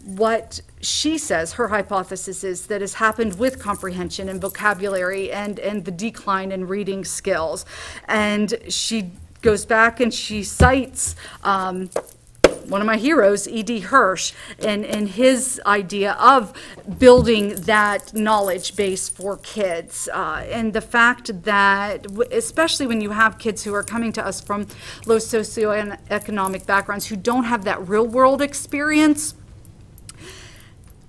what she says her hypothesis is that has happened with comprehension and vocabulary and the decline in reading skills. And she goes back and she cites one of my heroes, E.D. Hirsch, and his idea of building that knowledge base for kids. And the fact that, especially when you have kids who are coming to us from low socioeconomic backgrounds who don't have that real world experience,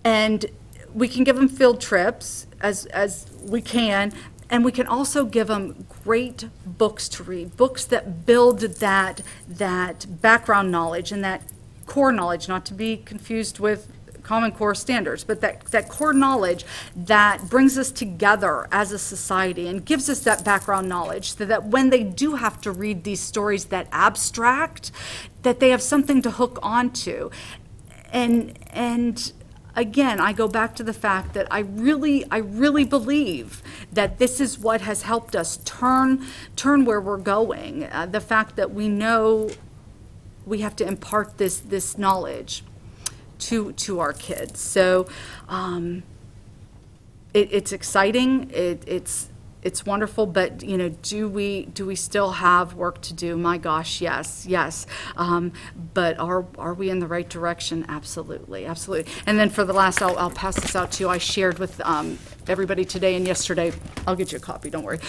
and we can give them field trips as we can, and we can also give them great books to read, books that build that background knowledge and that core knowledge, not to be confused with Common Core standards, but that core knowledge that brings us together as a society and gives us that background knowledge so that when they do have to read these stories that abstract, that they have something to hook onto. And again, I go back to the fact that I really believe that this is what has helped us turn where we're going. The fact that we know we have to impart this knowledge to our kids. So it's exciting, it's wonderful, but, you know, do we still have work to do? My gosh, yes. But are we in the right direction? Absolutely. And then for the last, I'll pass this out to you. I shared with everybody today and yesterday. I'll get you a copy, don't worry.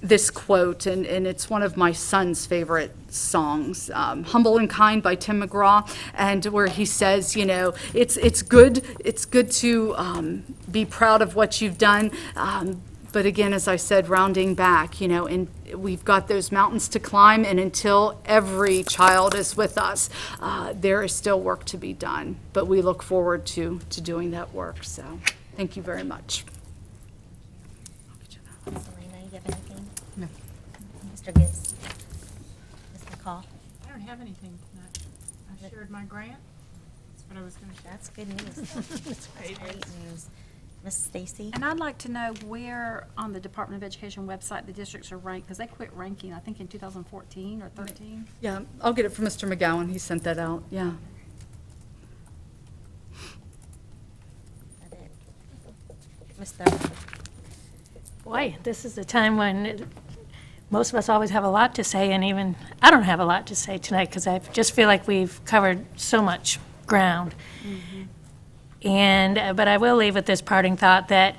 This quote, and it's one of my son's favorite songs, Humble and Kind by Tim McGraw, and where he says, you know, it's good to be proud of what you've done, but again, as I said, rounding back, you know, and we've got those mountains to climb, and until every child is with us, there is still work to be done, but we look forward to doing that work, so thank you very much. Selena, you have anything? No. Mr. Gibbs? Ms. McCall? I don't have anything tonight. I shared my grant. That's what I was going to share. That's good news. That's great news. Ms. Stacy? And I'd like to know where on the Department of Education website the districts are ranked, because they quit ranking, I think, in 2014 or 13. Yeah, I'll get it from Mr. McGowan. He sent that out, yeah. Mr. Boy, this is the time when most of us always have a lot to say, and even I don't have a lot to say tonight because I just feel like we've covered so much ground. And but I will leave with this parting thought that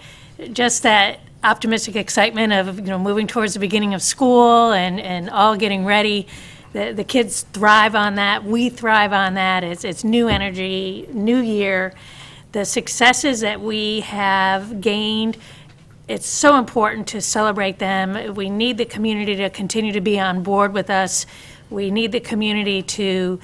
just that optimistic excitement of, you know, moving towards the beginning of school and all getting ready. The kids thrive on that. We thrive on that. It's new energy, new year. The successes that we have gained, it's so important to celebrate them. We need the community to continue to be on board with us. We need the community to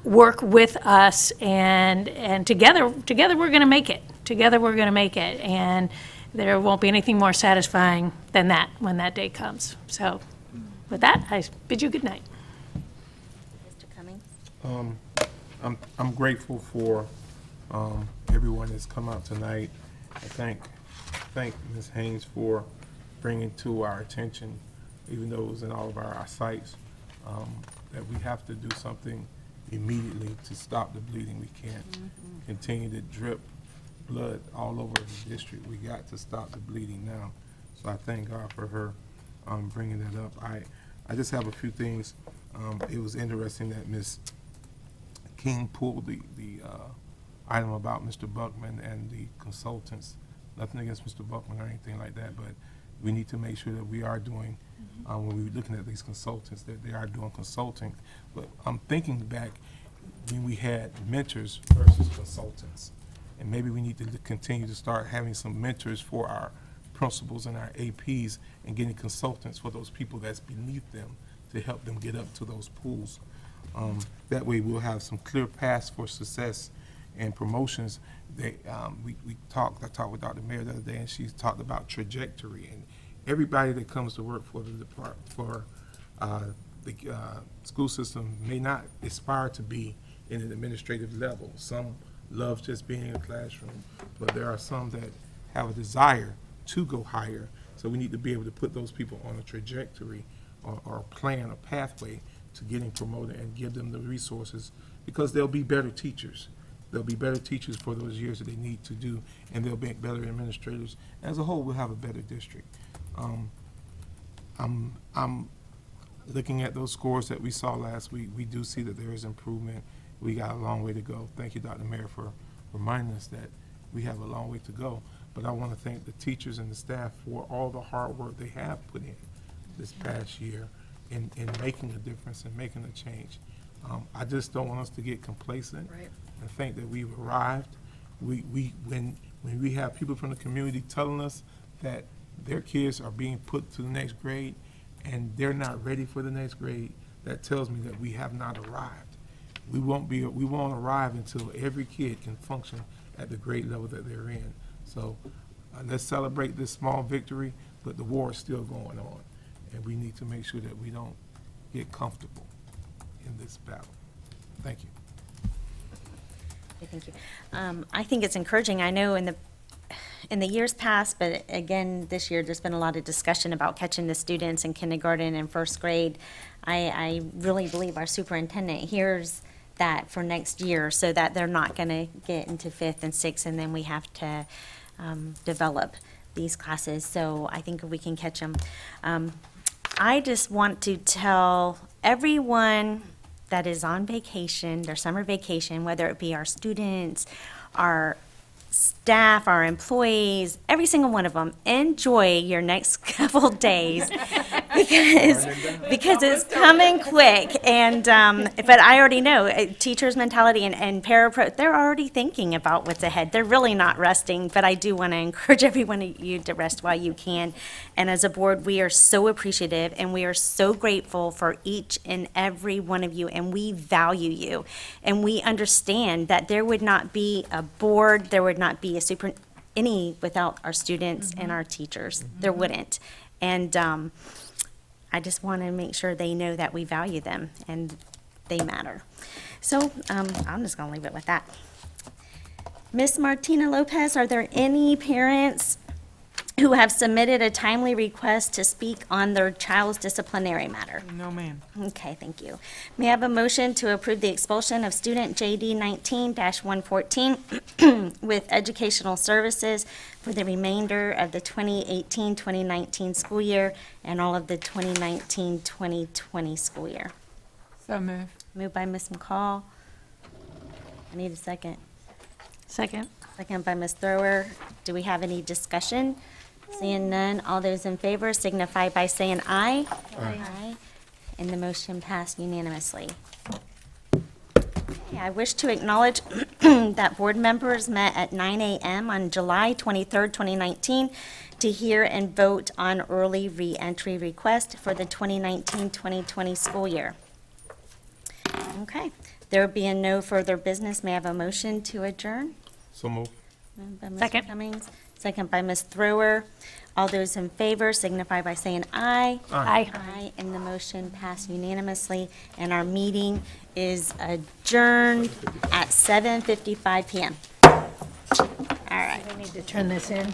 work with us, and together we're going to make it. Together we're going to make it, and there won't be anything more satisfying than that when that day comes. So with that, I bid you good night. Mr. Cummings? I'm grateful for everyone that's come out tonight. I thank Ms. Haynes for bringing to our attention, even though it was in all of our sites, that we have to do something immediately to stop the bleeding. We can't continue to drip blood all over the district. We got to stop the bleeding now. So I thank God for her bringing that up. I just have a few things. It was interesting that Ms. King pulled the item about Mr. Buckman and the consultants. Nothing against Mr. Buckman or anything like that, but we need to make sure that we are doing, when we're looking at these consultants, that they are doing consulting. But I'm thinking back when we had mentors versus consultants. And maybe we need to continue to start having some mentors for our principals and our APs and getting consultants for those people that's beneath them to help them get up to those pools. That way we'll have some clear paths for success and promotions. I talked with Dr. Mayer the other day, and she talked about trajectory, and everybody that comes to work for the school system may not aspire to be in an administrative level. Some love just being in a classroom, but there are some that have a desire to go higher. So we need to be able to put those people on a trajectory or a plan, a pathway to getting promoted, and give them the resources, because they'll be better teachers. They'll be better teachers for those years that they need to do, and they'll be better administrators. As a whole, we'll have a better district. I'm looking at those scores that we saw last week. We do see that there is improvement. We got a long way to go. Thank you, Dr. Mayer, for reminding us that we have a long way to go. But I want to thank the teachers and the staff for all the hard work they have put in this past year in making a difference and making a change. I just don't want us to get complacent and think that we've arrived. When we have people from the community telling us that their kids are being put to the next grade and they're not ready for the next grade, that tells me that we have not arrived. We won't arrive until every kid can function at the grade level that they're in. So let's celebrate this small victory, but the war is still going on, and we need to make sure that we don't get comfortable in this battle. Thank you. Okay, thank you. I think it's encouraging. I know in the years past, but again, this year, there's been a lot of discussion about catching the students in kindergarten and first grade. I really believe our superintendent hears that for next year so that they're not going to get into 5th and 6th, and then we have to develop these classes. So I think we can catch them. I just want to tell everyone that is on vacation, their summer vacation, whether it be our students, our staff, our employees, every single one of them, enjoy your next couple days because it's coming quick. And but I already know teachers' mentality and para-pro, they're already thinking about what's ahead. They're really not resting, but I do want to encourage every one of you to rest while you can. And as a board, we are so appreciative and we are so grateful for each and every one of you, and we value you. And we understand that there would not be a board, there would not be a any without our students and our teachers. There wouldn't. And I just want to make sure they know that we value them and they matter. So I'm just going to leave it with that. Miss Martina Lopez, are there any parents who have submitted a timely request to speak on their child's disciplinary matter? No, ma'am. Okay, thank you. May I have a motion to approve the expulsion of student JD 19-114 with educational services for the remainder of the 2018-2019 school year and all of the 2019-2020 school year? So move. Moved by Ms. McCall. I need a second. Second. Second by Ms. Thrower. Do we have any discussion? Seeing none, all those in favor signify by saying aye. Aye. And the motion passed unanimously. Okay, I wish to acknowledge that board members met at 9 a.m. on July 23rd, 2019 to hear and vote on early re-entry request for the 2019-2020 school year. Okay, there being no further business, may I have a motion to adjourn? So move. Moved by Mr. Second. Cummings, second by Ms. Thrower. All those in favor signify by saying aye. Aye. Aye, and the motion passed unanimously, and our meeting is adjourned at 7:55 PM. All right. I need to turn this in.